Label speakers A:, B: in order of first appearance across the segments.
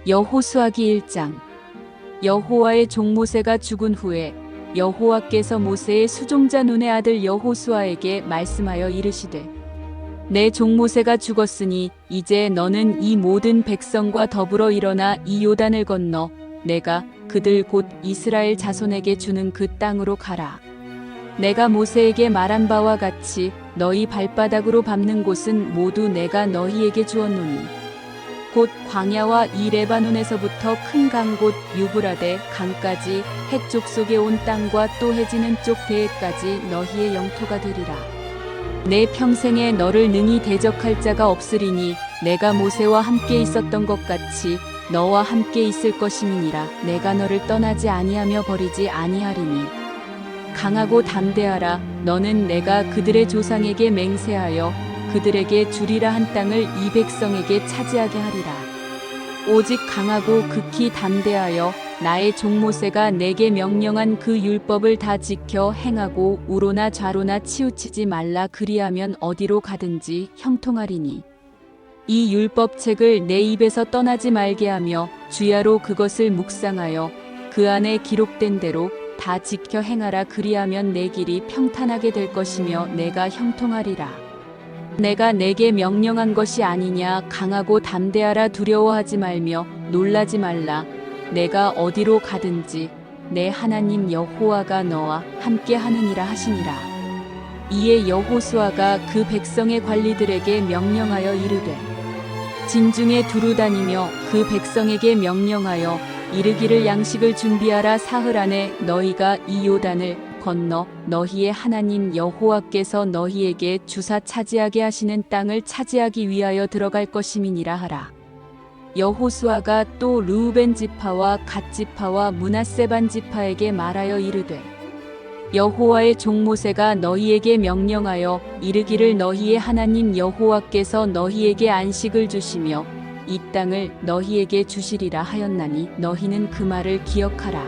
A: 여호수아기 1장. 여호와의 종 모세가 죽은 후에 여호와께서 모세의 수종자 눈의 아들 여호수아에게 말씀하여 이르시되 내 종 모세가 죽었으니 이제 너는 이 모든 백성과 더불어 일어나 이 요단을 건너 내가 그들 곧 이스라엘 자손에게 주는 그 땅으로 가라. 내가 모세에게 말한 바와 같이 너희 발바닥으로 밟는 곳은 모두 내가 너희에게 주었노니 곧 광야와 이 레바논에서부터 큰 강 곧 유브라데 강까지 해쪽 속에 온 땅과 또 해지는 쪽 대해까지 너희의 영토가 되리라. 내 평생에 너를 능히 대적할 자가 없으리니 내가 모세와 함께 있었던 것 같이 너와 함께 있을 것임이니라. 내가 너를 떠나지 아니하며 버리지 아니하리니 강하고 담대하라. 너는 내가 그들의 조상에게 맹세하여 그들에게 주리라 한 땅을 이 백성에게 차지하게 하리라. 오직 강하고 극히 담대하여 나의 종 모세가 내게 명령한 그 율법을 다 지켜 행하고 우로나 좌로나 치우치지 말라. 그리하면 어디로 가든지 형통하리니 이 율법책을 내 입에서 떠나지 말게 하며 주야로 그것을 묵상하여 그 안에 기록된 대로 다 지켜 행하라. 그리하면 내 길이 평탄하게 될 것이며 내가 형통하리라. 내가 내게 명령한 것이 아니냐. 강하고 담대하라. 두려워하지 말며 놀라지 말라. 내가 어디로 가든지 내 하나님 여호와가 너와 함께 하느니라 하시니라. 이에 여호수아가 그 백성의 관리들에게 명령하여 이르되 진중에 두루 다니며 그 백성에게 명령하여 이르기를 양식을 준비하라. 사흘 안에 너희가 이 요단을 건너 너희의 하나님 여호와께서 너희에게 주사 차지하게 하시는 땅을 차지하기 위하여 들어갈 것임이니라 하라. 여호수아가 또 르우벤 지파와 갓 지파와 므낫세 반 지파에게 말하여 이르되 여호와의 종 모세가 너희에게 명령하여 이르기를 너희의 하나님 여호와께서 너희에게 안식을 주시며 이 땅을 너희에게 주시리라 하였나니 너희는 그 말을 기억하라.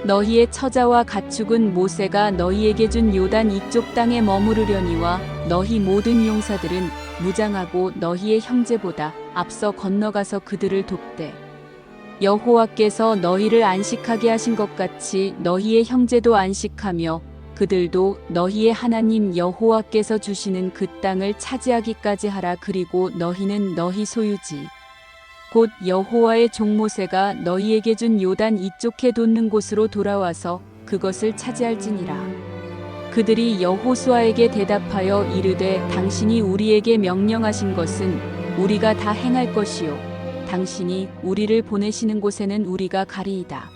A: 너희의 처자와 가축은 모세가 너희에게 준 요단 이쪽 땅에 머무르려니와 너희 모든 용사들은 무장하고 너희의 형제보다 앞서 건너가서 그들을 돕되 여호와께서 너희를 안식하게 하신 것 같이 너희의 형제도 안식하며 그들도 너희의 하나님 여호와께서 주시는 그 땅을 차지하기까지 하라. 그리고 너희는 너희 소유지 곧 여호와의 종 모세가 너희에게 준 요단 이쪽에 돋는 곳으로 돌아와서 그것을 차지할지니라. 그들이 여호수아에게 대답하여 이르되 당신이 우리에게 명령하신 것은 우리가 다 행할 것이요 당신이 우리를 보내시는 곳에는 우리가 가리이다.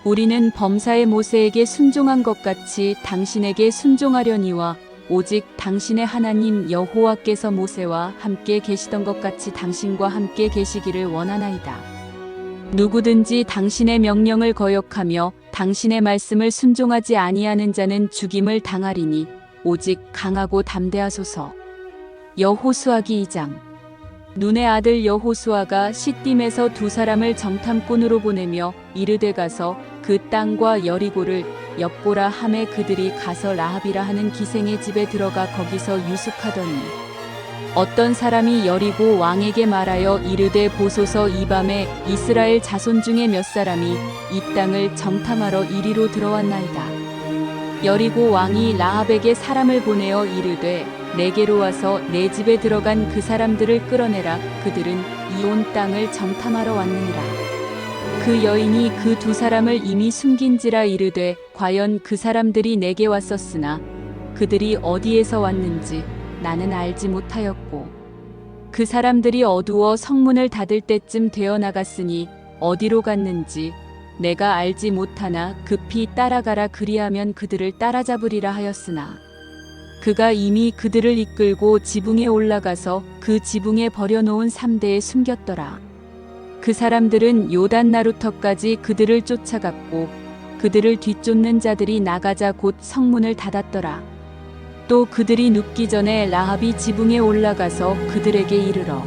A: 우리는 범사의 모세에게 순종한 것 같이 당신에게 순종하려니와 오직 당신의 하나님 여호와께서 모세와 함께 계시던 것 같이 당신과 함께 계시기를 원하나이다. 누구든지 당신의 명령을 거역하며 당신의 말씀을 순종하지 아니하는 자는 죽임을 당하리니 오직 강하고 담대하소서. 여호수아기 2장. 눈의 아들 여호수아가 시딤에서 두 사람을 정탐꾼으로 보내며 이르되 가서 그 땅과 여리고를 엿보라 하매 그들이 가서 라합이라 하는 기생의 집에 들어가 거기서 유숙하더니 어떤 사람이 여리고 왕에게 말하여 이르되 보소서 이 밤에 이스라엘 자손 중에 몇 사람이 이 땅을 정탐하러 이리로 들어왔나이다. 여리고 왕이 라합에게 사람을 보내어 이르되 내게로 와서 내 집에 들어간 그 사람들을 끌어내라. 그들은 이 온 땅을 정탐하러 왔느니라. 그 여인이 그 두 사람을 이미 숨긴지라 이르되 과연 그 사람들이 내게 왔었으나 그들이 어디에서 왔는지 나는 알지 못하였고 그 사람들이 어두워 성문을 닫을 때쯤 되어 나갔으니 어디로 갔는지 내가 알지 못하나 급히 따라가라. 그리하면 그들을 따라잡으리라 하였으나 그가 이미 그들을 이끌고 지붕에 올라가서 그 지붕에 버려놓은 삼대에 숨겼더라. 그 사람들은 요단 나루터까지 그들을 쫓아갔고 그들을 뒤쫓는 자들이 나가자 곧 성문을 닫았더라. 또 그들이 눕기 전에 라합이 지붕에 올라가서 그들에게 이르러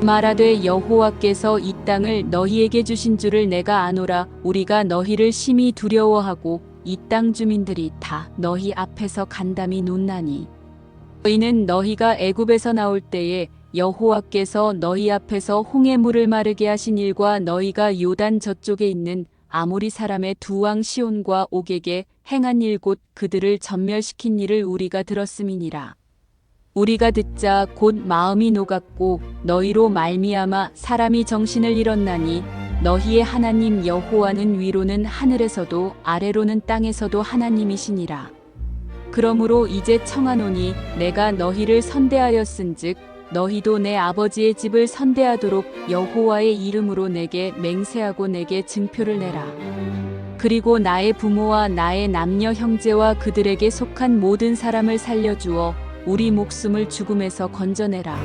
A: 말하되 여호와께서 이 땅을 너희에게 주신 줄을 내가 아노라. 우리가 너희를 심히 두려워하고 이 땅 주민들이 다 너희 앞에서 간담이 논나니 너희는 너희가 애굽에서 나올 때에 여호와께서 너희 앞에서 홍해물을 마르게 하신 일과 너희가 요단 저쪽에 있는 아모리 사람의 두 왕 시온과 옥에게 행한 일 곧 그들을 전멸시킨 일을 우리가 들었음이니라. 우리가 듣자 곧 마음이 녹았고 너희로 말미암아 사람이 정신을 잃었나니 너희의 하나님 여호와는 위로는 하늘에서도 아래로는 땅에서도 하나님이시니라. 그러므로 이제 청하노니 내가 너희를 선대하였은즉 너희도 내 아버지의 집을 선대하도록 여호와의 이름으로 내게 맹세하고 내게 증표를 내라. 그리고 나의 부모와 나의 남녀 형제와 그들에게 속한 모든 사람을 살려주어 우리 목숨을 죽음에서 건져내라.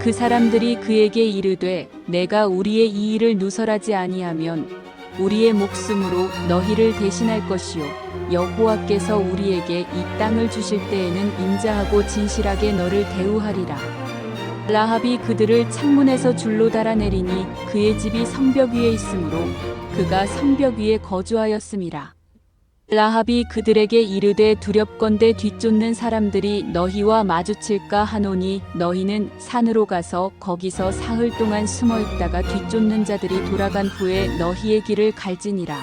A: 그 사람들이 그에게 이르되 내가 우리의 이 일을 누설하지 아니하면 우리의 목숨으로 너희를 대신할 것이요 여호와께서 우리에게 이 땅을 주실 때에는 인자하고 진실하게 너를 대우하리라. 라합이 그들을 창문에서 줄로 달아내리니 그의 집이 성벽 위에 있으므로 그가 성벽 위에 거주하였음이라. 라합이 그들에게 이르되 두렵건대 뒤쫓는 사람들이 너희와 마주칠까 하노니 너희는 산으로 가서 거기서 사흘 동안 숨어 있다가 뒤쫓는 자들이 돌아간 후에 너희의 길을 갈지니라.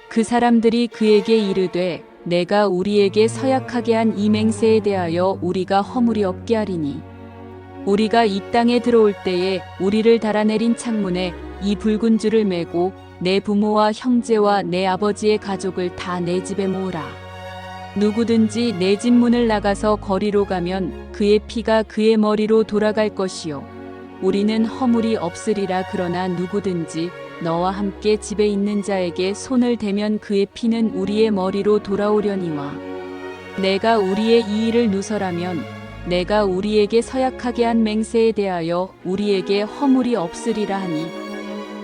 A: 그 사람들이 그에게 이르되 내가 우리에게 서약하게 한 이 맹세에 대하여 우리가 허물이 없게 하리니 우리가 이 땅에 들어올 때에 우리를 달아내린 창문에 이 붉은 줄을 매고 내 부모와 형제와 내 아버지의 가족을 다 내 집에 모으라. 누구든지 내 집 문을 나가서 거리로 가면 그의 피가 그의 머리로 돌아갈 것이요 우리는 허물이 없으리라. 그러나 누구든지 너와 함께 집에 있는 자에게 손을 대면 그의 피는 우리의 머리로 돌아오려니와 내가 우리의 이 일을 누설하면 내가 우리에게 서약하게 한 맹세에 대하여 우리에게 허물이 없으리라 하니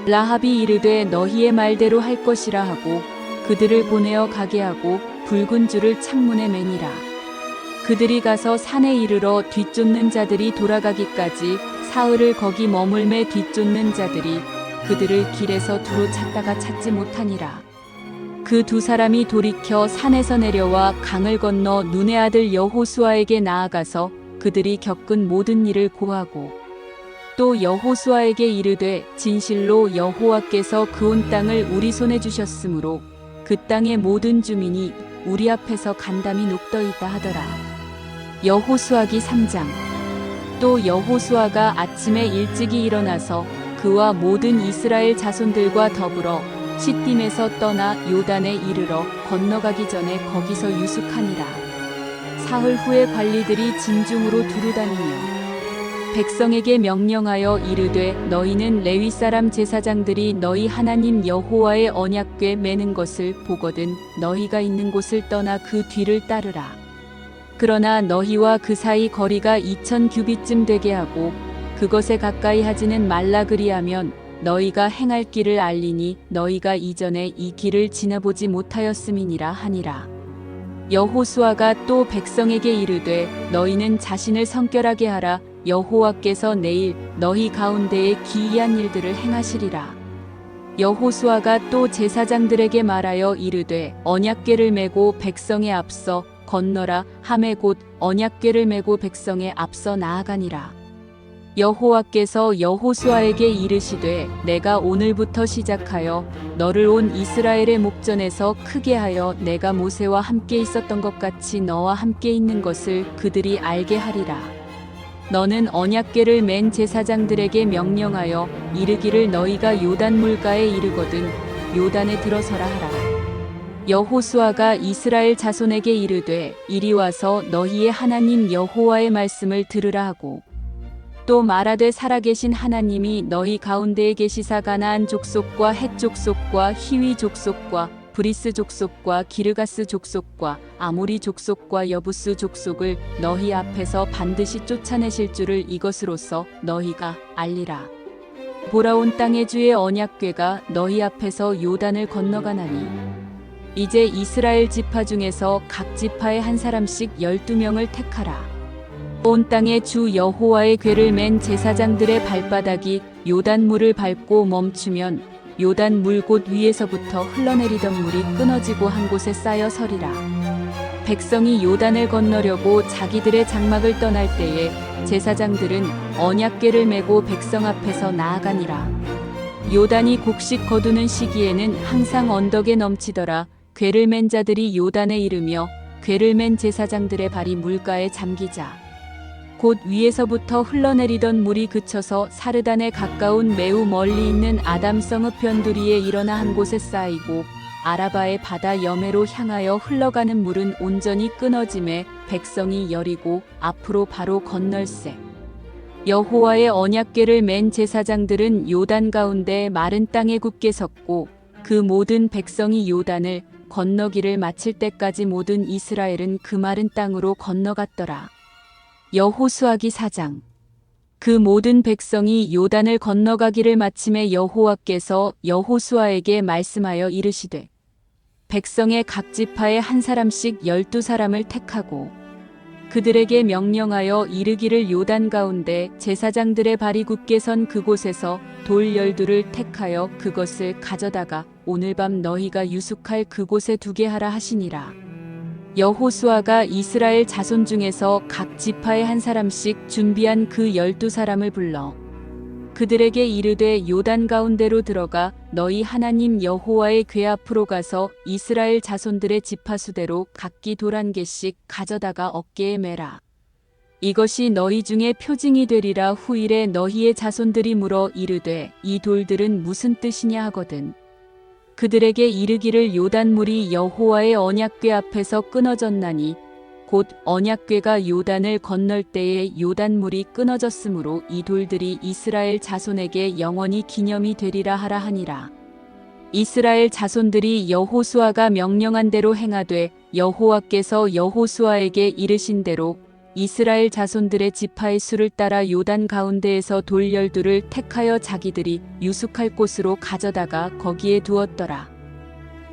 A: 라합이 이르되 너희의 말대로 할 것이라 하고 그들을 보내어 가게 하고 붉은 줄을 창문에 매니라. 그들이 가서 산에 이르러 뒤쫓는 자들이 돌아가기까지 사흘을 거기 머물매 뒤쫓는 자들이 그들을 길에서 두루 찾다가 찾지 못하니라. 그 두 사람이 돌이켜 산에서 내려와 강을 건너 눈의 아들 여호수아에게 나아가서 그들이 겪은 모든 일을 고하고 또 여호수아에게 이르되 진실로 여호와께서 그 온 땅을 우리 손에 주셨으므로 그 땅의 모든 주민이 우리 앞에서 간담이 녹더이다 하더라. 여호수아기 3장. 또 여호수아가 아침에 일찍이 일어나서 그와 모든 이스라엘 자손들과 더불어 시딤에서 떠나 요단에 이르러 건너가기 전에 거기서 유숙하니라. 사흘 후에 관리들이 진중으로 두루다니며 백성에게 명령하여 이르되 너희는 레위 사람 제사장들이 너희 하나님 여호와의 언약궤 매는 것을 보거든 너희가 있는 곳을 떠나 그 뒤를 따르라. 그러나 너희와 그 사이 거리가 2000 규빗쯤 되게 하고 그것에 가까이 하지는 말라. 그리하면 너희가 행할 길을 알리니 너희가 이전에 이 길을 지나보지 못하였음이니라 하니라. 여호수아가 또 백성에게 이르되 너희는 자신을 성결하게 하라. 여호와께서 내일 너희 가운데에 기이한 일들을 행하시리라. 여호수아가 또 제사장들에게 말하여 이르되 언약궤를 메고 백성에 앞서 건너라 하매 곧 언약궤를 메고 백성에 앞서 나아가니라. 여호와께서 여호수아에게 이르시되 내가 오늘부터 시작하여 너를 온 이스라엘의 목전에서 크게 하여 내가 모세와 함께 있었던 것 같이 너와 함께 있는 것을 그들이 알게 하리라. 너는 언약궤를 맨 제사장들에게 명령하여 이르기를 너희가 요단 물가에 이르거든 요단에 들어서라 하라. 여호수아가 이스라엘 자손에게 이르되 이리 와서 너희의 하나님 여호와의 말씀을 들으라 하고 또 말하되 살아계신 하나님이 너희 가운데에 계시사 가나안 족속과 헷 족속과 히위 족속과 브리스 족속과 기르가스 족속과 아모리 족속과 여부스 족속을 너희 앞에서 반드시 쫓아내실 줄을 이것으로써 너희가 알리라. 보라 온 땅의 주의 언약궤가 너희 앞에서 요단을 건너가나니 이제 이스라엘 지파 중에서 각 지파에 한 사람씩 12명을 택하라. 온 땅의 주 여호와의 궤를 맨 제사장들의 발바닥이 요단 물을 밟고 멈추면 요단 물 곳 위에서부터 흘러내리던 물이 끊어지고 한 곳에 쌓여 서리라. 백성이 요단을 건너려고 자기들의 장막을 떠날 때에 제사장들은 언약궤를 메고 백성 앞에서 나아가니라. 요단이 곡식 거두는 시기에는 항상 언덕에 넘치더라. 궤를 맨 자들이 요단에 이르며 궤를 맨 제사장들의 발이 물가에 잠기자 곧 위에서부터 흘러내리던 물이 그쳐서 사르단에 가까운 매우 멀리 있는 아담성읍 변두리에 일어나 한 곳에 쌓이고 아라바의 바다 여매로 향하여 흘러가는 물은 온전히 끊어짐에 백성이 여리고 앞으로 바로 건널세. 여호와의 언약궤를 맨 제사장들은 요단 가운데 마른 땅에 굳게 섰고 그 모든 백성이 요단을 건너기를 마칠 때까지 모든 이스라엘은 그 마른 땅으로 건너갔더라. 여호수아기 4장. 그 모든 백성이 요단을 건너가기를 마침에 여호와께서 여호수아에게 말씀하여 이르시되 백성의 각 지파에 한 사람씩 12사람을 택하고 그들에게 명령하여 이르기를 요단 가운데 제사장들의 발이 굳게 선 그곳에서 돌 12를 택하여 그것을 가져다가 오늘 밤 너희가 유숙할 그곳에 두게 하라 하시니라. 여호수아가 이스라엘 자손 중에서 각 지파에 한 사람씩 준비한 그 12사람을 불러 그들에게 이르되 요단 가운데로 들어가 너희 하나님 여호와의 궤 앞으로 가서 이스라엘 자손들의 지파수대로 각기 돌 1개씩 가져다가 어깨에 매라. 이것이 너희 중에 표징이 되리라. 후일에 너희의 자손들이 물어 이르되 이 돌들은 무슨 뜻이냐 하거든 그들에게 이르기를 요단물이 여호와의 언약궤 앞에서 끊어졌나니 곧 언약궤가 요단을 건널 때에 요단물이 끊어졌으므로 이 돌들이 이스라엘 자손에게 영원히 기념이 되리라 하라 하니라. 이스라엘 자손들이 여호수아가 명령한 대로 행하되 여호와께서 여호수아에게 이르신 대로 이스라엘 자손들의 지파의 수를 따라 요단 가운데에서 돌 12를 택하여 자기들이 유숙할 곳으로 가져다가 거기에 두었더라.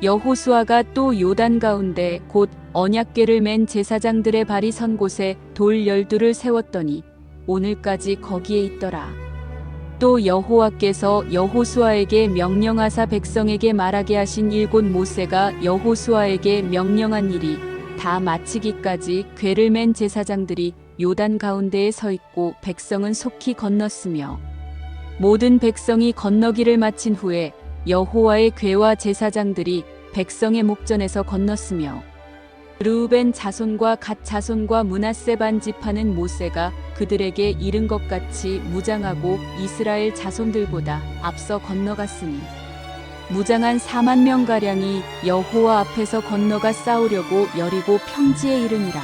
A: 여호수아가 또 요단 가운데 곧 언약궤를 맨 제사장들의 발이 선 곳에 돌 12를 세웠더니 오늘까지 거기에 있더라. 또 여호와께서 여호수아에게 명령하사 백성에게 말하게 하신 일곱 모세가 여호수아에게 명령한 일이 다 마치기까지 궤를 맨 제사장들이 요단 가운데에 서 있고 백성은 속히 건넜으며 모든 백성이 건너기를 마친 후에 여호와의 궤와 제사장들이 백성의 목전에서 건넜으며 르우벤 자손과 갓 자손과 므낫세 반 지파는 모세가 그들에게 이른 것 같이 무장하고 이스라엘 자손들보다 앞서 건너갔으니 무장한 4만 명가량이 여호와 앞에서 건너가 싸우려고 여리고 평지에 이르니라.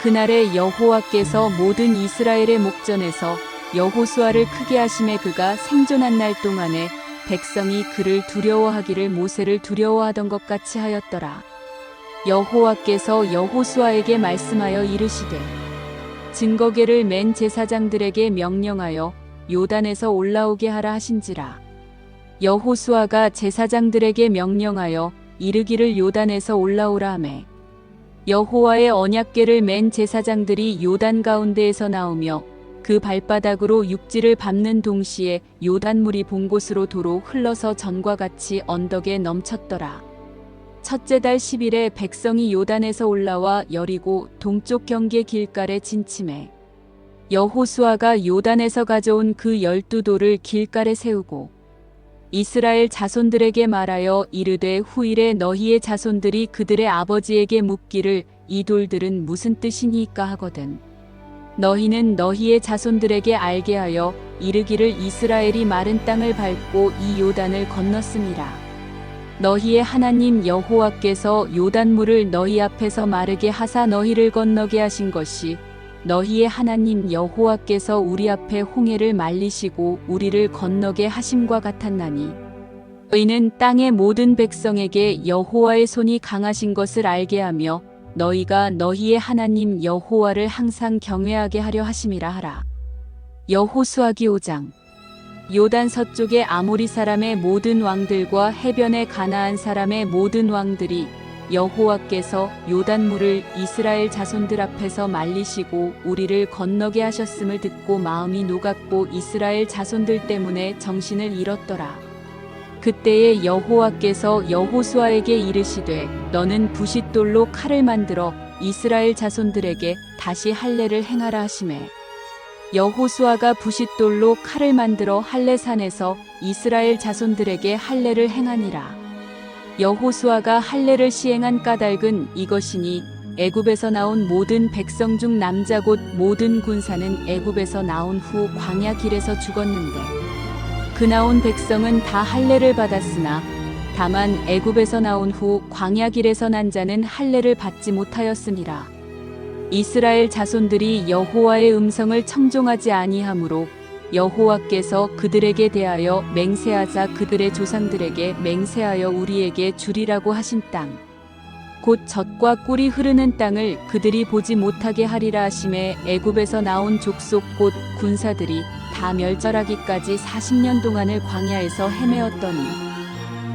A: 그날에 여호와께서 모든 이스라엘의 목전에서 여호수아를 크게 하심에 그가 생존한 날 동안에 백성이 그를 두려워하기를 모세를 두려워하던 것 같이 하였더라. 여호와께서 여호수아에게 말씀하여 이르시되 증거궤를 맨 제사장들에게 명령하여 요단에서 올라오게 하라 하신지라. 여호수아가 제사장들에게 명령하여 이르기를 요단에서 올라오라 하매 여호와의 언약궤를 맨 제사장들이 요단 가운데에서 나오며 그 발바닥으로 육지를 밟는 동시에 요단물이 본 곳으로 도로 흘러서 전과 같이 언덕에 넘쳤더라. 첫째 달 10일에 백성이 요단에서 올라와 여리고 동쪽 경계 길가에 진침해 여호수아가 요단에서 가져온 그 12돌을 길가에 세우고 이스라엘 자손들에게 말하여 이르되 후일에 너희의 자손들이 그들의 아버지에게 묻기를 이 돌들은 무슨 뜻이니까 하거든 너희는 너희의 자손들에게 알게 하여 이르기를 이스라엘이 마른 땅을 밟고 이 요단을 건넜음이라. 너희의 하나님 여호와께서 요단물을 너희 앞에서 마르게 하사 너희를 건너게 하신 것이 너희의 하나님 여호와께서 우리 앞에 홍해를 말리시고 우리를 건너게 하심과 같았나니 너희는 땅의 모든 백성에게 여호와의 손이 강하신 것을 알게 하며 너희가 너희의 하나님 여호와를 항상 경외하게 하려 하심이라 하라. 여호수아기 5장. 요단 서쪽의 아모리 사람의 모든 왕들과 해변의 가나안 사람의 모든 왕들이 여호와께서 요단물을 이스라엘 자손들 앞에서 말리시고 우리를 건너게 하셨음을 듣고 마음이 녹았고 이스라엘 자손들 때문에 정신을 잃었더라. 그때에 여호와께서 여호수아에게 이르시되 너는 부싯돌로 칼을 만들어 이스라엘 자손들에게 다시 할례를 행하라 하시매 여호수아가 부싯돌로 칼을 만들어 할례산에서 이스라엘 자손들에게 할례를 행하니라. 여호수아가 할례를 시행한 까닭은 이것이니 애굽에서 나온 모든 백성 중 남자 곧 모든 군사는 애굽에서 나온 후 광야 길에서 죽었는데 그 나온 백성은 다 할례를 받았으나 다만 애굽에서 나온 후 광야 길에서 난 자는 할례를 받지 못하였음이라. 이스라엘 자손들이 여호와의 음성을 청종하지 아니하므로 여호와께서 그들에게 대하여 맹세하자 그들의 조상들에게 맹세하여 우리에게 주리라고 하신 땅 곧 젖과 꿀이 흐르는 땅을 그들이 보지 못하게 하리라 하심에 애굽에서 나온 족속 곧 군사들이 다 멸절하기까지 40년 동안을 광야에서 헤매었더니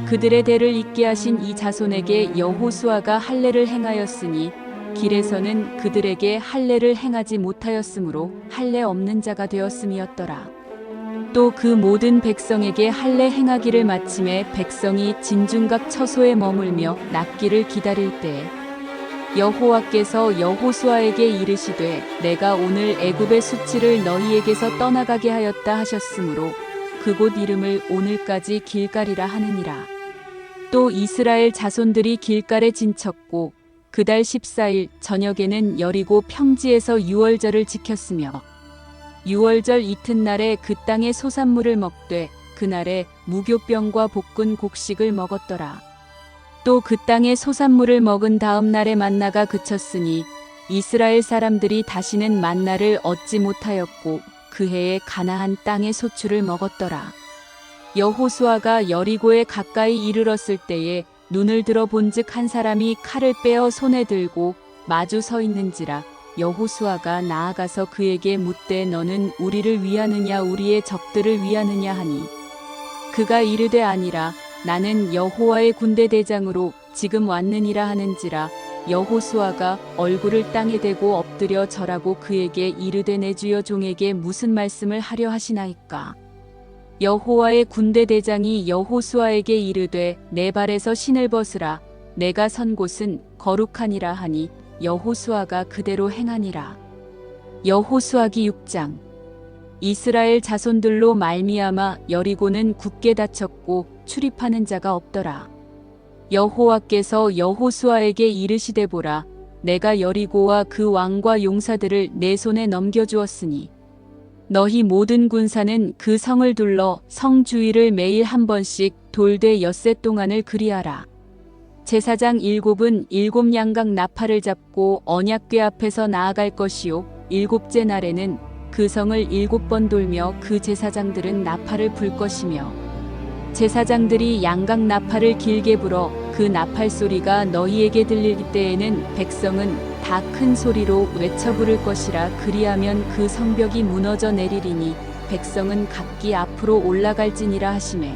A: 그들의 대를 잇게 하신 이 자손에게 여호수아가 할례를 행하였으니 길에서는 그들에게 할례를 행하지 못하였으므로 할례 없는 자가 되었음이었더라. 또 그 모든 백성에게 할례 행하기를 마침에 백성이 진중각 처소에 머물며 낫기를 기다릴 때에 여호와께서 여호수아에게 이르시되 내가 오늘 애굽의 수치를 너희에게서 떠나가게 하였다 하셨으므로 그곳 이름을 오늘까지 길갈이라 하느니라. 또 이스라엘 자손들이 길갈에 진쳤고 그달 14일 저녁에는 여리고 평지에서 유월절을 지켰으며 유월절 이튿날에 그 땅의 소산물을 먹되 그날에 무교병과 볶은 곡식을 먹었더라. 또 그 땅의 소산물을 먹은 다음 날에 만나가 그쳤으니 이스라엘 사람들이 다시는 만나를 얻지 못하였고 그 해에 가나안 땅의 소출을 먹었더라. 여호수아가 여리고에 가까이 이르렀을 때에 눈을 들어 본즉 한 사람이 칼을 빼어 손에 들고 마주 서 있는지라. 여호수아가 나아가서 그에게 묻되 너는 우리를 위하느냐 우리의 적들을 위하느냐 하니 그가 이르되 아니라 나는 여호와의 군대 대장으로 지금 왔느니라 하는지라. 여호수아가 얼굴을 땅에 대고 엎드려 절하고 그에게 이르되 내 주여 종에게 무슨 말씀을 하려 하시나이까. 여호와의 군대 대장이 여호수아에게 이르되 내 발에서 신을 벗으라. 내가 선 곳은 거룩하니라 하니 여호수아가 그대로 행하니라. 여호수아기 6장. 이스라엘 자손들로 말미암아 여리고는 굳게 닫혔고 출입하는 자가 없더라. 여호와께서 여호수아에게 이르시되 보라 내가 여리고와 그 왕과 용사들을 내 손에 넘겨주었으니 너희 모든 군사는 그 성을 둘러 성 주위를 매일 한 번씩 돌되 엿새 동안을 그리하라. 제사장 7은 7 양각 나팔을 잡고 언약궤 앞에서 나아갈 것이요 7째 날에는 그 성을 7번 돌며 그 제사장들은 나팔을 불 것이며 제사장들이 양각 나팔을 길게 불어 그 나팔 소리가 너희에게 들릴 때에는 백성은 다 큰 소리로 외쳐 부를 것이라. 그리하면 그 성벽이 무너져 내리리니 백성은 각기 앞으로 올라갈지니라 하시매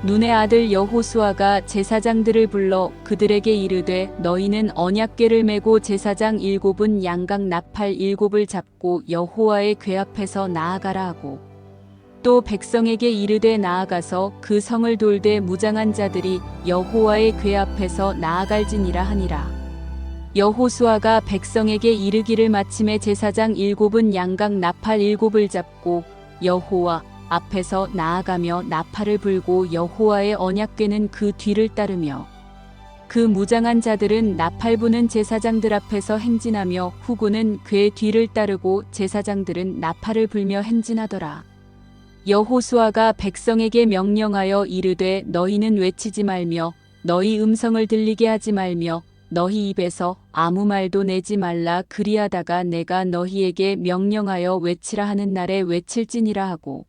A: 눈의 아들 여호수아가 제사장들을 불러 그들에게 이르되 너희는 언약궤를 메고 제사장 7은 양각 나팔 7을 잡고 여호와의 궤 앞에서 나아가라 하고 또 백성에게 이르되 나아가서 그 성을 돌되 무장한 자들이 여호와의 궤 앞에서 나아갈지니라 하니라. 여호수아가 백성에게 이르기를 마침에 제사장 7은 양각 나팔 7을 잡고 여호와 앞에서 나아가며 나팔을 불고 여호와의 언약궤는 그 뒤를 따르며 그 무장한 자들은 나팔 부는 제사장들 앞에서 행진하며 후군은 궤 뒤를 따르고 제사장들은 나팔을 불며 행진하더라. 여호수아가 백성에게 명령하여 이르되 너희는 외치지 말며 너희 음성을 들리게 하지 말며 너희 입에서 아무 말도 내지 말라. 그리하다가 내가 너희에게 명령하여 외치라 하는 날에 외칠지니라 하고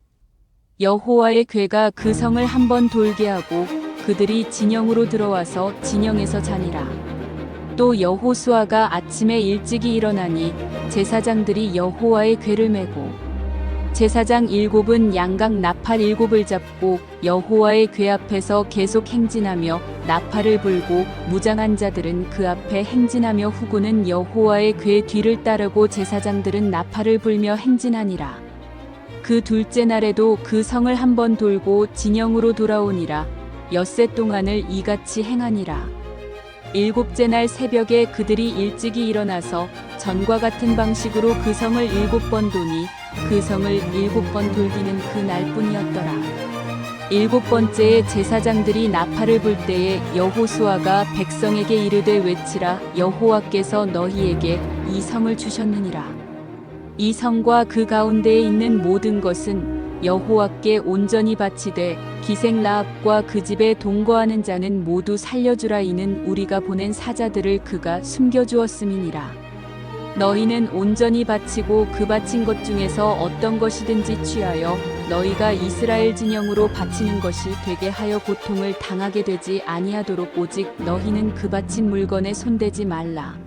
A: 여호와의 궤가 그 성을 한 번 돌게 하고 그들이 진영으로 들어와서 진영에서 자니라. 또 여호수아가 아침에 일찍이 일어나니 제사장들이 여호와의 궤를 메고 제사장 7은 양각 나팔 7을 잡고 여호와의 궤 앞에서 계속 행진하며 나팔을 불고 무장한 자들은 그 앞에 행진하며 후군은 여호와의 궤 뒤를 따르고 제사장들은 나팔을 불며 행진하니라. 그 둘째 날에도 그 성을 한 번 돌고 진영으로 돌아오니라. 엿새 동안을 이같이 행하니라. 일곱째 날 새벽에 그들이 일찍이 일어나서 전과 같은 방식으로 그 성을 7번 도니 그 성을 7번 돌기는 그 날뿐이었더라. 7번째에 제사장들이 나팔을 불 때에 여호수아가 백성에게 이르되 외치라. 여호와께서 너희에게 이 성을 주셨느니라. 이 성과 그 가운데에 있는 모든 것은 여호와께 온전히 바치되 기생 라합과 그 집에 동거하는 자는 모두 살려주라. 이는 우리가 보낸 사자들을 그가 숨겨주었음이니라. 너희는 온전히 바치고 그 바친 것 중에서 어떤 것이든지 취하여 너희가 이스라엘 진영으로 바치는 것이 되게 하여 고통을 당하게 되지 아니하도록 오직 너희는 그 바친 물건에 손대지 말라.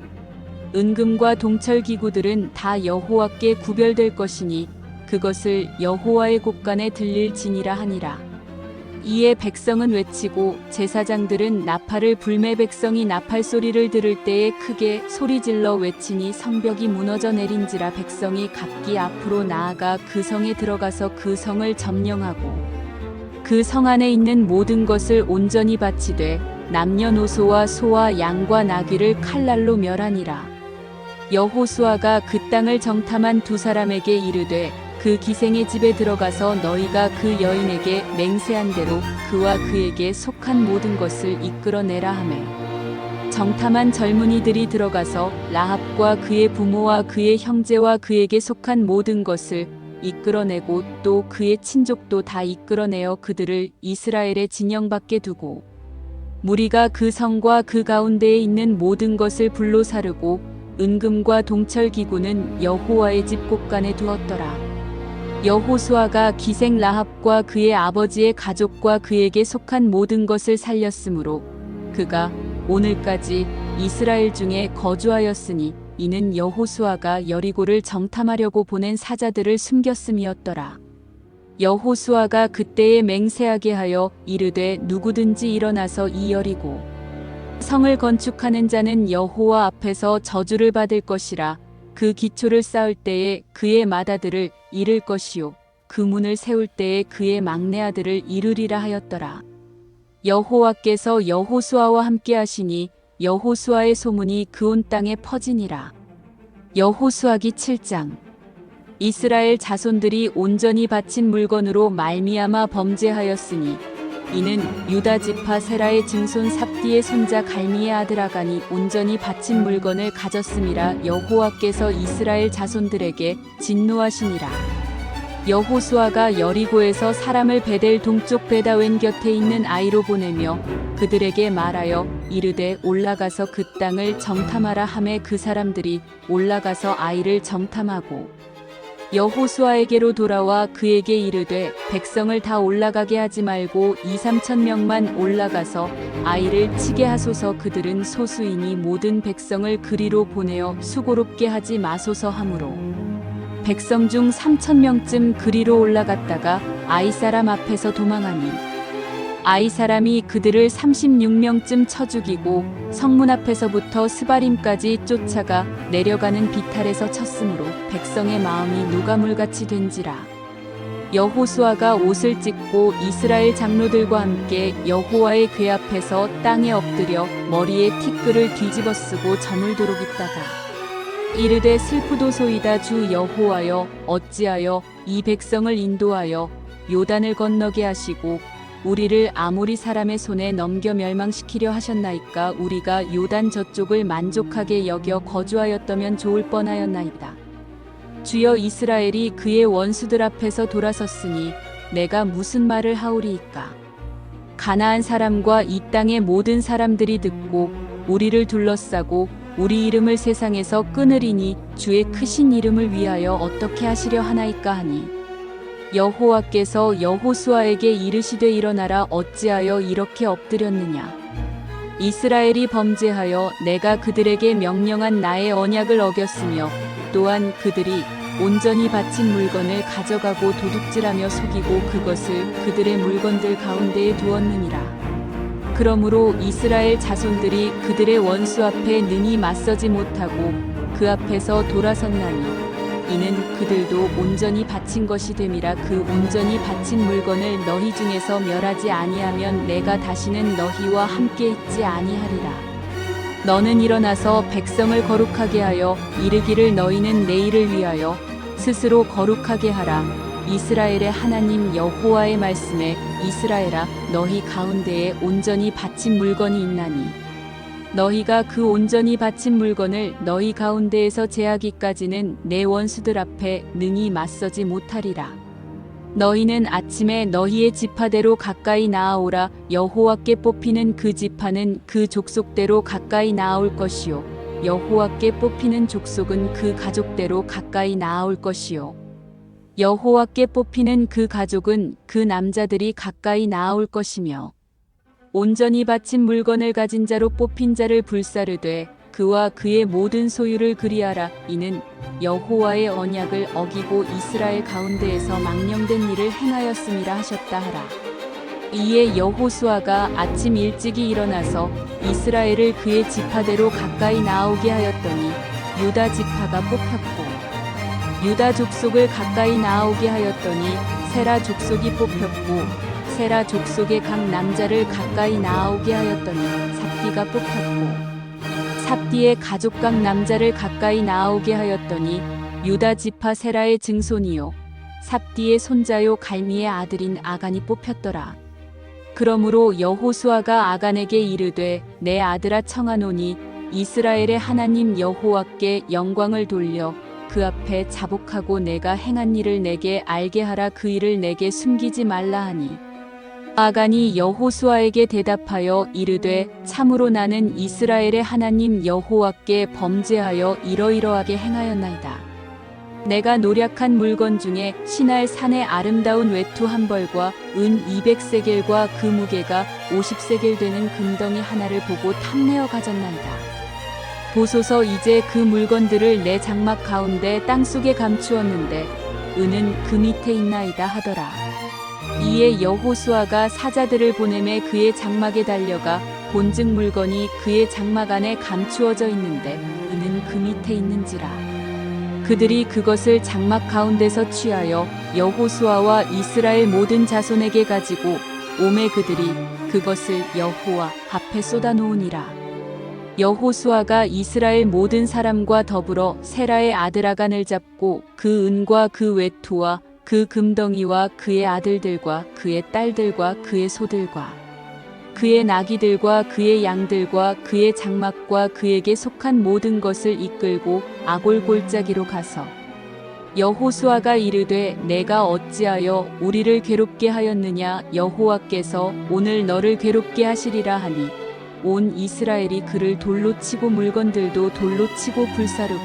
A: 은금과 동철 기구들은 다 여호와께 구별될 것이니 그것을 여호와의 곳간에 들릴 지니라 하니라. 이에 백성은 외치고 제사장들은 나팔을 불매. 백성이 나팔 소리를 들을 때에 크게 소리질러 외치니 성벽이 무너져 내린지라. 백성이 각기 앞으로 나아가 그 성에 들어가서 그 성을 점령하고 그 성 안에 있는 모든 것을 온전히 바치되 남녀노소와 소와 양과 나귀를 칼날로 멸하니라. 여호수아가 그 땅을 정탐한 두 사람에게 이르되 그 기생의 집에 들어가서 너희가 그 여인에게 맹세한 대로 그와 그에게 속한 모든 것을 이끌어내라 하매 정탐한 젊은이들이 들어가서 라합과 그의 부모와 그의 형제와 그에게 속한 모든 것을 이끌어내고 또 그의 친족도 다 이끌어내어 그들을 이스라엘의 진영 밖에 두고 무리가 그 성과 그 가운데에 있는 모든 것을 불로 사르고 은금과 동철 기구는 여호와의 집 곳간에 두었더라. 여호수아가 기생 라합과 그의 아버지의 가족과 그에게 속한 모든 것을 살렸으므로 그가 오늘까지 이스라엘 중에 거주하였으니 이는 여호수아가 여리고를 정탐하려고 보낸 사자들을 숨겼음이었더라. 여호수아가 그때에 맹세하게 하여 이르되 누구든지 일어나서 이 여리고 성을 건축하는 자는 여호와 앞에서 저주를 받을 것이라. 그 기초를 쌓을 때에 그의 맏아들을 잃을 것이요 그 문을 세울 때에 그의 막내 아들을 이르리라 하였더라. 여호와께서 여호수아와 함께 하시니 여호수아의 소문이 그 온 땅에 퍼지니라. 여호수아기 7장. 이스라엘 자손들이 온전히 바친 물건으로 말미암아 범죄하였으니 이는 유다 지파 세라의 증손 삽디의 손자 갈미의 아들 아간이 온전히 바친 물건을 가졌음이라. 여호와께서 이스라엘 자손들에게 진노하시니라. 여호수아가 여리고에서 사람을 베델 동쪽 베다웬 곁에 있는 아이로 보내며 그들에게 말하여 이르되 올라가서 그 땅을 정탐하라 하매 그 사람들이 올라가서 아이를 정탐하고 여호수아에게로 돌아와 그에게 이르되 백성을 다 올라가게 하지 말고 2~3천 명만 올라가서 아이를 치게 하소서. 그들은 소수이니 모든 백성을 그리로 보내어 수고롭게 하지 마소서 하므로 백성 중 3,000명쯤 그리로 올라갔다가 아이 사람 앞에서 도망하니 아이 사람이 그들을 36명쯤 쳐 죽이고 성문 앞에서부터 스바림까지 쫓아가 내려가는 비탈에서 쳤으므로 백성의 마음이 누가물같이 된지라. 여호수아가 옷을 찢고 이스라엘 장로들과 함께 여호와의 궤 앞에서 땅에 엎드려 머리에 티끌을 뒤집어 쓰고 저물도록 있다가 이르되 슬프도소이다. 주 여호와여 어찌하여 이 백성을 인도하여 요단을 건너게 하시고 우리를 아모리 사람의 손에 넘겨 멸망시키려 하셨나이까. 우리가 요단 저쪽을 만족하게 여겨 거주하였다면 좋을 뻔하였나이다. 주여 이스라엘이 그의 원수들 앞에서 돌아섰으니 내가 무슨 말을 하오리이까. 가나안 사람과 이 땅의 모든 사람들이 듣고 우리를 둘러싸고 우리 이름을 세상에서 끊으리니 주의 크신 이름을 위하여 어떻게 하시려 하나이까 하니 여호와께서 여호수아에게 이르시되 일어나라. 어찌하여 이렇게 엎드렸느냐. 이스라엘이 범죄하여 내가 그들에게 명령한 나의 언약을 어겼으며 또한 그들이 온전히 바친 물건을 가져가고 도둑질하며 속이고 그것을 그들의 물건들 가운데에 두었느니라. 그러므로 이스라엘 자손들이 그들의 원수 앞에 능히 맞서지 못하고 그 앞에서 돌아섰나니 이는 그들도 온전히 바친 것이 됨이라. 그 온전히 바친 물건을 너희 중에서 멸하지 아니하면 내가 다시는 너희와 함께 있지 아니하리라. 너는 일어나서 백성을 거룩하게 하여 이르기를 너희는 내일을 위하여 스스로 거룩하게 하라. 이스라엘의 하나님 여호와의 말씀에 이스라엘아 너희 가운데에 온전히 바친 물건이 있나니 너희가 그 온전히 바친 물건을 너희 가운데에서 제하기까지는 내 원수들 앞에 능히 맞서지 못하리라. 너희는 아침에 너희의 지파대로 가까이 나아오라. 여호와께 뽑히는 그 지파는 그 족속대로 가까이 나아올 것이요 여호와께 뽑히는 족속은 그 가족대로 가까이 나아올 것이요 여호와께 뽑히는 그 가족은 그 남자들이 가까이 나아올 것이며 온전히 바친 물건을 가진 자로 뽑힌 자를 불사르되 그와 그의 모든 소유를 그리하라. 이는 여호와의 언약을 어기고 이스라엘 가운데에서 망령된 일을 행하였음이라 하셨다 하라. 이에 여호수아가 아침 일찍이 일어나서 이스라엘을 그의 지파대로 가까이 나오게 하였더니 유다 지파가 뽑혔고 유다 족속을 가까이 나오게 하였더니 세라 족속이 뽑혔고 세라 족속의 각 남자를 가까이 나오게 하였더니 삽디가 뽑혔고 삽디의 가족 각 남자를 가까이 나오게 하였더니 유다 지파 세라의 증손이요 삽디의 손자요 갈미의 아들인 아간이 뽑혔더라. 그러므로 여호수아가 아간에게 이르되 내 아들아 청하노니 이스라엘의 하나님 여호와께 영광을 돌려 그 앞에 자복하고 내가 행한 일을 내게 알게 하라. 그 일을 내게 숨기지 말라 하니 아간이 여호수아에게 대답하여 이르되 참으로 나는 이스라엘의 하나님 여호와께 범죄하여 이러이러하게 행하였나이다. 내가 노략한 물건 중에 시날 산의 아름다운 외투 한 벌과 은 200세겔과 그 무게가 50세겔 되는 금덩이 하나를 보고 탐내어 가졌나이다. 보소서 이제 그 물건들을 내 장막 가운데 땅속에 감추었는데 은은 그 밑에 있나이다 하더라. 이에 여호수아가 사자들을 보내매 그의 장막에 달려가 본즉 물건이 그의 장막 안에 감추어져 있는데 은은 그 밑에 있는지라. 그들이 그것을 장막 가운데서 취하여 여호수아와 이스라엘 모든 자손에게 가지고 오매 그들이 그것을 여호와 앞에 쏟아놓으니라. 여호수아가 이스라엘 모든 사람과 더불어 세라의 아들 아간을 잡고 그 은과 그 외투와 그 금덩이와 그의 아들들과 그의 딸들과 그의 소들과 그의 나귀들과 그의 양들과 그의 장막과 그에게 속한 모든 것을 이끌고 아골 골짜기로 가서 여호수아가 이르되 내가 어찌하여 우리를 괴롭게 하였느냐. 여호와께서 오늘 너를 괴롭게 하시리라 하니 온 이스라엘이 그를 돌로 치고 물건들도 돌로 치고 불사르고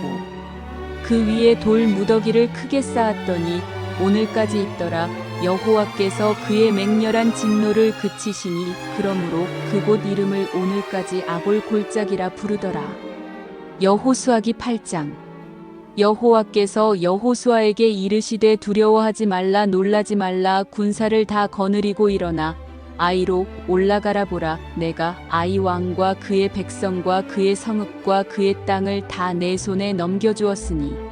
A: 그 위에 돌 무더기를 크게 쌓았더니 오늘까지 있더라. 여호와께서 그의 맹렬한 진노를 그치시니 그러므로 그곳 이름을 오늘까지 아골 골짜기라 부르더라. 여호수아기 8장. 여호와께서 여호수아에게 이르시되 두려워하지 말라 놀라지 말라. 군사를 다 거느리고 일어나 아이로 올라가라. 보라 내가 아이 왕과 그의 백성과 그의 성읍과 그의 땅을 다 내 손에 넘겨주었으니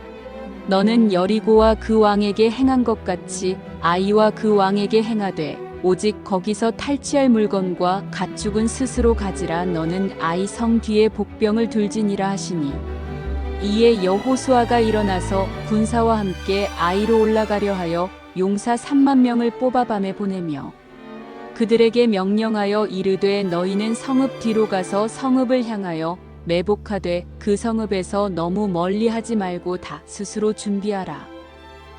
A: 너는 여리고와 그 왕에게 행한 것 같이 아이와 그 왕에게 행하되 오직 거기서 탈취할 물건과 가축은 스스로 가지라. 너는 아이 성 뒤에 복병을 둘지니라 하시니 이에 여호수아가 일어나서 군사와 함께 아이로 올라가려 하여 용사 3만 명을 뽑아 밤에 보내며 그들에게 명령하여 이르되 너희는 성읍 뒤로 가서 성읍을 향하여 매복하되 그 성읍에서 너무 멀리 하지 말고 다 스스로 준비하라.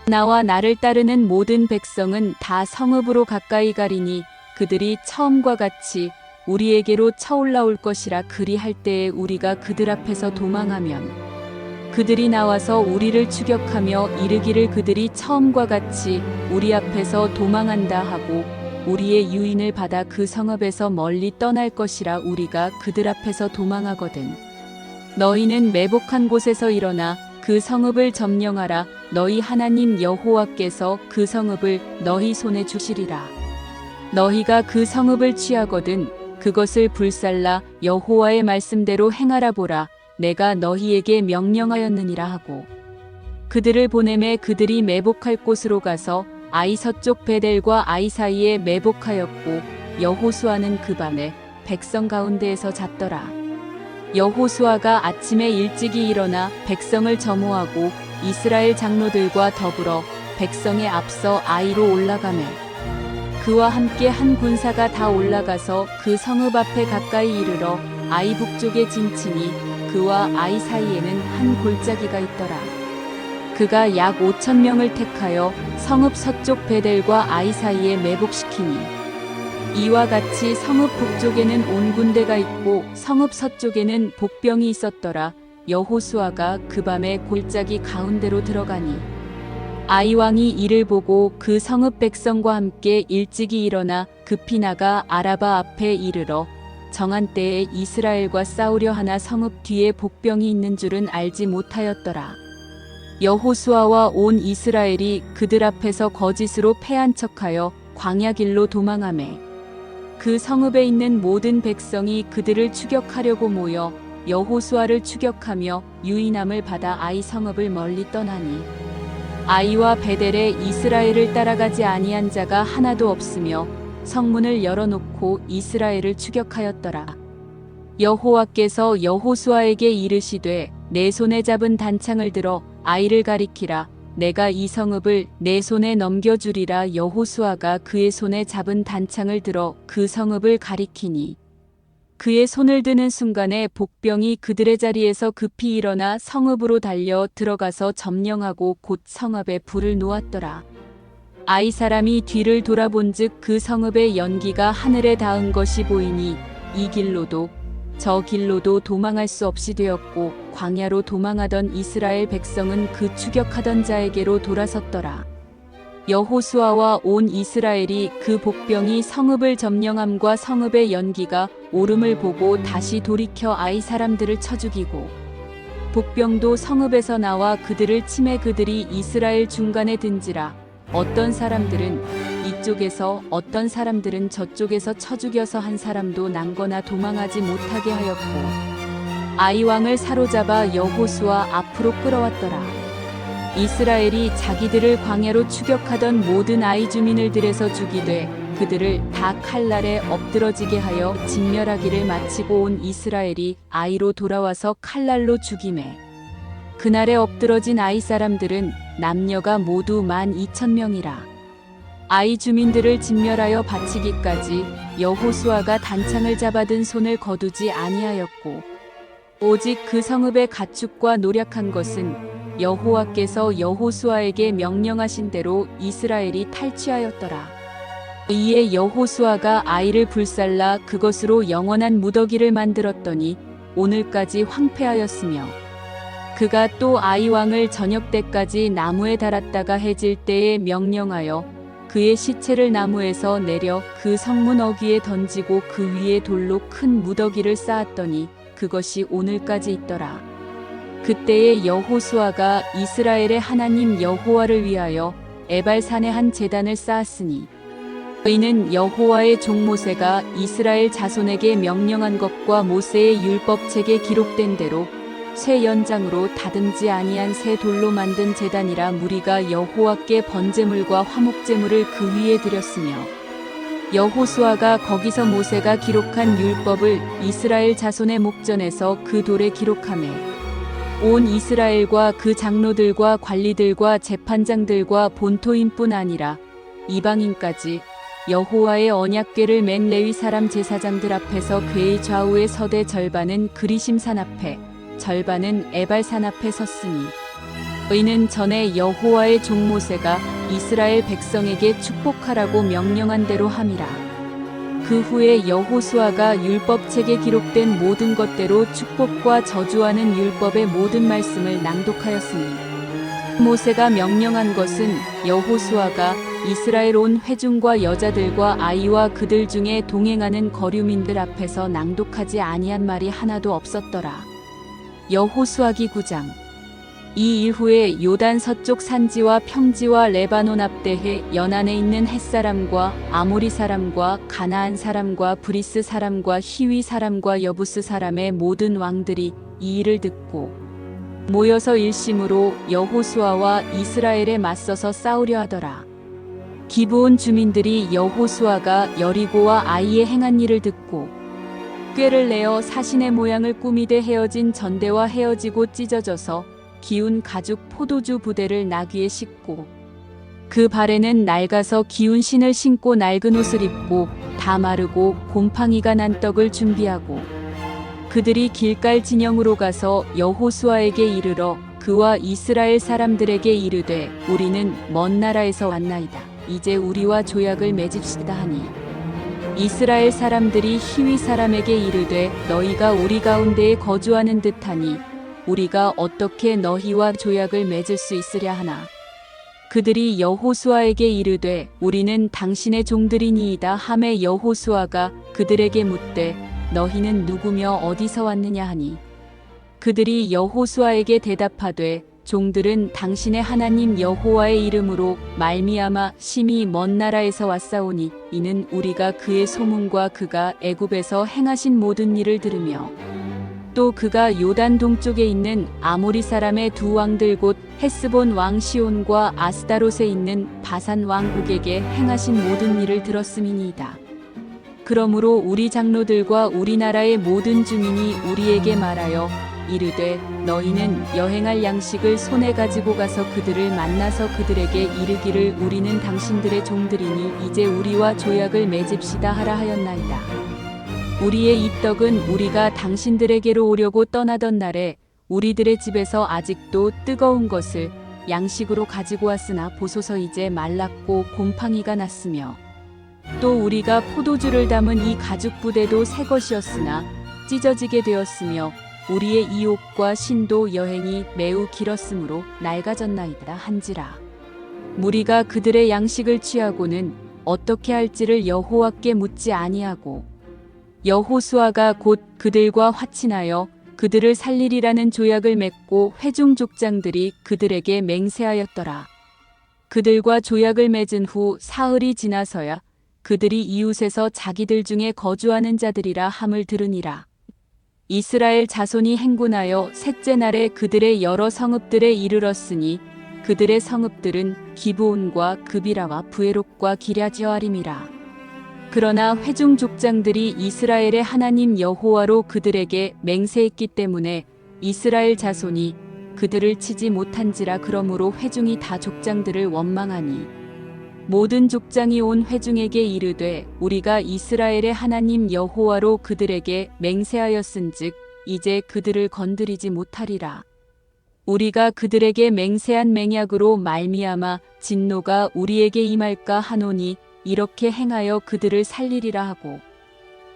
A: 나와 나를 따르는 모든 백성은 다 성읍으로 가까이 가리니 그들이 처음과 같이 우리에게로 쳐올라올 것이라. 그리할 때에 우리가 그들 앞에서 도망하면 그들이 나와서 우리를 추격하며 이르기를 그들이 처음과 같이 우리 앞에서 도망한다 하고 우리의 유인을 받아 그 성읍에서 멀리 떠날 것이라. 우리가 그들 앞에서 도망하거든 너희는 매복한 곳에서 일어나 그 성읍을 점령하라. 너희 하나님 여호와께서 그 성읍을 너희 손에 주시리라. 너희가 그 성읍을 취하거든 그것을 불살라 여호와의 말씀대로 행하라. 보라 내가 너희에게 명령하였느니라 하고 그들을 보내매 그들이 매복할 곳으로 가서 아이 서쪽 베델과 아이 사이에 매복하였고 여호수아는 그 밤에 백성 가운데에서 잤더라. 여호수아가 아침에 일찍이 일어나 백성을 점호하고 이스라엘 장로들과 더불어 백성에 앞서 아이로 올라가매 그와 함께 한 군사가 다 올라가서 그 성읍 앞에 가까이 이르러 아이 북쪽에 진치니 그와 아이 사이에는 한 골짜기가 있더라. 그가 약 5천 명을 택하여 성읍 서쪽 베델과 아이 사이에 매복시키니 이와 같이 성읍 북쪽에는 온 군대가 있고 성읍 서쪽에는 복병이 있었더라. 여호수아가 그 밤에 골짜기 가운데로 들어가니 아이 왕이 이를 보고 그 성읍 백성과 함께 일찍이 일어나 급히 나가 아라바 앞에 이르러 정한 때에 이스라엘과 싸우려 하나 성읍 뒤에 복병이 있는 줄은 알지 못하였더라. 여호수아와 온 이스라엘이 그들 앞에서 거짓으로 패한 척하여 광야 길로 도망하매 그 성읍에 있는 모든 백성이 그들을 추격하려고 모여 여호수아를 추격하며 유인함을 받아 아이 성읍을 멀리 떠나니 아이와 베델에 이스라엘을 따라가지 아니한 자가 하나도 없으며 성문을 열어놓고 이스라엘을 추격하였더라. 여호와께서 여호수아에게 이르시되 내 손에 잡은 단창을 들어 아이를 가리키라. 내가 이 성읍을 내 손에 넘겨주리라. 여호수아가 그의 손에 잡은 단창을 들어 그 성읍을 가리키니 그의 손을 드는 순간에 복병이 그들의 자리에서 급히 일어나 성읍으로 달려 들어가서 점령하고 곧 성읍에 불을 놓았더라. 아이 사람이 뒤를 돌아본즉 그 성읍의 연기가 하늘에 닿은 것이 보이니 이 길로도 저 길로도 도망할 수 없이 되었고 광야로 도망하던 이스라엘 백성은 그 추격하던 자에게로 돌아섰더라. 여호수아와 온 이스라엘이 그 복병이 성읍을 점령함과 성읍의 연기가 오름을 보고 다시 돌이켜 아이 사람들을 쳐 죽이고 복병도 성읍에서 나와 그들을 치매 그들이 이스라엘 중간에 든지라. 어떤 사람들은 이쪽에서 어떤 사람들은 저쪽에서 쳐 죽여서 한 사람도 난거나 도망하지 못하게 하였고 아이 왕을 사로잡아 여호수아 앞으로 끌어왔더라. 이스라엘이 자기들을 광야로 추격하던 모든 아이 주민을 들에서 죽이되 그들을 다 칼날에 엎드러지게 하여 진멸하기를 마치고 온 이스라엘이 아이로 돌아와서 칼날로 죽이매 그날에 엎드러진 아이 사람들은 남녀가 모두 12,000명이라. 아이 주민들을 진멸하여 바치기까지 여호수아가 단창을 잡아든 손을 거두지 아니하였고 오직 그 성읍의 가축과 노략한 것은 여호와께서 여호수아에게 명령하신 대로 이스라엘이 탈취하였더라. 이에 여호수아가 아이를 불살라 그것으로 영원한 무더기를 만들었더니 오늘까지 황폐하였으며 그가 또 아이 왕을 저녁 때까지 나무에 달았다가 해질 때에 명령하여 그의 시체를 나무에서 내려 그 성문 어귀에 던지고 그 위에 돌로 큰 무더기를 쌓았더니 그것이 오늘까지 있더라. 그때에 여호수아가 이스라엘의 하나님 여호와를 위하여 에발산에 한 제단을 쌓았으니 이는 여호와의 종 모세가 이스라엘 자손에게 명령한 것과 모세의 율법책에 기록된 대로 쇠 연장으로 다듬지 아니한 새 돌로 만든 제단이라. 무리가 여호와께 번제물과 화목제물을 그 위에 드렸으며 여호수아가 거기서 모세가 기록한 율법을 이스라엘 자손의 목전에서 그 돌에 기록하매 온 이스라엘과 그 장로들과 관리들과 재판장들과 본토인뿐 아니라 이방인까지 여호와의 언약궤를 맨 레위 사람 제사장들 앞에서 궤의 좌우에 서되 절반은 그리심산 앞에 절반은 에발산 앞에 섰으니 이는 전에 여호와의 종 모세가 이스라엘 백성에게 축복하라고 명령한 대로 함이라. 그 후에 여호수아가 율법책에 기록된 모든 것대로 축복과 저주하는 율법의 모든 말씀을 낭독하였으니 모세가 명령한 것은 여호수아가 이스라엘 온 회중과 여자들과 아이와 그들 중에 동행하는 거류민들 앞에서 낭독하지 아니한 말이 하나도 없었더라. 여호수아기 9장. 이 이후에 요단 서쪽 산지와 평지와 레바논 앞대해 연안에 있는 햇사람과 아모리 사람과 가나안 사람과 브리스 사람과 히위 사람과 여부스 사람의 모든 왕들이 이 일을 듣고 모여서 일심으로 여호수아와 이스라엘에 맞서서 싸우려 하더라. 기브온 주민들이 여호수아가 여리고와 아이에 행한 일을 듣고 꾀를 내어 사신의 모양을 꾸미되 헤어진 전대와 헤어지고 찢어져서 기운 가죽 포도주 부대를 나귀에 싣고 그 발에는 낡아서 기운 신을 신고 낡은 옷을 입고 다 마르고 곰팡이가 난 떡을 준비하고 그들이 길갈 진영으로 가서 여호수아에게 이르러 그와 이스라엘 사람들에게 이르되 우리는 먼 나라에서 왔나이다. 이제 우리와 조약을 맺읍시다 하니 이스라엘 사람들이 히위 사람에게 이르되 너희가 우리 가운데에 거주하는 듯하니 우리가 어떻게 너희와 조약을 맺을 수 있으랴 하나 그들이 여호수아에게 이르되 우리는 당신의 종들이니이다 하매 여호수아가 그들에게 묻되 너희는 누구며 어디서 왔느냐 하니 그들이 여호수아에게 대답하되 종들은 당신의 하나님 여호와의 이름으로 말미암아 심히 먼 나라에서 왔사오니 이는 우리가 그의 소문과 그가 애굽에서 행하신 모든 일을 들으며 또 그가 요단 동쪽에 있는 아모리 사람의 두 왕들 곧 헤스본 왕 시온과 아스다롯에 있는 바산 왕 옥에게 행하신 모든 일을 들었음이니이다. 그러므로 우리 장로들과 우리나라의 모든 주민이 우리에게 말하여 이르되 너희는 여행할 양식을 손에 가지고 가서 그들을 만나서 그들에게 이르기를 우리는 당신들의 종들이니 이제 우리와 조약을 맺읍시다 하라 하였나이다. 우리의 이 떡은 우리가 당신들에게로 오려고 떠나던 날에 우리들의 집에서 아직도 뜨거운 것을 양식으로 가지고 왔으나 보소서 이제 말랐고 곰팡이가 났으며 또 우리가 포도주를 담은 이 가죽 부대도 새 것이었으나 찢어지게 되었으며 우리의 이 옷과 신도 여행이 매우 길었으므로 낡아졌나이다 한지라. 무리가 그들의 양식을 취하고는 어떻게 할지를 여호와께 묻지 아니하고 여호수아가 곧 그들과 화친하여 그들을 살리리라는 조약을 맺고 회중 족장들이 그들에게 맹세하였더라. 그들과 조약을 맺은 후 사흘이 지나서야 그들이 이웃에서 자기들 중에 거주하는 자들이라 함을 들으니라. 이스라엘 자손이 행군하여 셋째 날에 그들의 여러 성읍들에 이르렀으니 그들의 성읍들은 기브온과 그비라와 부에롯과 기랴지어아림이라. 그러나 회중 족장들이 이스라엘의 하나님 여호와로 그들에게 맹세했기 때문에 이스라엘 자손이 그들을 치지 못한지라. 그러므로 회중이 다 족장들을 원망하니 모든 족장이 온 회중에게 이르되 우리가 이스라엘의 하나님 여호와로 그들에게 맹세하였은즉 이제 그들을 건드리지 못하리라. 우리가 그들에게 맹세한 맹약으로 말미암아 진노가 우리에게 임할까 하노니 이렇게 행하여 그들을 살리리라 하고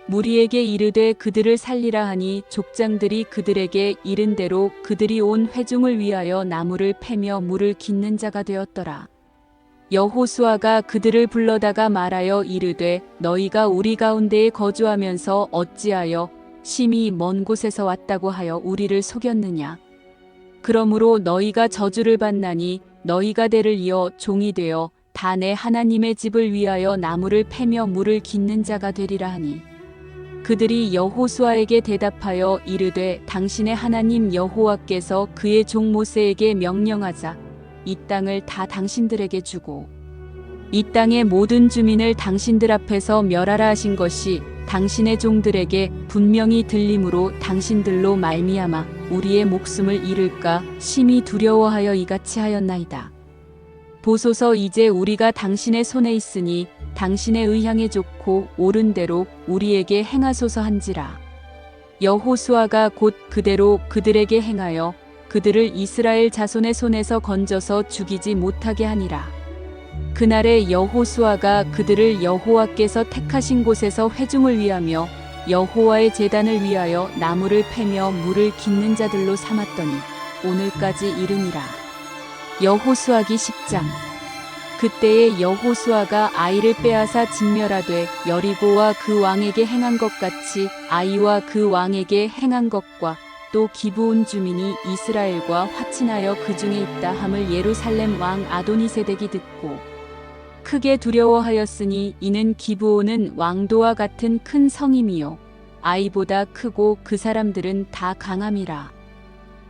A: 무리에게 이르되 그들을 살리라 하니 족장들이 그들에게 이른 대로 그들이 온 회중을 위하여 나무를 패며 물을 깃는 자가 되었더라. 여호수아가 그들을 불러다가 말하여 이르되 너희가 우리 가운데에 거주하면서 어찌하여 심히 먼 곳에서 왔다고 하여 우리를 속였느냐. 그러므로 너희가 저주를 받나니 너희가 대를 이어 종이 되어 다 내 하나님의 집을 위하여 나무를 패며 물을 깃는 자가 되리라 하니 그들이 여호수아에게 대답하여 이르되 당신의 하나님 여호와께서 그의 종 모세에게 명령하자 이 땅을 다 당신들에게 주고 이 땅의 모든 주민을 당신들 앞에서 멸하라 하신 것이 당신의 종들에게 분명히 들림으로 당신들로 말미암아 우리의 목숨을 잃을까 심히 두려워하여 이같이 하였나이다. 보소서 이제 우리가 당신의 손에 있으니 당신의 의향에 좋고 옳은 대로 우리에게 행하소서 한지라. 여호수아가 곧 그대로 그들에게 행하여 그들을 이스라엘 자손의 손에서 건져서 죽이지 못하게 하니라. 그날에 여호수아가 그들을 여호와께서 택하신 곳에서 회중을 위하며 여호와의 제단을 위하여 나무를 패며 물을 깃는 자들로 삼았더니 오늘까지 이르니라. 여호수아기 10장. 그때에 여호수아가 아이를 빼앗아 진멸하되 여리고와 그 왕에게 행한 것 같이 아이와 그 왕에게 행한 것과 또 기브온 주민이 이스라엘과 화친하여 그 중에 있다 함을 예루살렘 왕 아도니세덱이 듣고 크게 두려워하였으니 이는 기브온은 왕도와 같은 큰 성임이요 아이보다 크고 그 사람들은 다 강함이라.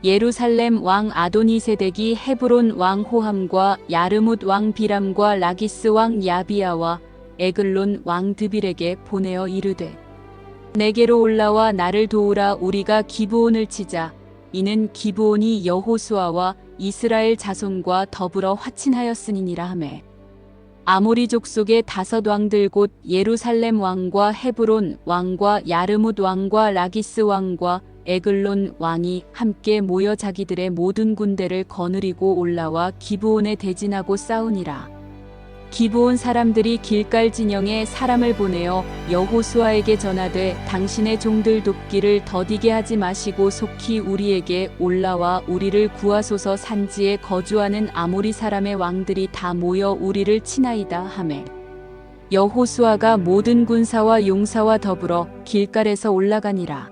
A: 예루살렘 왕 아도니세덱이 헤브론 왕 호함과 야르뭇 왕 비람과 라기스 왕 야비야와 에글론 왕 드빌에게 보내어 이르되 내게로 올라와 나를 도우라. 우리가 기브온을 치자. 이는 기브온이 여호수아와 이스라엘 자손과 더불어 화친하였으니니라 하매 아모리 족속의 5 왕들 곧 예루살렘 왕과 헤브론 왕과 야르뭇 왕과 라기스 왕과 에글론 왕이 함께 모여 자기들의 모든 군대를 거느리고 올라와 기브온에 대진하고 싸우니라. 기브온 사람들이 길갈 진영에 사람을 보내어 여호수아에게 전하되 당신의 종들 돕기를 더디게 하지 마시고 속히 우리에게 올라와 우리를 구하소서. 산지에 거주하는 아모리 사람의 왕들이 다 모여 우리를 치나이다 하매 여호수아가 모든 군사와 용사와 더불어 길갈에서 올라가니라.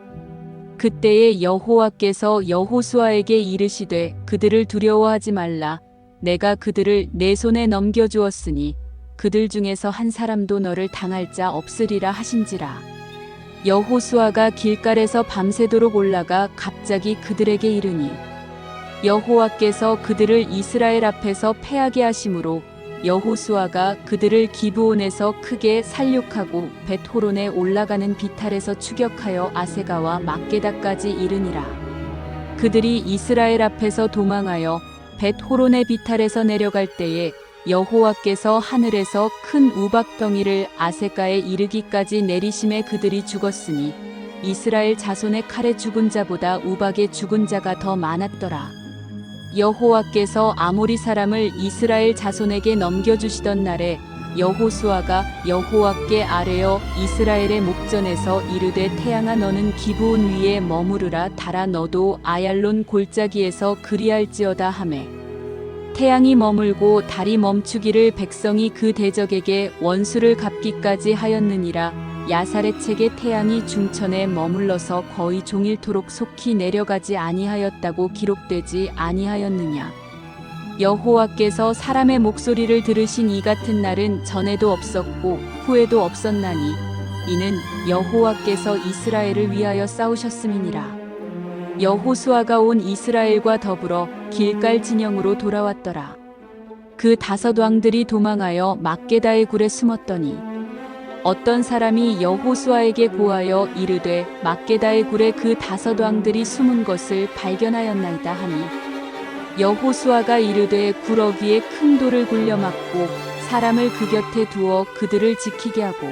A: 그때에 여호와께서 여호수아에게 이르시되 그들을 두려워하지 말라. 내가 그들을 내 손에 넘겨주었으니 그들 중에서 한 사람도 너를 당할 자 없으리라 하신지라. 여호수아가 길갈에서 밤새도록 올라가 갑자기 그들에게 이르니 여호와께서 그들을 이스라엘 앞에서 패하게 하심으로 여호수아가 그들을 기브온에서 크게 살육하고 벳호론에 올라가는 비탈에서 추격하여 아세가와 막게다까지 이르니라. 그들이 이스라엘 앞에서 도망하여 벳호론의 비탈에서 내려갈 때에 여호와께서 하늘에서 큰 우박덩이를 아세가에 이르기까지 내리심에 그들이 죽었으니 이스라엘 자손의 칼에 죽은 자보다 우박에 죽은 자가 더 많았더라. 여호와께서 아모리 사람을 이스라엘 자손에게 넘겨주시던 날에 여호수아가 여호와께 아뢰어 이스라엘의 목전에서 이르되 태양아 너는 기브온 위에 머무르라. 달아 너도 아얄론 골짜기에서 그리할지어다 하매 태양이 머물고 달이 멈추기를 백성이 그 대적에게 원수를 갚기까지 하였느니라. 야사렛책의 태양이 중천에 머물러서 거의 종일토록 속히 내려가지 아니하였다고 기록되지 아니하였느냐. 여호와께서 사람의 목소리를 들으신 이 같은 날은 전에도 없었고 후에도 없었나니 이는 여호와께서 이스라엘을 위하여 싸우셨음이니라. 여호수아가 온 이스라엘과 더불어 길갈 진영으로 돌아왔더라. 그 5 왕들이 도망하여 막게다의 굴에 숨었더니 어떤 사람이 여호수아에게 고하여 이르되 막게다의 굴에 그 5 왕들이 숨은 것을 발견하였나이다 하니 여호수아가 이르되 구러기에 큰 돌을 굴려 막고 사람을 그 곁에 두어 그들을 지키게 하고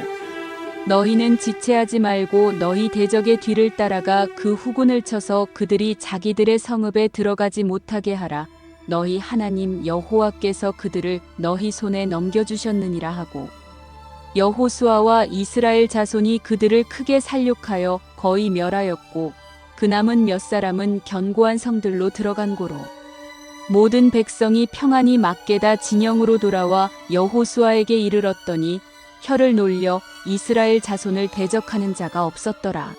A: 너희는 지체하지 말고 너희 대적의 뒤를 따라가 그 후군을 쳐서 그들이 자기들의 성읍에 들어가지 못하게 하라. 너희 하나님 여호와께서 그들을 너희 손에 넘겨주셨느니라 하고 여호수아와 이스라엘 자손이 그들을 크게 살육하여 거의 멸하였고 그 남은 몇 사람은 견고한 성들로 들어간 고로 모든 백성이 평안히 막게다 진영으로 돌아와 여호수아에게 이르렀더니 혀를 놀려 이스라엘 자손을 대적하는 자가 없었더라.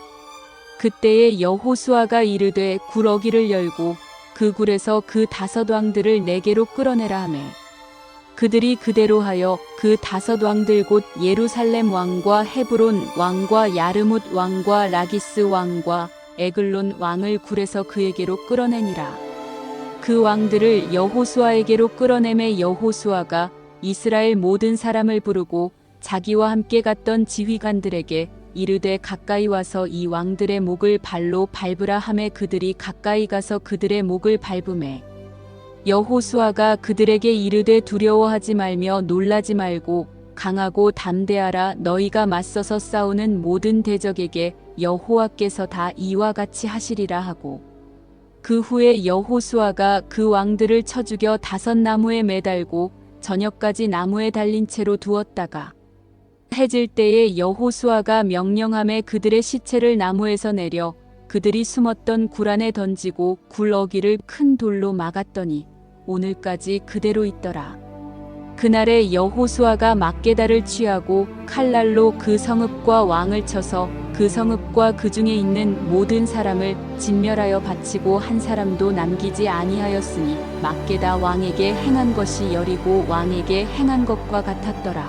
A: 그때에 여호수아가 이르되 구러기를 열고 그 굴에서 그 5 왕들을 내게로 끌어내라 하매 그들이 그대로 하여 그 5 왕들 곧 예루살렘 왕과 헤브론 왕과 야르뭇 왕과 라기스 왕과 에글론 왕을 굴에서 그에게로 끌어내니라. 그 왕들을 여호수아에게로 끌어내매 여호수아가 이스라엘 모든 사람을 부르고 자기와 함께 갔던 지휘관들에게 이르되 가까이 와서 이 왕들의 목을 발로 밟으라 하매 그들이 가까이 가서 그들의 목을 밟으매 여호수아가 그들에게 이르되 두려워하지 말며 놀라지 말고 강하고 담대하라. 너희가 맞서서 싸우는 모든 대적에게 여호와께서 다 이와 같이 하시리라 하고 그 후에 여호수아가 그 왕들을 쳐 죽여 5 나무에 매달고 저녁까지 나무에 달린 채로 두었다가 해질 때에 여호수아가 명령함에 그들의 시체를 나무에서 내려 그들이 숨었던 굴 안에 던지고 굴 어기를 큰 돌로 막았더니 오늘까지 그대로 있더라. 그날에 여호수아가 막게다를 취하고 칼날로 그 성읍과 왕을 쳐서 그 성읍과 그 중에 있는 모든 사람을 진멸하여 바치고 한 사람도 남기지 아니하였으니 막게다 왕에게 행한 것이 여리고 왕에게 행한 것과 같았더라.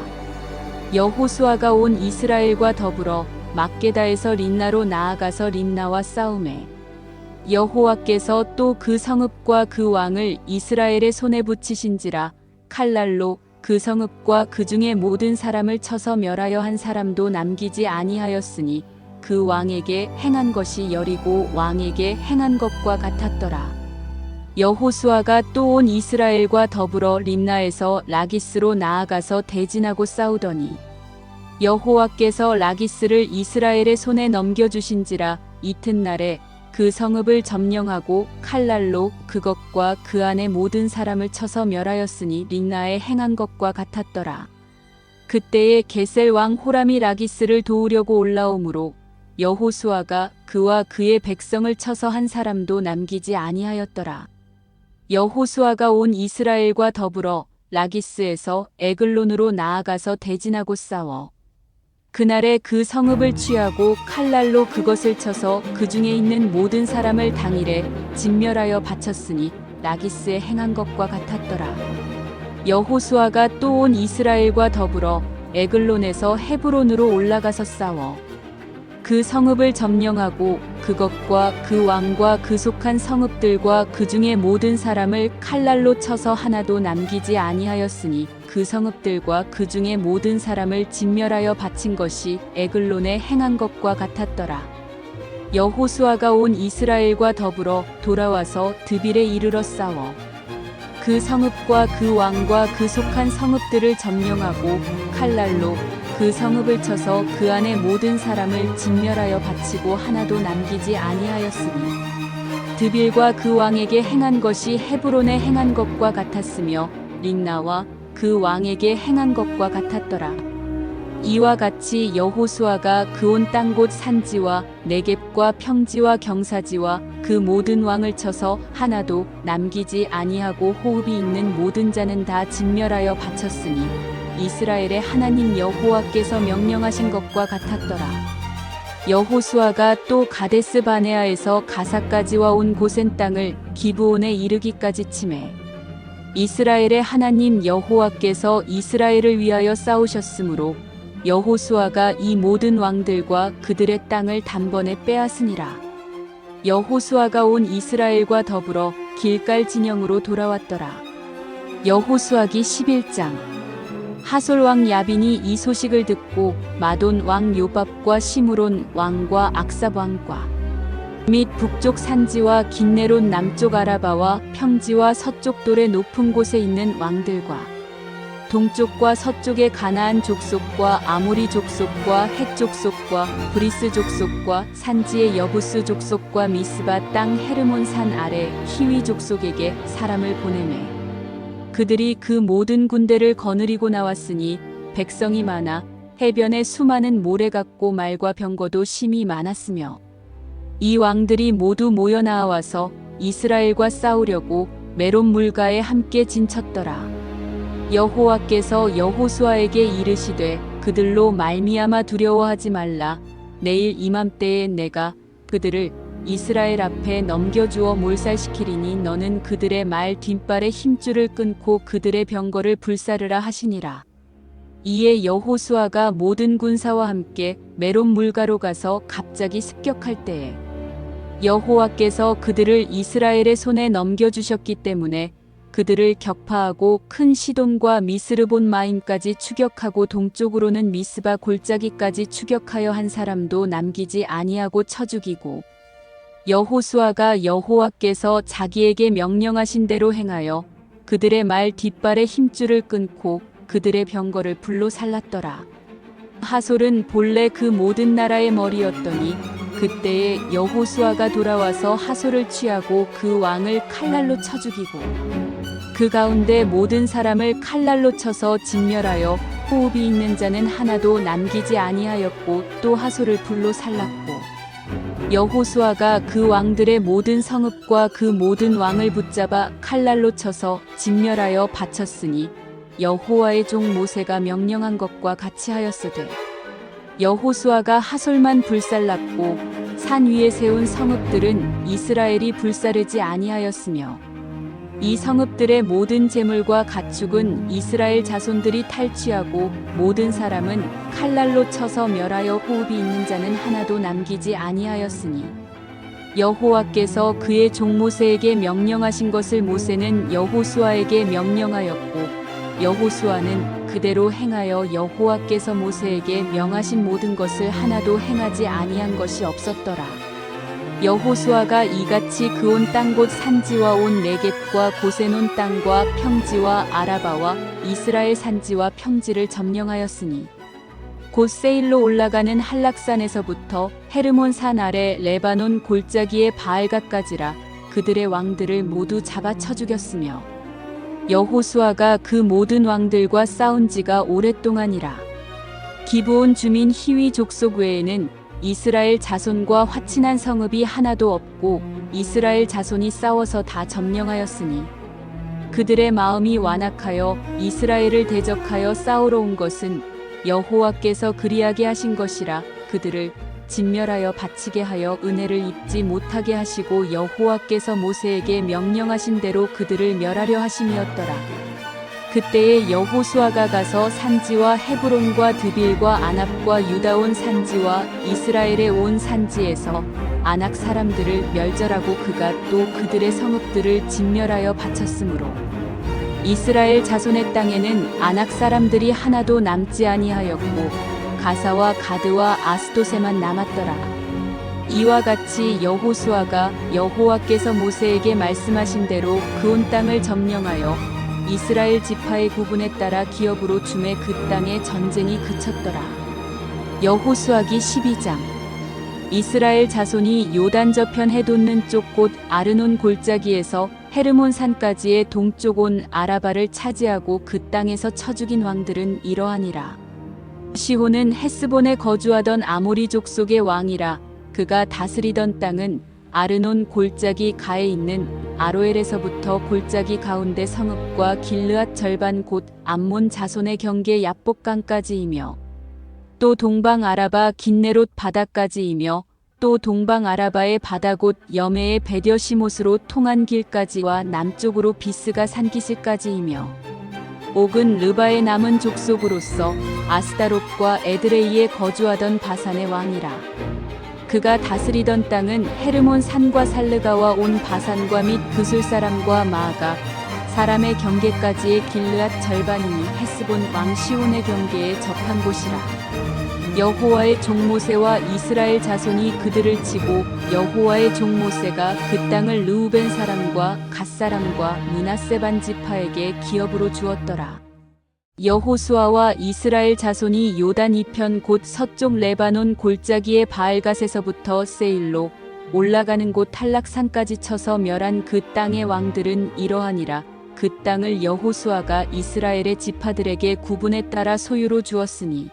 A: 여호수아가 온 이스라엘과 더불어 막게다에서 림나로 나아가서 림나와 싸우매 여호와께서 또 그 성읍과 그 왕을 이스라엘의 손에 붙이신지라. 칼날로 그 성읍과 그 중에 모든 사람을 쳐서 멸하여 한 사람도 남기지 아니하였으니 그 왕에게 행한 것이 여리고 왕에게 행한 것과 같았더라. 여호수아가 또 온 이스라엘과 더불어 림나에서 라기스로 나아가서 대진하고 싸우더니 여호와께서 라기스를 이스라엘의 손에 넘겨주신지라. 이튿날에 그 성읍을 점령하고 칼날로 그것과 그 안에 모든 사람을 쳐서 멸하였으니 림나에 행한 것과 같았더라. 그때에 게셀 왕 호람이 라기스를 도우려고 올라오므로 여호수아가 그와 그의 백성을 쳐서 한 사람도 남기지 아니하였더라. 여호수아가 온 이스라엘과 더불어 라기스에서 에글론으로 나아가서 대진하고 싸워 그날에 그 성읍을 취하고 칼날로 그것을 쳐서 그 중에 있는 모든 사람을 당일에 진멸하여 바쳤으니 라기스에 행한 것과 같았더라. 여호수아가 또 온 이스라엘과 더불어 에글론에서 헤브론으로 올라가서 싸워 그 성읍을 점령하고 그것과 그 왕과 그 속한 성읍들과 그 중에 모든 사람을 칼날로 쳐서 하나도 남기지 아니하였으니 그 성읍들과 그 중에 모든 사람을 진멸하여 바친 것이 에글론에 행한 것과 같았더라. 여호수아가 온 이스라엘과 더불어 돌아와서 드빌에 이르러 싸워 그 성읍과 그 왕과 그 속한 성읍들을 점령하고 칼날로 그 성읍을 쳐서 그 안에 모든 사람을 진멸하여 바치고 하나도 남기지 아니하였으니 드빌과 그 왕에게 행한 것이 헤브론에 행한 것과 같았으며 림나와 그 왕에게 행한 것과 같았더라. 이와 같이 여호수아가 그 온 땅 곧 산지와 네겝과 평지와 경사지와 그 모든 왕을 쳐서 하나도 남기지 아니하고 호흡이 있는 모든 자는 다 진멸하여 바쳤으니 이스라엘의 하나님 여호와께서 명령하신 것과 같았더라. 여호수아가 또 가데스 바네아에서 가사까지와 온 고센 땅을 기브온에 이르기까지 치매 이스라엘의 하나님 여호와께서 이스라엘을 위하여 싸우셨으므로 여호수아가 이 모든 왕들과 그들의 땅을 단번에 빼앗으니라. 여호수아가 온 이스라엘과 더불어 길갈 진영으로 돌아왔더라. 여호수아기 11장. 하솔 왕 야빈이 이 소식을 듣고 마돈 왕 요밥과 시므론 왕과 악삽 왕과 및 북쪽 산지와 긴네론 남쪽 아라바와 평지와 서쪽 돌의 높은 곳에 있는 왕들과 동쪽과 서쪽의 가나안 족속과 아모리 족속과 헷 족속과 브리스 족속과 산지의 여부스 족속과 미스바 땅 헤르몬 산 아래 히위 족속에게 사람을 보내매 그들이 그 모든 군대를 거느리고 나왔으니 백성이 많아 해변에 수많은 모래 같고 말과 병거도 심히 많았으며 이 왕들이 모두 모여 나와서 이스라엘과 싸우려고 메론 물가에 함께 진쳤더라. 여호와께서 여호수아에게 이르시되 그들로 말미암아 두려워하지 말라. 내일 이맘때에 내가 그들을 이스라엘 앞에 넘겨주어 몰살시키리니 너는 그들의 말 뒷발의 힘줄을 끊고 그들의 병거를 불사르라 하시니라. 이에 여호수아가 모든 군사와 함께 메론 물가로 가서 갑자기 습격할 때에 여호와께서 그들을 이스라엘의 손에 넘겨주셨기 때문에 그들을 격파하고 큰 시돈과 미스르본 마임까지 추격하고 동쪽으로는 미스바 골짜기까지 추격하여 한 사람도 남기지 아니하고 쳐 죽이고 여호수아가 여호와께서 자기에게 명령하신 대로 행하여 그들의 말 뒷발의 힘줄을 끊고 그들의 병거를 불로 살랐더라. 하솔은 본래 그 모든 나라의 머리였더니 그때에 여호수아가 돌아와서 하솔을 취하고 그 왕을 칼날로 쳐 죽이고 그 가운데 모든 사람을 칼날로 쳐서 진멸하여 호흡이 있는 자는 하나도 남기지 아니하였고 또 하솔을 불로 살랐고 여호수아가 그 왕들의 모든 성읍과 그 모든 왕을 붙잡아 칼날로 쳐서 진멸하여 바쳤으니 여호와의 종 모세가 명령한 것과 같이 하였으되 여호수아가 하솔만 불살랐고 산 위에 세운 성읍들은 이스라엘이 불사르지 아니하였으며 이 성읍들의 모든 재물과 가축은 이스라엘 자손들이 탈취하고 모든 사람은 칼날로 쳐서 멸하여 호흡이 있는 자는 하나도 남기지 아니하였으니 여호와께서 그의 종 모세에게 명령하신 것을 모세는 여호수아에게 명령하였고 여호수아는 그대로 행하여 여호와께서 모세에게 명하신 모든 것을 하나도 행하지 아니한 것이 없었더라. 여호수아가 이같이 그 온 땅 곧 산지와 온 네겝과 고센 온 땅과 평지와 아라바와 이스라엘 산지와 평지를 점령하였으니 곧 세일로 올라가는 한락산에서부터 헤르몬 산 아래 레바논 골짜기의 바알갓까지라 그들의 왕들을 모두 잡아 쳐 죽였으며 여호수아가 그 모든 왕들과 싸운 지가 오랫동안이라. 기브온 주민 히위 족속 외에는 이스라엘 자손과 화친한 성읍이 하나도 없고 이스라엘 자손이 싸워서 다 점령하였으니 그들의 마음이 완악하여 이스라엘을 대적하여 싸우러 온 것은 여호와께서 그리하게 하신 것이라. 그들을 진멸하여 바치게 하여 은혜를 입지 못하게 하시고 여호와께서 모세에게 명령하신 대로 그들을 멸하려 하심이었더라. 그때에 여호수아가 가서 산지와 헤브론과 드빌과 아납과 유다 온 산지와 이스라엘의 온 산지에서 아낙 사람들을 멸절하고 그가 또 그들의 성읍들을 진멸하여 바쳤으므로 이스라엘 자손의 땅에는 아낙 사람들이 하나도 남지 아니하였고 가사와 가드와 아스도세만 남았더라. 이와 같이 여호수아가 여호와께서 모세에게 말씀하신 대로 그 온 땅을 점령하여 이스라엘 지파의 구분에 따라 기업으로 주매 그 땅에 전쟁이 그쳤더라. 여호수아기 12장. 이스라엘 자손이 요단 저편 해돋는 쪽 곧 아르논 골짜기에서 헤르몬 산까지의 동쪽 온 아라바를 차지하고 그 땅에서 쳐 죽인 왕들은 이러하니라. 시혼은 헤스본에 거주하던 아모리 족속의 왕이라. 그가 다스리던 땅은 아르논 골짜기 가에 있는 아로엘에서부터 골짜기 가운데 성읍과 길르앗 절반 곧 암몬 자손의 경계 야복강까지이며 또 동방 아라바 긴네롯 바다까지이며 또 동방 아라바의 바다 곧 여메의 베뎌시못으로 통한 길까지와 남쪽으로 비스가 산기슭까지이며 옥은 르바의 남은 족속으로서 아스다롯과 에드레이에 거주하던 바산의 왕이라. 그가 다스리던 땅은 헤르몬 산과 살르가와 온 바산과 및 그술 사람과 마아가 사람의 경계까지의 길르앗 절반이니 헤스본 왕 시온의 경계에 접한 곳이라. 여호와의 종 모세와 이스라엘 자손이 그들을 치고 여호와의 종 모세가 그 땅을 르우벤 사람과 갓 사람과 므낫세 반 지파에게 기업으로 주었더라. 여호수아와 이스라엘 자손이 요단 이편 곧 서쪽 레바논 골짜기의 바알갓에서부터 세일로 올라가는 곳 탈락산까지 쳐서 멸한 그 땅의 왕들은 이러하니라. 그 땅을 여호수아가 이스라엘의 지파들에게 구분에 따라 소유로 주었으니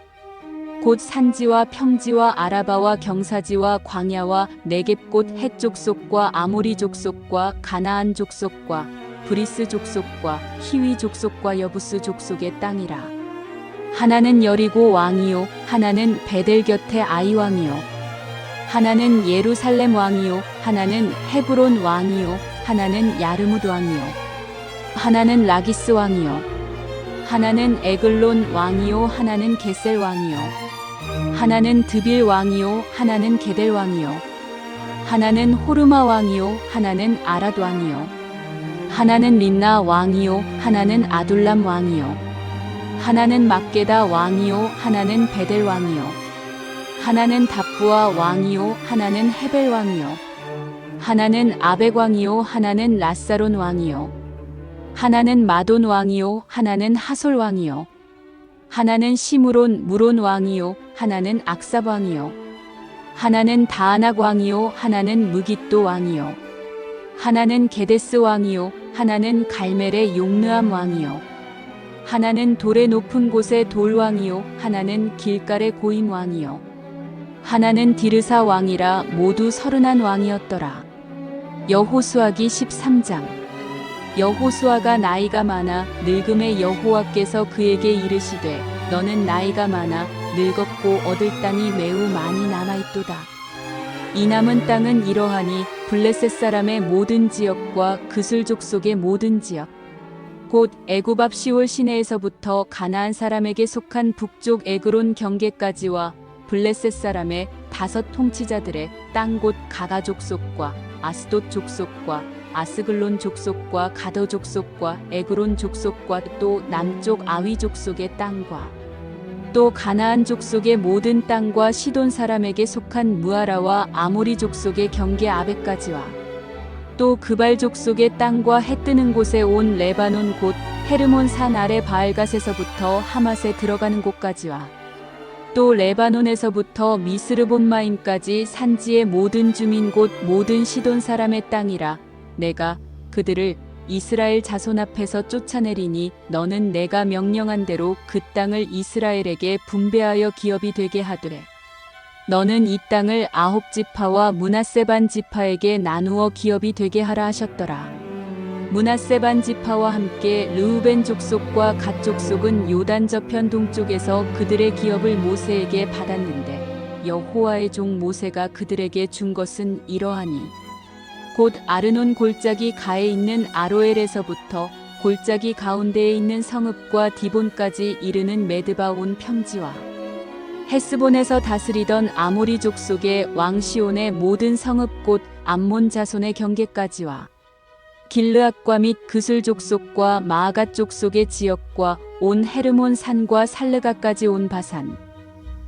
A: 곧 산지와 평지와 아라바와 경사지와 광야와 네겝 곧 헷 족속과 아모리 족속과 가나안 족속과 브리스 족속과 히위 족속과 여부스 족속의 땅이라. 하나는 여리고 왕이요 하나는 베델 곁에 아이 왕이요 하나는 예루살렘 왕이요 하나는 헤브론 왕이요 하나는 야르뭇 왕이요 하나는 라기스 왕이요 하나는 에글론 왕이요 하나는 게셀 왕이요 하나는 드빌 왕이요 하나는 게델 왕이요 하나는 호르마 왕이요 하나는 아랏 왕이요 하나는 림나 왕이요 하나는 아둘람 왕이요 하나는 막게다 왕이요 하나는 베델 왕이요 하나는 답부아 왕이요 하나는 헤벨 왕이요 하나는 아벡 왕이요 하나는 라사론 왕이요 하나는 마돈 왕이요 하나는 하솔 왕이요 하나는 시므론 무론 왕이요 하나는 악삽 왕이요 하나는 다아낙 왕이요 하나는 무깃도 왕이요 하나는 게데스 왕이요 하나는 갈멜의 용르암 왕이요 하나는 돌의 높은 곳의 돌 왕이요 하나는 길갈의 고임 왕이요 하나는 디르사 왕이라. 모두 30한 왕이었더라. 여호수아기 13장. 여호수아가 나이가 많아 늙음에 여호와께서 그에게 이르시되 너는 나이가 많아 늙었고 얻을 땅이 매우 많이 남아있도다. 이 남은 땅은 이러하니 블레셋 사람의 모든 지역과 그술 족속의 모든 지역 곧 애굽 앞 시올 시내에서부터 가나안 사람에게 속한 북쪽 에그론 경계까지와 블레셋 사람의 5 통치자들의 땅 곧 가가 족속과 아스돗 족속과 아스글론 족속과 가더 족속과 에그론 족속과 또 남쪽 아위 족속의 땅과 또 가나안 족속의 모든 땅과 시돈 사람에게 속한 무아라와 아모리 족속의 경계 아베까지와 또 그발 족속의 땅과 해 뜨는 곳에 온 레바논 곧 헤르몬 산 아래 바알갓에서부터 하맛에 들어가는 곳까지와 또 레바논에서부터 미스르본마임까지 산지의 모든 주민 곧 모든 시돈 사람의 땅이라. 내가 그들을 이스라엘 자손 앞에서 쫓아내리니 너는 내가 명령한 대로 그 땅을 이스라엘에게 분배하여 기업이 되게 하되 너는 이 땅을 9지파와 므낫세 반 지파에게 나누어 기업이 되게 하라 하셨더라. 므낫세 반 지파와 함께 르우벤 족속과 갓 족속은 요단 저편 동쪽에서 그들의 기업을 모세에게 받았는데 여호와의 종 모세가 그들에게 준 것은 이러하니 곧 아르논 골짜기 가에 있는 아로엘에서부터 골짜기 가운데에 있는 성읍과 디본까지 이르는 메드바 온 평지와 헤스본에서 다스리던 아모리 족속의 왕 시온의 모든 성읍 곧 암몬 자손의 경계까지와 길르앗과 및 그술 족속과 마아갓 족속의 지역과 온 헤르몬 산과 살르가까지 온 바산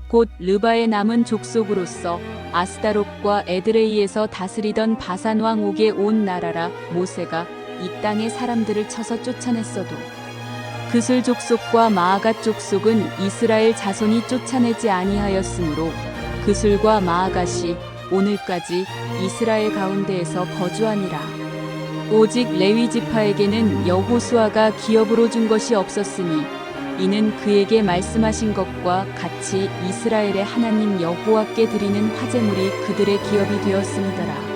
A: 곧 르바의 남은 족속으로서 아스다롯과 에드레이에서 다스리던 바산 왕 옥의 온 나라라. 모세가 이 땅의 사람들을 쳐서 쫓아냈어도 그술 족속과 마아갓 족속은 이스라엘 자손이 쫓아내지 아니하였으므로 그술과 마아갓이 오늘까지 이스라엘 가운데에서 거주하니라. 오직 레위 지파에게는 여호수아가 기업으로 준 것이 없었으니 이는 그에게 말씀하신 것과 같이 이스라엘의 하나님 여호와께 드리는 화제물이 그들의 기업이 되었음이더라.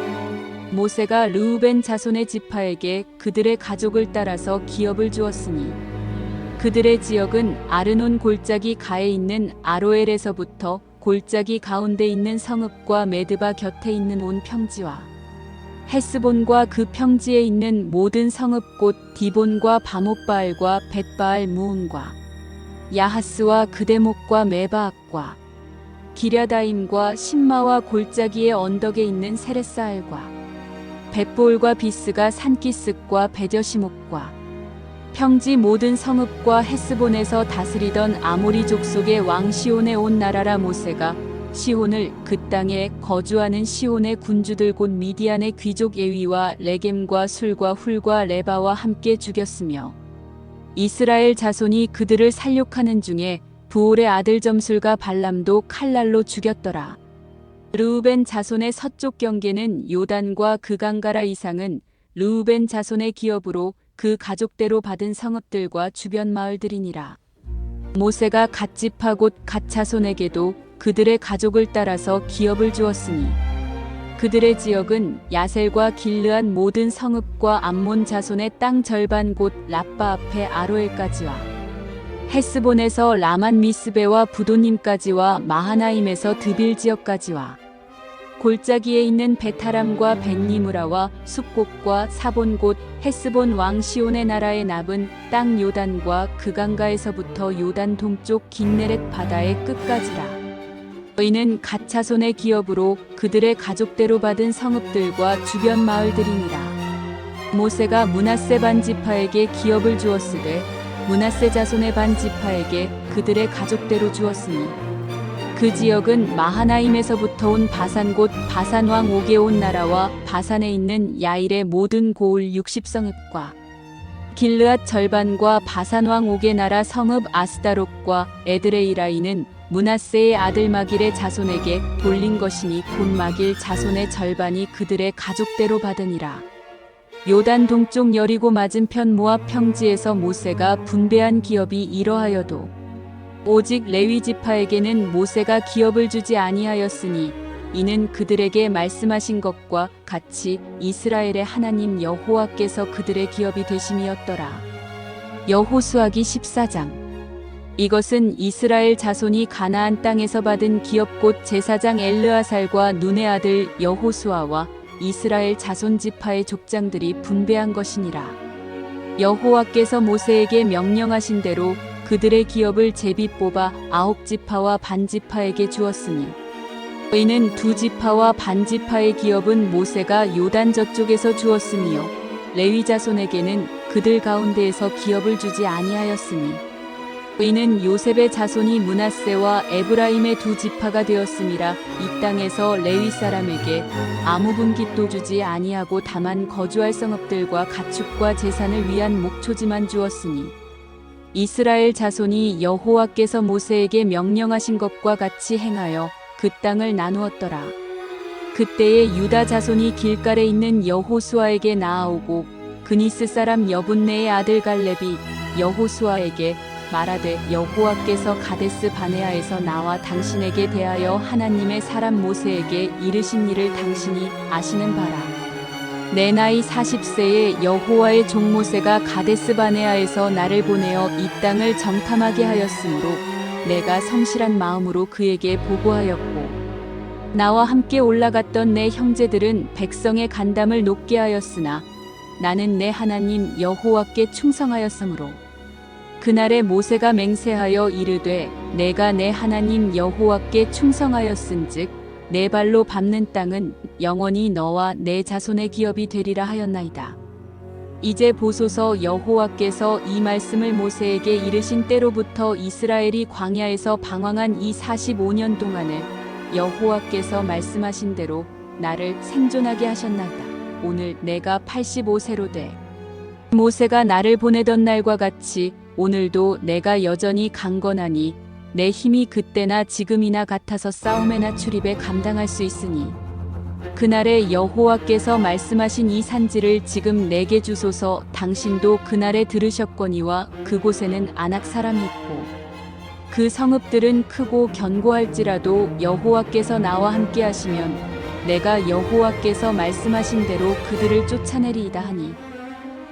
A: 모세가 르우벤 자손의 지파에게 그들의 가족을 따라서 기업을 주었으니 그들의 지역은 아르논 골짜기 가에 있는 아로엘에서부터 골짜기 가운데 있는 성읍과 메드바 곁에 있는 온 평지와 헤스본과 그 평지에 있는 모든 성읍 곧 디본과 바못바알과 벳바알 무음과 야하스와 그대목과 메바악과 기랴다임과 신마와 골짜기의 언덕에 있는 세레사알과 벳볼과 비스가 산기슭과 베저시목과 평지 모든 성읍과 헤스본에서 다스리던 아모리 족속의 왕 시온의 온 나라라. 모세가 시온을 그 땅에 거주하는 시온의 군주들 곧 미디안의 귀족 예위와 레겜과 술과 훌과 레바와 함께 죽였으며 이스라엘 자손이 그들을 살육하는 중에 부올의 아들 점술과 발람도 칼날로 죽였더라. 르우벤 자손의 서쪽 경계는 요단과 그 강가라. 이상은 르우벤 자손의 기업으로 그 가족대로 받은 성읍들과 주변 마을들이니라. 모세가 갓 지파 곧 갓 자손에게도 그들의 가족을 따라서 기업을 주었으니 그들의 지역은 야셀과 길르앗 모든 성읍과 암몬 자손의 땅 절반 곧 라빠 앞에 아로엘까지와 헤스본에서 라만 미스베와 부도님까지와 마하나임에서 드빌 지역까지와 골짜기에 있는 베타람과 벤니무라와 숲곳과 사본 곧 헤스본 왕 시온의 나라의 남은 땅 요단과 그 강가에서부터 요단 동쪽 긴네렛 바다의 끝까지라. 이는 갓 자손의 기업으로 그들의 가족대로 받은 성읍들과 주변 마을들이니라. 모세가 므낫세 반 지파에게 기업을 주었으되 므낫세 자손의 반 지파에게 그들의 가족대로 주었으니 그 지역은 마하나임에서부터 온 바산 곧 바산 왕 옥의 온 나라와 바산에 있는 야일의 모든 고을 60성읍과 길르앗 절반과 바산 왕 옥의 나라 성읍 아스다롯과 에드레이라이는 므낫세의 아들 마길의 자손에게 돌린 것이니 곧 마길 자손의 절반이 그들의 가족대로 받으니라. 요단 동쪽 여리고 맞은편 모압 평지에서 모세가 분배한 기업이 이러하여도 오직 레위 지파에게는 모세가 기업을 주지 아니하였으니 이는 그들에게 말씀하신 것과 같이 이스라엘의 하나님 여호와께서 그들의 기업이 되심이었더라. 여호수아기 14장. 이것은 이스라엘 자손이 가나안 땅에서 받은 기업 곧 제사장 엘르아살과 눈의 아들 여호수아와 이스라엘 자손 지파의 족장들이 분배한 것이니라. 여호와께서 모세에게 명령하신 대로 그들의 기업을 제비 뽑아 9지파와 반지파에게 주었으니 이는 2지파와 반지파의 기업은 모세가 요단 저쪽에서 주었으며 레위 자손에게는 그들 가운데에서 기업을 주지 아니하였으니 이는 요셉의 자손이 므낫세와 에브라임의 2지파가 되었음이라. 이 땅에서 레위 사람에게 아무 분깃도 주지 아니하고 다만 거주할 성읍들과 가축과 제산을 위한 목초지만 주었으니 이스라엘 자손이 여호와께서 모세에게 명령하신 것과 같이 행하여 그 땅을 나누었더라. 그때에 유다 자손이 길갈에 있는 여호수아에게 나아오고 그니스 사람 여분네의 아들 갈렙이 여호수아에게 말하되 여호와께서 가데스 바네아에서 나와 당신에게 대하여 하나님의 사람 모세에게 이르신 일을 당신이 아시는 바라. 내 나이 40세에 여호와의 종 모세가 가데스 바네아에서 나를 보내어 이 땅을 정탐하게 하였으므로 내가 성실한 마음으로 그에게 보고하였고 나와 함께 올라갔던 내 형제들은 백성의 간담을 높게 하였으나 나는 내 하나님 여호와께 충성하였으므로 그날에 모세가 맹세하여 이르되 내가 내 하나님 여호와께 충성하였은즉 내 발로 밟는 땅은 영원히 너와 내 자손의 기업이 되리라 하였나이다. 이제 보소서 여호와께서 이 말씀을 모세에게 이르신 때로부터 이스라엘이 광야에서 방황한 이 45년 동안을 여호와께서 말씀하신 대로 나를 생존하게 하셨나이다. 오늘 내가 85세로 돼 모세가 나를 보내던 날과 같이 오늘도 내가 여전히 강건하니 내 힘이 그때나 지금이나 같아서 싸움에나 출입에 감당할 수 있으니 그날에 여호와께서 말씀하신 이 산지를 지금 내게 주소서. 당신도 그날에 들으셨거니와 그곳에는 아낙 사람이 있고 그 성읍들은 크고 견고할지라도 여호와께서 나와 함께 하시면 내가 여호와께서 말씀하신 대로 그들을 쫓아내리이다 하니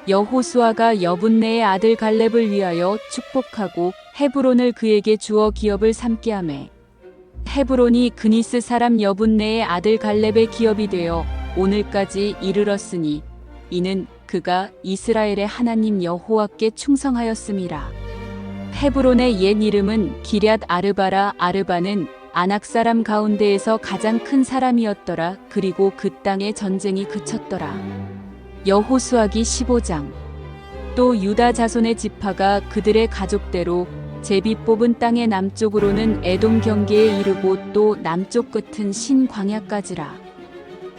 A: 여호수아가 여분네의 아들 갈렙을 위하여 축복하고 헤브론을 그에게 주어 기업을 삼게 하매 헤브론이 그니스 사람 여분네의 아들 갈렙의 기업이 되어 오늘까지 이르렀으니 이는 그가 이스라엘의 하나님 여호와께 충성하였음이라. 헤브론의 옛 이름은 기럇 아르바라. 아르바는 아낙 사람 가운데에서 가장 큰 사람이었더라. 그리고 그 땅에 전쟁이 그쳤더라. 여호수아기 15장. 또 유다 자손의 지파가 그들의 가족대로 제비 뽑은 땅의 남쪽으로는 에돔 경계에 이르고 또 남쪽 끝은 신 광야까지라.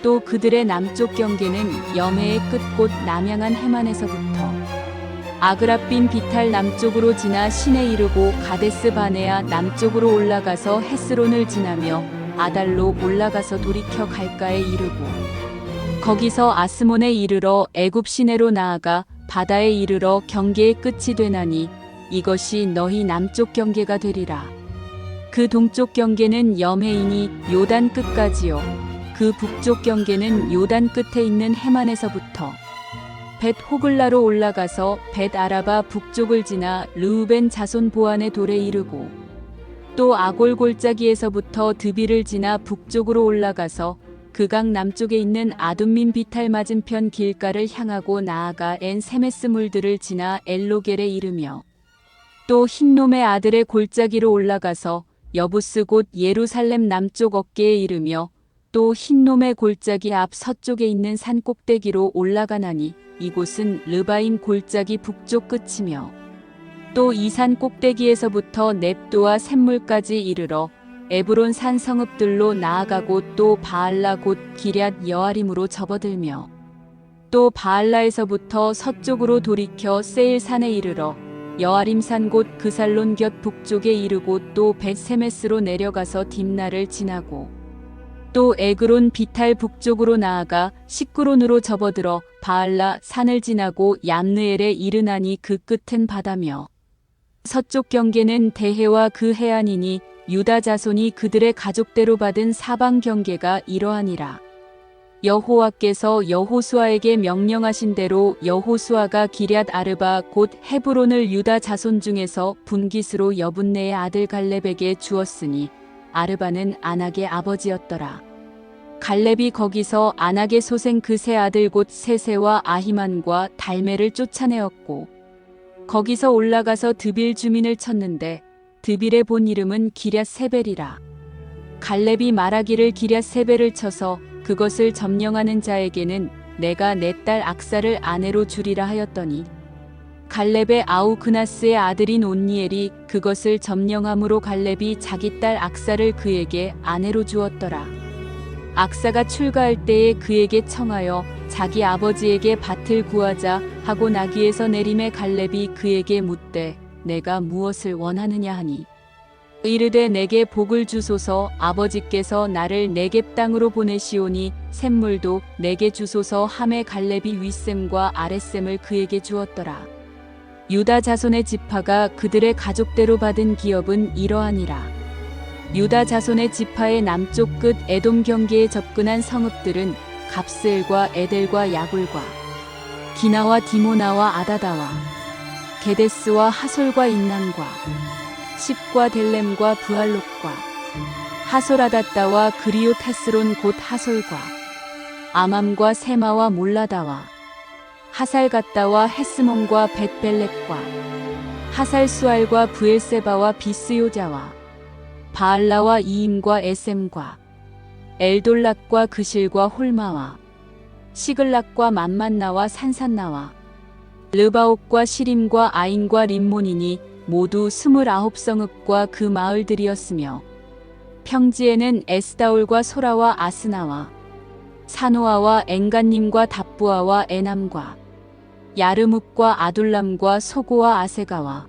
A: 또 그들의 남쪽 경계는 여매의 끝곳 남양한 해만에서부터 아그라빔 비탈 남쪽으로 지나 신에 이르고 가데스 바네아 남쪽으로 올라가서 헤스론을 지나며 아달로 올라가서 돌이켜 갈가에 이르고 거기서 아스몬에 이르러 애굽 시내로 나아가 바다에 이르러 경계의 끝이 되나니 이것이 너희 남쪽 경계가 되리라. 그 동쪽 경계는 여매이니 요단 끝까지요. 그 북쪽 경계는 요단 끝에 있는 해만에서부터 벳 호글라로 올라가서 벳 아라바 북쪽을 지나 르우벤 자손 보안의 돌에 이르고 또 아골 골짜기에서부터 드비를 지나 북쪽으로 올라가서 그 강 남쪽에 있는 아둠민 비탈 맞은편 길가를 향하고 나아가 엔 세메스 물들을 지나 엘로겔에 이르며 또 흰놈의 아들의 골짜기로 올라가서 여부스 곧 예루살렘 남쪽 어깨에 이르며 또 흰놈의 골짜기 앞 서쪽에 있는 산 꼭대기로 올라가나니 이곳은 르바임 골짜기 북쪽 끝이며 또 이 산 꼭대기에서부터 넵도와 샘물까지 이르러 에브론 산 성읍들로 나아가고 또 바알라 곧 기럇 여아림으로 접어들며 또 바알라에서부터 서쪽으로 돌이켜 세일산에 이르러 여아림산 곧 그살론 곁 북쪽에 이르고 또 벳세메스로 내려가서 딥나를 지나고 또 에그론 비탈 북쪽으로 나아가 시끄론으로 접어들어 바알라 산을 지나고 얌느엘에 이르나니 그 끝은 바다며 서쪽 경계는 대해와 그 해안이니 유다 자손이 그들의 가족대로 받은 사방 경계가 이러하니라. 여호와께서 여호수아에게 명령하신 대로 여호수아가 기럇 아르바 곧 헤브론을 유다 자손 중에서 분깃으로 여분네의 아들 갈렙에게 주었으니 아르바는 아낙의 아버지였더라. 갈렙이 거기서 아낙의 소생 그 세 아들 곧 세세와 아히만과 달메를 쫓아내었고 거기서 올라가서 드빌 주민을 쳤는데 드빌의 본 이름은 기럇 세벨이라. 갈렙이 말하기를 기럇 세벨을 쳐서 그것을 점령하는 자에게는 내가 내 딸 악사를 아내로 주리라 하였더니 갈렙의 아우 그나스의 아들인 온니엘이 그것을 점령함으로 갈렙이 자기 딸 악사를 그에게 아내로 주었더라. 악사가 출가할 때에 그에게 청하여 자기 아버지에게 밭을 구하자 하고 나귀에서 내림에 갈렙이 그에게 묻되 내가 무엇을 원하느냐 하니 이르되 내게 복을 주소서. 아버지께서 나를 네겝 땅으로 보내시오니 샘물도 내게 주소서 하매 갈렙이 윗샘과 아랫샘을 그에게 주었더라. 유다 자손의 지파가 그들의 가족대로 받은 기업은 이러하니라. 유다 자손의 지파의 남쪽 끝 에돔 경계에 접근한 성읍들은 갑스엘과 에델과 야굴과 기나와 디모나와 아다다와 게데스와 하솔과 인난과 십과 델렘과 브할롯과 하솔아다따와 그리오 테스론 곧 하솔과 아맘과 세마와 몰라다와 하살갓다와 헤스몬과 벳벨렛과 하살수알과 브엘세바와 비스요자와 바알라와 이임과 에셈과 엘돌락과 그실과 홀마와 시글락과 맘만나와 산산나와 르바옥과 시림과 아인과 림몬이니 모두 29성읍과 그 마을들이었으며 평지에는 에스다올과 소라와 아스나와 사노아와 엔간님과 답부아와 에남과 야르묵과 아둘람과 소고와 아세가와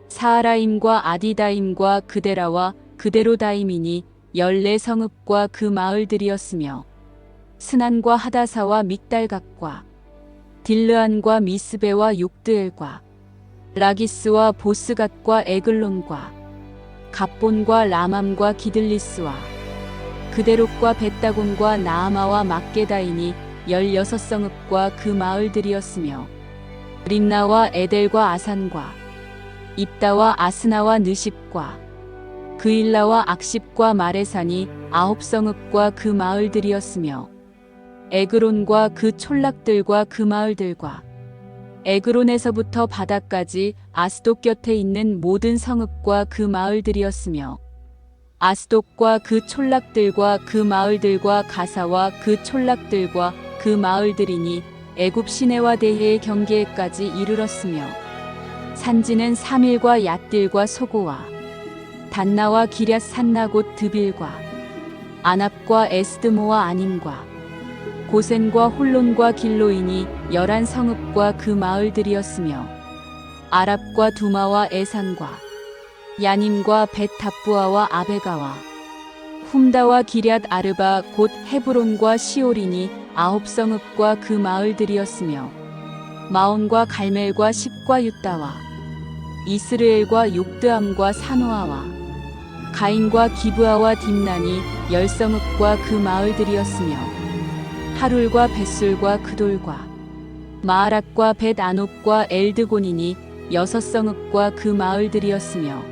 A: 사하라임과 아디다임과 그데라와 그데로다임이니 14성읍과 그 마을들이었으며 스난과 하다사와 믹달각과 딜르안과 미스베와 욕드엘과 라기스와 보스갓과 에글론과 갑본과 라맘과 기들리스와 그데롯과 벳다곤과 나아마와 막게다이니 16성읍과 그 마을들이었으며 림나와 에델과 아산과 입다와 아스나와 느십과 그일라와 악십과 마레산이 9성읍과 그 마을들이었으며 에그론과 그 촌락들과 그 마을들과 에그론에서부터 바다까지 아스돗 곁에 있는 모든 성읍과 그 마을들이었으며 아스돗과 그 촌락들과 그 마을들과 가사와 그 촌락들과 그 마을들이니 애굽 시내와 대해의 경계에까지 이르렀으며 산지는 사밀과 얏딜과 소고와 단나와 기럇 산나 곧 드빌과 아납과 에스드모와 아님과 고센과 홀론과 길로이니 11성읍과 그 마을들이었으며 아랍과 두마와 에산과 야님과 벳답부아와 아베가와 훔다와 기럇 아르바 곧 헤브론과 시올이니 9성읍과 그 마을들이었으며 마온과 갈멜과 십과 유다와 이스르엘과 욕드암과 사노아와 가인과 기브아와 딥난이 10성읍과 그 마을들이었으며 하룰과 벳술과 그돌과 마아락과 벳아놉과 엘드곤이니 6성읍과 그 마을들이었으며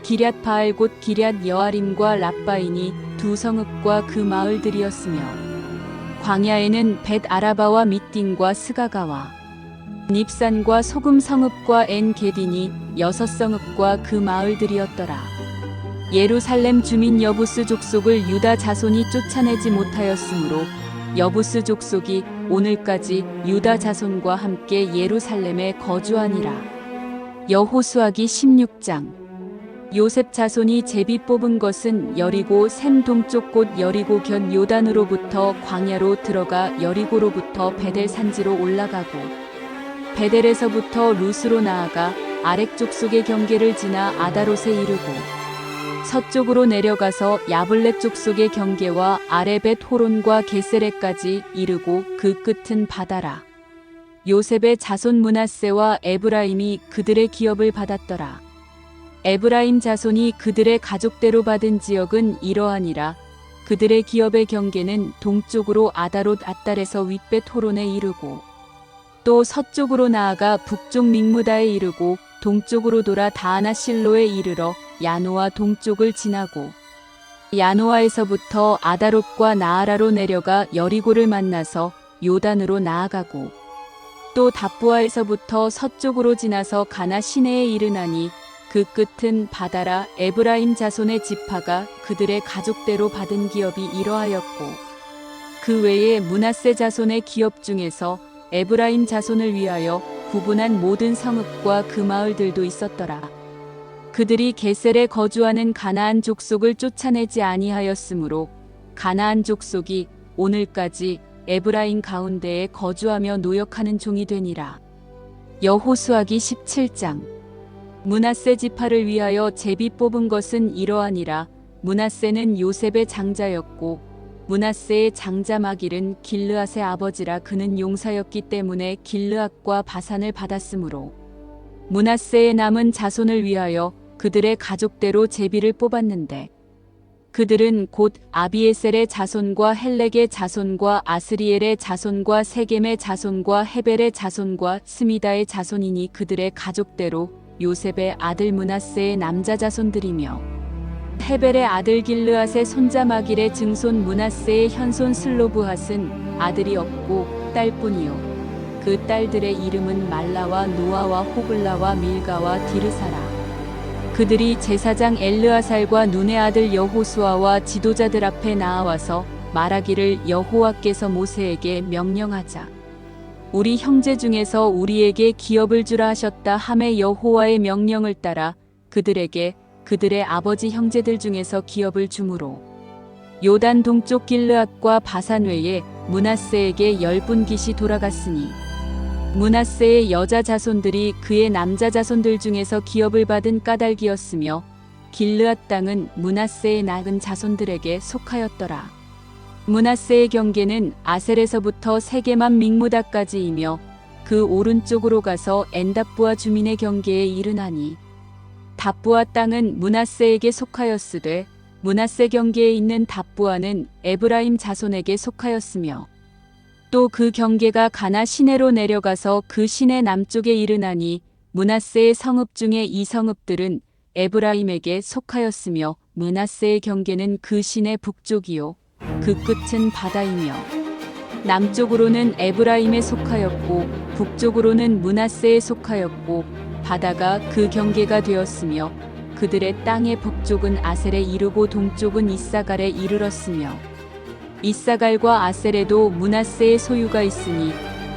A: 기럇 바알 곧 기럇 여아림과 랍바이니 2성읍과 그 마을들이었으며 광야에는 벳아라바와 밑딘과 스가가와 닙산과 소금 성읍과 엔게디니 6성읍과 그 마을들이었더라. 예루살렘 주민 여부스 족속을 유다 자손이 쫓아내지 못하였으므로 여부스 족속이 오늘까지 유다 자손과 함께 예루살렘에 거주하니라. 여호수아기 16장. 요셉 자손이 제비 뽑은 것은 여리고 샘 동쪽 곳 여리고 견 요단으로부터 광야로 들어가 여리고로부터 베델 산지로 올라가고 베델에서부터 루스로 나아가 아렉 족속의 경계를 지나 아다롯에 이르고 서쪽으로 내려가서 야블렛 족속의 경계와 아레벳 호론과 게세레까지 이르고 그 끝은 바다라. 요셉의 자손 므낫세와 에브라임이 그들의 기업을 받았더라. 에브라임 자손이 그들의 가족대로 받은 지역은 이러하니라. 그들의 기업의 경계는 동쪽으로 아다롯 앗달에서 윗벳 호론에 이르고 또 서쪽으로 나아가 북쪽 믹무다에 이르고 동쪽으로 돌아 다하나 실로에 이르러 야노아 동쪽을 지나고 야노아에서부터 아다롯과 나아라로 내려가 여리고를 만나서 요단으로 나아가고 또 답부아에서부터 서쪽으로 지나서 가나 시내에 이르나니 그 끝은 바다라. 에브라임 자손의 지파가 그들의 가족대로 받은 기업이 이러하였고 그 외에 므낫세 자손의 기업 중에서 에브라임 자손을 위하여 구분한 모든 성읍과 그 마을들도 있었더라. 그들이 게셀에 거주하는 가나안 족속을 쫓아내지 아니하였으므로 가나안 족속이 오늘까지 에브라임 가운데에 거주하며 노역하는 종이 되니라. 여호수아기 17장. 므낫세 지파를 위하여 제비 뽑은 것은 이러하니라. 므낫세는 요셉의 장자였고 므낫세의 장자 마길은 길르앗의 아버지라. 그는 용사였기 때문에 길르앗과 바산을 받았으므로 므낫세의 남은 자손을 위하여 그들의 가족대로 제비를 뽑았는데 그들은 곧 아비에셀의 자손과 헬렉의 자손과 아스리엘의 자손과 세겜의 자손과 헤벨의 자손과 스미다의 자손이니 그들의 가족대로 요셉의 아들 므낫세의 남자 자손들이며 헤벨의 아들 길르앗의 손자 마길의 증손 므낫세의 현손 슬로브핫은 아들이 없고 딸뿐이요 그 딸들의 이름은 말라와 노아와 호글라와 밀가와 디르사라. 그들이 제사장 엘르아살과 눈의 아들 여호수아와 지도자들 앞에 나아와서 말하기를 여호와께서 모세에게 명령하자. 우리 형제 중에서 우리에게 기업을 주라 하셨다 하매 여호와의 명령을 따라 그들에게 그들의 아버지 형제들 중에서 기업을 주므로 요단 동쪽 길르앗과 바산 외에 므낫세에게 10분깃이 돌아갔으니 므낫세의 여자 자손들이 그의 남자 자손들 중에서 기업을 받은 까닭이었으며 길르앗 땅은 므낫세의 낳은 자손들에게 속하였더라. 므낫세의 경계는 아셀에서부터 세게만 믹무다까지이며 그 오른쪽으로 가서 엔답부아 주민의 경계에 이르나니 답부아 땅은 므낫세에게 속하였으되 므낫세 경계에 있는 답부아는 에브라임 자손에게 속하였으며 또 그 경계가 가나 시내로 내려가서 그 시내 남쪽에 이르나니 므낫세의 성읍 중에 이 성읍들은 에브라임에게 속하였으며 므낫세의 경계는 그 시내 북쪽이요 그 끝은 바다이며 남쪽으로는 에브라임에 속하였고 북쪽으로는 므낫세에 속하였고 바다가 그 경계가 되었으며 그들의 땅의 북쪽은 아셀에 이르고 동쪽은 이사갈에 이르렀으며 이사갈과 아셀에도 므낫세의 소유가 있으니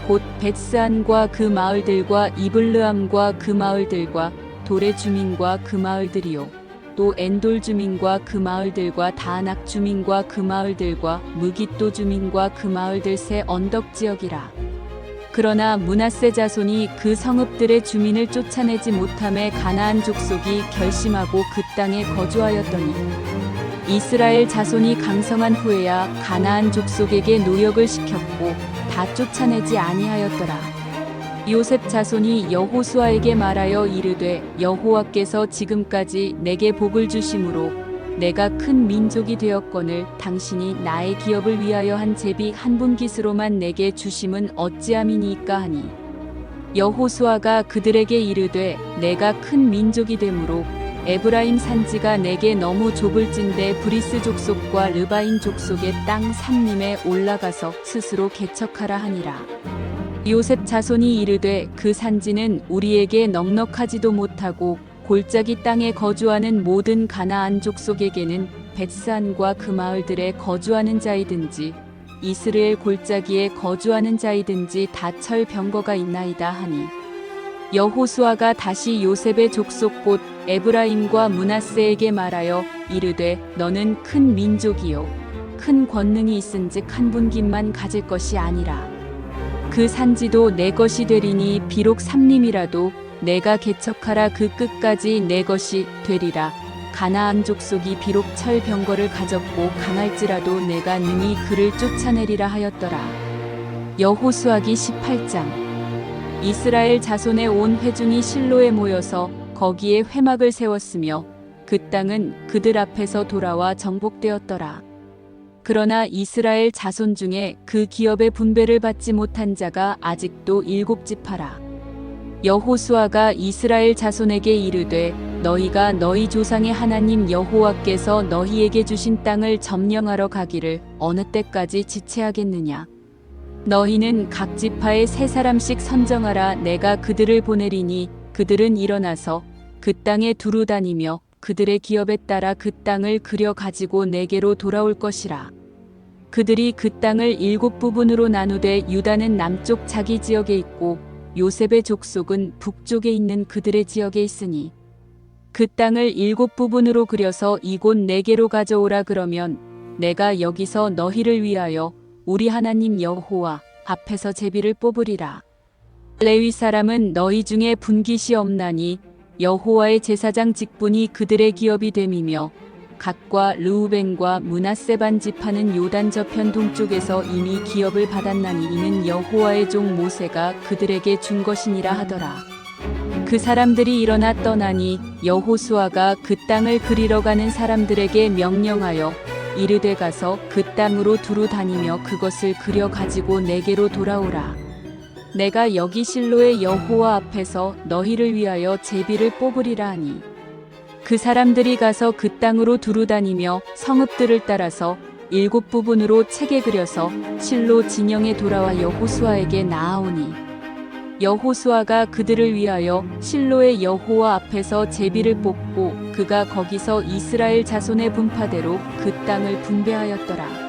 A: 곧 벳스안과 그 마을들과 이블르함과 그 마을들과 돌의 주민과 그 마을들이요 또 엔돌 주민과 그 마을들과 다낙 주민과 그 마을들과 무깃도 주민과 그 마을들 새 언덕 지역이라. 그러나 므낫세 자손이 그 성읍들의 주민을 쫓아내지 못함에 가나안 족속이 결심하고 그 땅에 거주하였더니 이스라엘 자손이 강성한 후에야 가나안 족속에게 노역을 시켰고 다 쫓아내지 아니하였더라. 요셉 자손이 여호수아에게 말하여 이르되 여호와께서 지금까지 내게 복을 주심으로 내가 큰 민족이 되었거늘 당신이 나의 기업을 위하여 한 제비 한 분깃으로만 내게 주심은 어찌함이니까 하니 여호수아가 그들에게 이르되 내가 큰 민족이 되므로 에브라임 산지가 내게 너무 좁을진대 브리스 족속과 르바인 족속의 땅 산림에 올라가서 스스로 개척하라 하니라. 요셉 자손이 이르되 그 산지는 우리에게 넉넉하지도 못하고 골짜기 땅에 거주하는 모든 가나안 족속에게는 벳스안과 그 마을들에 거주하는 자이든지 이스라엘 골짜기에 거주하는 자이든지 다 철병거가 있나이다 하니 여호수아가 다시 요셉의 족속 곧 에브라임과 므낫세에게 말하여 이르되 너는 큰 민족이요 큰 권능이 있은즉 한 분깃만 가질 것이 아니라 그 산지도 내 것이 되리니 비록 삼림이라도 내가 개척하라 그 끝까지 내 것이 되리라. 가나안 족속이 비록 철병거를 가졌고 강할지라도 내가 능히 그를 쫓아내리라 하였더라. 여호수아기 18장. 이스라엘 자손의 온 회중이 실로에 모여서 거기에 회막을 세웠으며 그 땅은 그들 앞에서 돌아와 정복되었더라. 그러나 이스라엘 자손 중에 그 기업의 분배를 받지 못한 자가 아직도 7지파라. 여호수아가 이스라엘 자손에게 이르되 너희가 너희 조상의 하나님 여호와께서 너희에게 주신 땅을 점령하러 가기를 어느 때까지 지체하겠느냐. 너희는 각 지파에 3사람씩 선정하라. 내가 그들을 보내리니 그들은 일어나서 그 땅에 두루 다니며 그들의 기업에 따라 그 땅을 그려 가지고 내게로 돌아올 것이라. 그들이 그 땅을 7부분으로 나누되 유다는 남쪽 자기 지역에 있고 요셉의 족속은 북쪽에 있는 그들의 지역에 있으니 그 땅을 7부분으로 그려서 이곳 내게로 가져오라. 그러면 내가 여기서 너희를 위하여 우리 하나님 여호와 앞에서 제비를 뽑으리라. 레위 사람은 너희 중에 분깃이 없나니 여호와의 제사장 직분이 그들의 기업이 됨이며 갓과 르우벤과 므낫세 반 지파는 요단 저편 동쪽에서 이미 기업을 받았나니 이는 여호와의 종 모세가 그들에게 준 것이니라 하더라. 그 사람들이 일어나 떠나니 여호수아가 그 땅을 그리러 가는 사람들에게 명령하여 이르되 가서 그 땅으로 두루 다니며 그것을 그려 가지고 내게로 돌아오라. 내가 여기 실로의 여호와 앞에서 너희를 위하여 제비를 뽑으리라 하니 그 사람들이 가서 그 땅으로 두루 다니며 성읍들을 따라서 7부분으로 책에 그려서 실로 진영에 돌아와 여호수아에게 나아오니 여호수아가 그들을 위하여 실로의 여호와 앞에서 제비를 뽑고 그가 거기서 이스라엘 자손의 분파대로 그 땅을 분배하였더라.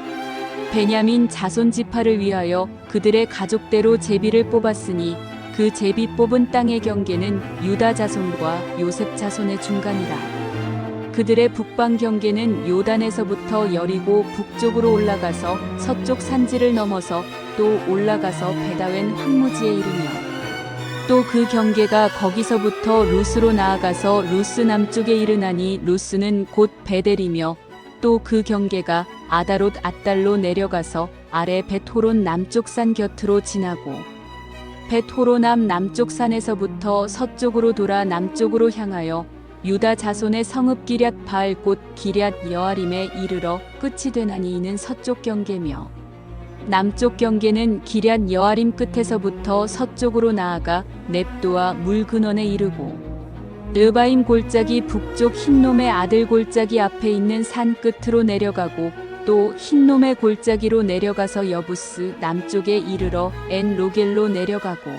A: 베냐민 자손 지파를 위하여 그들의 가족대로 제비를 뽑았으니 그 제비 뽑은 땅의 경계는 유다 자손과 요셉 자손의 중간이라. 그들의 북방 경계는 요단에서부터 여리고 북쪽으로 올라가서 서쪽 산지를 넘어서 또 올라가서 베다웬 황무지에 이르며 또 그 경계가 거기서부터 루스로 나아가서 루스 남쪽에 이르나니 루스는 곧 베델이며 또 그 경계가 아다롯 앗달로 내려가서 아래 벳호론 남쪽 산 곁으로 지나고 벳호로남 남쪽 산에서부터 서쪽으로 돌아 남쪽으로 향하여 유다 자손의 성읍 기럇 바알 곧 기럇 여아림에 이르러 끝이 되나니 이는 서쪽 경계며 남쪽 경계는 기럇 여아림 끝에서부터 서쪽으로 나아가 넵도와 물 근원에 이르고 르바임 골짜기 북쪽 흰놈의 아들 골짜기 앞에 있는 산 끝으로 내려가고 또 흰놈의 골짜기로 내려가서 여부스 남쪽에 이르러 엔 로겔로 내려가고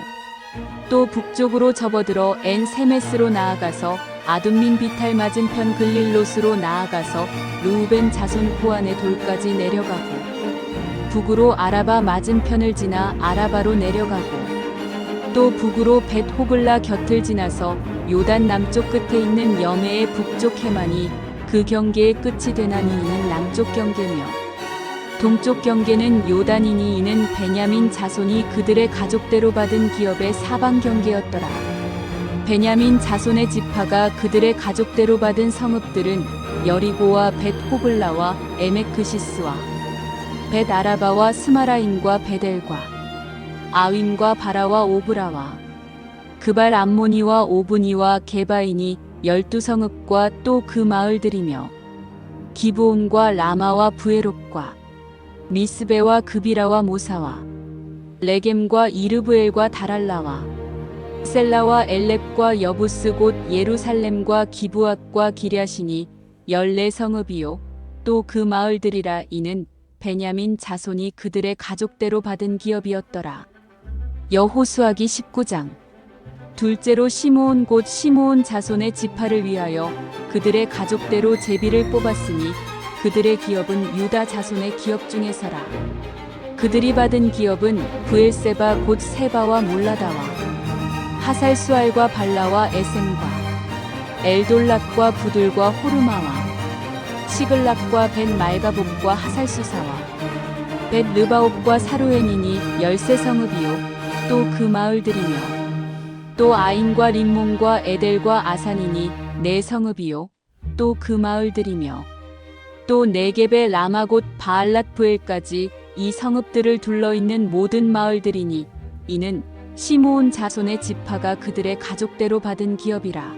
A: 또 북쪽으로 접어들어 엔 세메스로 나아가서 아둠민 비탈 맞은편 글릴롯으로 나아가서 루우벤 자손 호안의 돌까지 내려가고 북으로 아라바 맞은편을 지나 아라바로 내려가고 또 북으로 벳 호글라 곁을 지나서 요단 남쪽 끝에 있는 여메의 북쪽 해만이 그 경계의 끝이 되나니 이는 남쪽 경계며 동쪽 경계는 요단이니 이는 베냐민 자손이 그들의 가족대로 받은 기업의 사방 경계였더라. 베냐민 자손의 지파가 그들의 가족대로 받은 성읍들은 여리고와 벳 호글라와 에메크시스와 벳 아라바와 스마라임과 베델과 아윈과 바라와 오브라와 그발 암모니와 오브니와 게바인이 12성읍과 또 그 마을들이며 기브온과 라마와 부에롯과 미스베와 그비라와 모사와 레겜과 이르브엘과 다랄라와 셀라와 엘렙과 여부스 곧 예루살렘과 기브앗과 기랴시니 14성읍이요 또 그 마을들이라. 이는 베냐민 자손이 그들의 가족대로 받은 기업이었더라. 여호수아기 19장. 둘째로 시므온 곧 시므온 자손의 지파를 위하여 그들의 가족대로 제비를 뽑았으니 그들의 기업은 유다 자손의 기업 중에서라. 그들이 받은 기업은 브엘세바 곧 세바와 몰라다와 하살수알과 발라와 에셈과 엘돌락과 부들과 호르마와 시글락과 벳 말가복과 하살수사와 벳 르바옵과 사루엔이니 13성읍이요 또 그 마을들이며 또 아인과 림몬과 에델과 아산이니 4성읍이요 또 그 마을들이며 또 네겝의 라마 곧 바알랏 부엘까지 이 성읍들을 둘러있는 모든 마을들이니 이는 시므온 자손의 지파가 그들의 가족대로 받은 기업이라.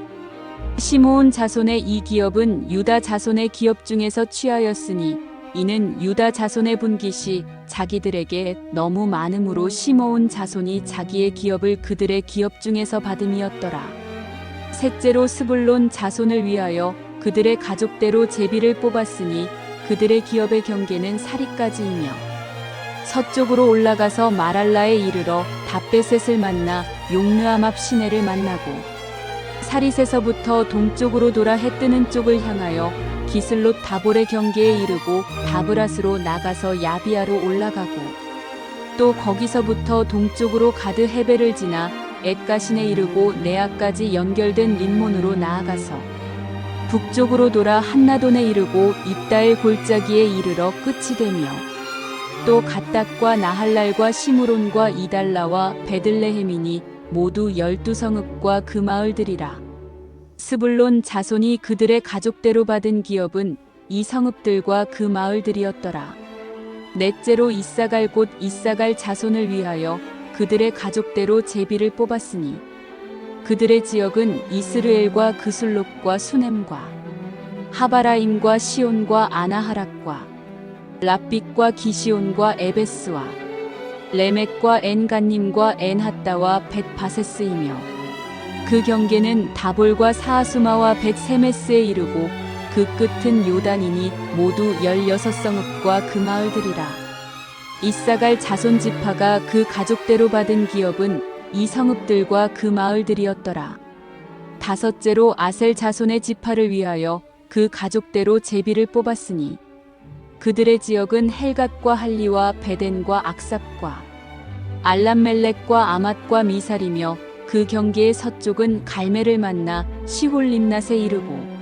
A: 시므온 자손의 이 기업은 유다 자손의 기업 중에서 취하였으니 이는 유다 자손의 분깃이 자기들에게 너무 많음으로 시므온 자손이 자기의 기업을 그들의 기업 중에서 받음이었더라. 셋째로 스불론 자손을 위하여 그들의 가족대로 제비를 뽑았으니 그들의 기업의 경계는 사리까지이며 서쪽으로 올라가서 마랄라에 이르러 다베셋을 만나 용르암 앞 시내를 만나고 사릿에서부터 동쪽으로 돌아 해 뜨는 쪽을 향하여 기슬롯 다볼의 경계에 이르고 다브랏으로 나가서 야비아로 올라가고 또 거기서부터 동쪽으로 가드 헤벨을 지나 엣가신에 이르고 네아까지 연결된 림몬으로 나아가서 북쪽으로 돌아 한나돈에 이르고 입다엘 골짜기에 이르러 끝이 되며 또 갓닷과 나할랄과 시므론과 이달라와 베들레헴이니 모두 12성읍과 그 마을들이라. 스불론 자손이 그들의 가족대로 받은 기업은 이 성읍들과 그 마을들이었더라. 넷째로 이사갈 곧 이사갈 자손을 위하여 그들의 가족대로 제비를 뽑았으니 그들의 지역은 이스르엘과 그술롭과 수넴과 하바라임과 시온과 아나하락과 랍빗과 기시온과 에베스와 레멕과 엔간님과 엔핫다와 벳바세스이며 그 경계는 다볼과 사하수마와 벳세메스에 이르고 그 끝은 요단이니 모두 16성읍과 그 마을들이라. 이사갈 자손 지파가 그 가족대로 받은 기업은 이 성읍들과 그 마을들이었더라. 다섯째로 아셀 자손의 지파를 위하여 그 가족대로 제비를 뽑았으니 그들의 지역은 헬갓과 할리와 베덴과 악삽과 알람멜렉과 아맛과 미살이며 그 경계의 서쪽은 갈멜을 만나 시홀림낫에 이르고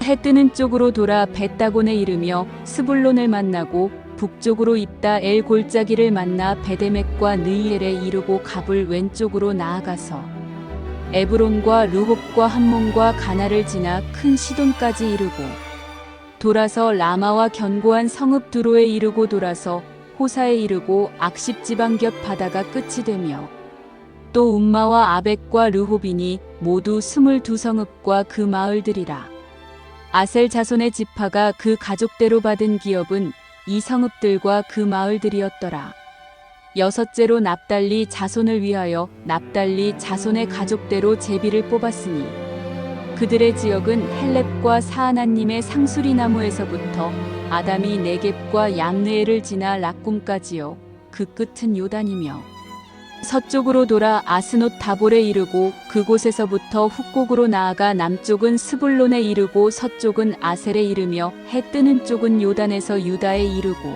A: 해 뜨는 쪽으로 돌아 벳다곤에 이르며 스불론을 만나고 북쪽으로 입다 엘 골짜기를 만나 베데멕과 느이엘에 이르고 갑을 왼쪽으로 나아가서 에브론과 르홉과 함몬과 가나를 지나 큰 시돈까지 이르고 돌아서 라마와 견고한 성읍 두로에 이르고 돌아서 호사에 이르고 악십 지방 곁 바다가 끝이 되며 또 움마와 아벡과 르홉이니 모두 22성읍과 그 마을들이라. 아셀 자손의 지파가 그 가족대로 받은 기업은 이 성읍들과 그 마을들이었더라. 여섯째로 납달리 자손을 위하여 납달리 자손의 가족대로 제비를 뽑았으니 그들의 지역은 헬렙과 사하나님의 상수리 나무에서부터 아담이 네겝과 얌느에를 지나 락꿈까지요. 그 끝은 요단이며 서쪽으로 돌아 아스노 다볼에 이르고 그곳에서부터 훅곡으로 나아가 남쪽은 스불론에 이르고 서쪽은 아셀에 이르며 해 뜨는 쪽은 요단에서 유다에 이르고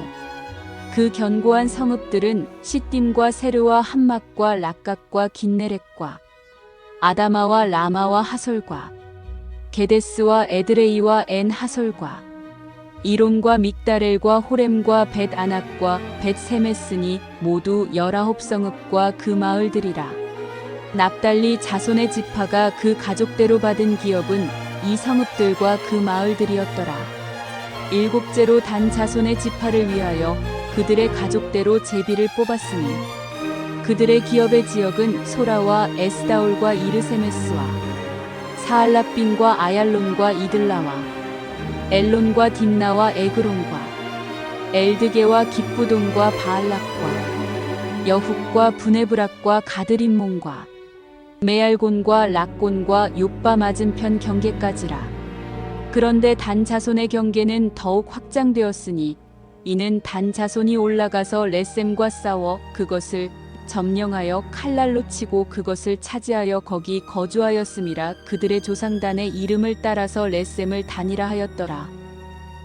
A: 그 견고한 성읍들은 시딤과 세르와 함막과 락각과 긴네렉과 아다마와 라마와 하솔과 게데스와 에드레이와 엔 하솔과 이론과 믹다렐과 호렘과 벳 아낙과 벳 세메스니 모두 19성읍과 그 마을들이라. 납달리 자손의 지파가 그 가족대로 받은 기업은 이 성읍들과 그 마을들이었더라. 일곱째로 단 자손의 지파를 위하여 그들의 가족대로 제비를 뽑았으니 그들의 기업의 지역은 소라와 에스다올과 이르세메스와 사알라빈과 아얄론과 이들라와 엘론과 딥나와 에그론과 엘드게와 기쁘돈과 바알락과 여훅과 브네브락과 가드림몬과 메알곤과 락곤과 요빠 맞은편 경계까지라. 그런데 단 자손의 경계는 더욱 확장되었으니 이는 단 자손이 올라가서 레셈과 싸워 그것을 점령하여 칼날로 치고 그것을 차지하여 거기 거주하였음이라. 그들의 조상단의 이름을 따라서 레셈을 단이라 하였더라.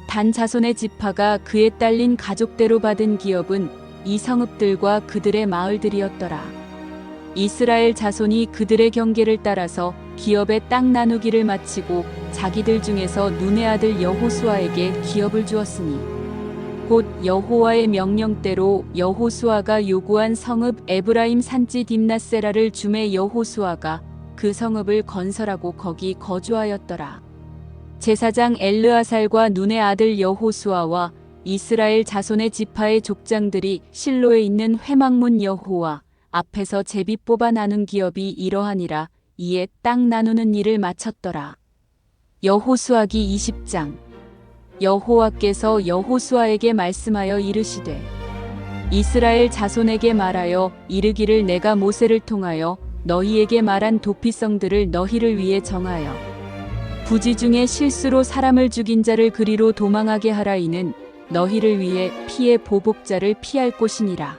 A: 단 자손의 지파가 그에 딸린 가족대로 받은 기업은 이 성읍들과 그들의 마을들이었더라. 이스라엘 자손이 그들의 경계를 따라서 기업의 땅 나누기를 마치고 자기들 중에서 눈의 아들 여호수아에게 기업을 주었으니 곧 여호와의 명령대로 여호수아가 요구한 성읍 에브라임 산지 딥낫세라를 주매 여호수아가 그 성읍을 건설하고 거기 거주하였더라. 제사장 엘르아살과 눈의 아들 여호수아와 이스라엘 자손의 지파의 족장들이 실로에 있는 회막문 여호와 앞에서 제비 뽑아 나눈 기업이 이러하니라. 이에 땅 나누는 일을 마쳤더라. 여호수아기 20장. 여호와께서 여호수아에게 말씀하여 이르시되 이스라엘 자손에게 말하여 이르기를 내가 모세를 통하여 너희에게 말한 도피성들을 너희를 위해 정하여 부지 중에 실수로 사람을 죽인 자를 그리로 도망하게 하라. 이는 너희를 위해 피의 보복자를 피할 곳이니라.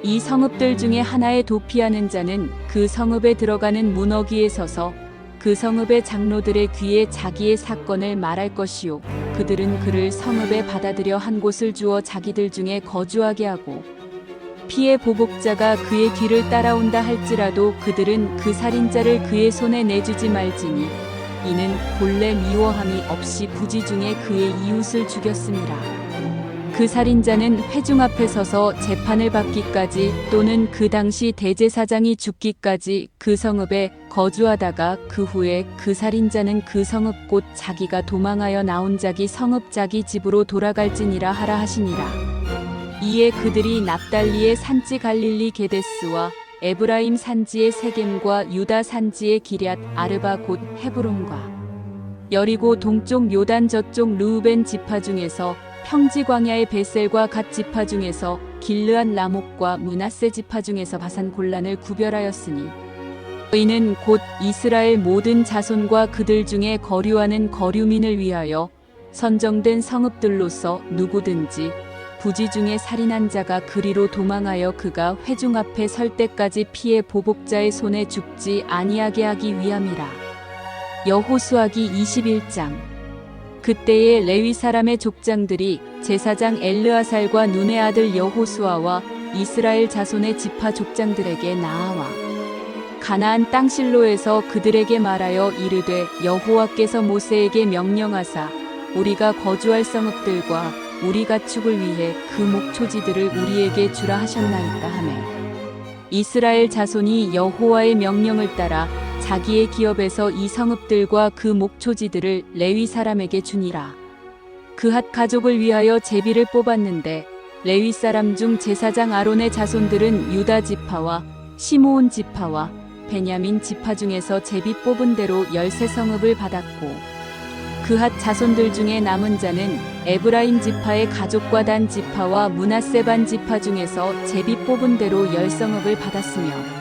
A: 이 성읍들 중에 하나에 도피하는 자는 그 성읍에 들어가는 문어귀에 서서 그 성읍의 장로들의 귀에 자기의 사건을 말할 것이요 그들은 그를 성읍에 받아들여 한 곳을 주어 자기들 중에 거주하게 하고 피의 보복자가 그의 뒤를 따라온다 할지라도 그들은 그 살인자를 그의 손에 내주지 말지니 이는 본래 미워함이 없이 부지 중에 그의 이웃을 죽였음이라. 그 살인자는 회중 앞에 서서 재판을 받기까지 또는 그 당시 대제사장이 죽기까지 그 성읍에 거주하다가 그 후에 그 살인자는 그 성읍 곧 자기가 도망하여 나온 자기 성읍 자기 집으로 돌아갈지니라 하라 하시니라. 이에 그들이 납달리의 산지 갈릴리 게데스와 에브라임 산지의 세겜과 유다 산지의 기럇 아르바 곧 헤브론과 여리고 동쪽 요단 저쪽 르우벤 지파 중에서 평지 광야의 베셀과 갓 지파 중에서 길르앗 라목과 므낫세 지파 중에서 바산 골란을 구별하였으니 이는 곧 이스라엘 모든 자손과 그들 중에 거류하는 거류민을 위하여 선정된 성읍들로서 누구든지 부지 중에 살인한 자가 그리로 도망하여 그가 회중 앞에 설 때까지 피해 보복자의 손에 죽지 아니하게 하기 위함이라. 여호수아기 21장. 그때에 레위 사람의 족장들이 제사장 엘르아살과 눈의 아들 여호수아와 이스라엘 자손의 지파 족장들에게 나아와 가나안 땅 실로에서 그들에게 말하여 이르되 여호와께서 모세에게 명령하사 우리가 거주할 성읍들과 우리 가축을 위해 그 목초지들을 우리에게 주라 하셨나이까 하매 이스라엘 자손이 여호와의 명령을 따라 자기의 기업에서 이 성읍들과 그 목초지들을 레위 사람에게 주니라. 그핫 가족을 위하여 제비를 뽑았는데 레위 사람 중 제사장 아론의 자손들은 유다 지파와 시므온 지파와 베냐민 지파 중에서 제비 뽑은 대로 13성읍을 받았고 그핫 자손들 중에 남은 자는 에브라임 지파의 가족과 단 지파와 므낫세 반 지파 중에서 제비 뽑은 대로 10성읍을 받았으며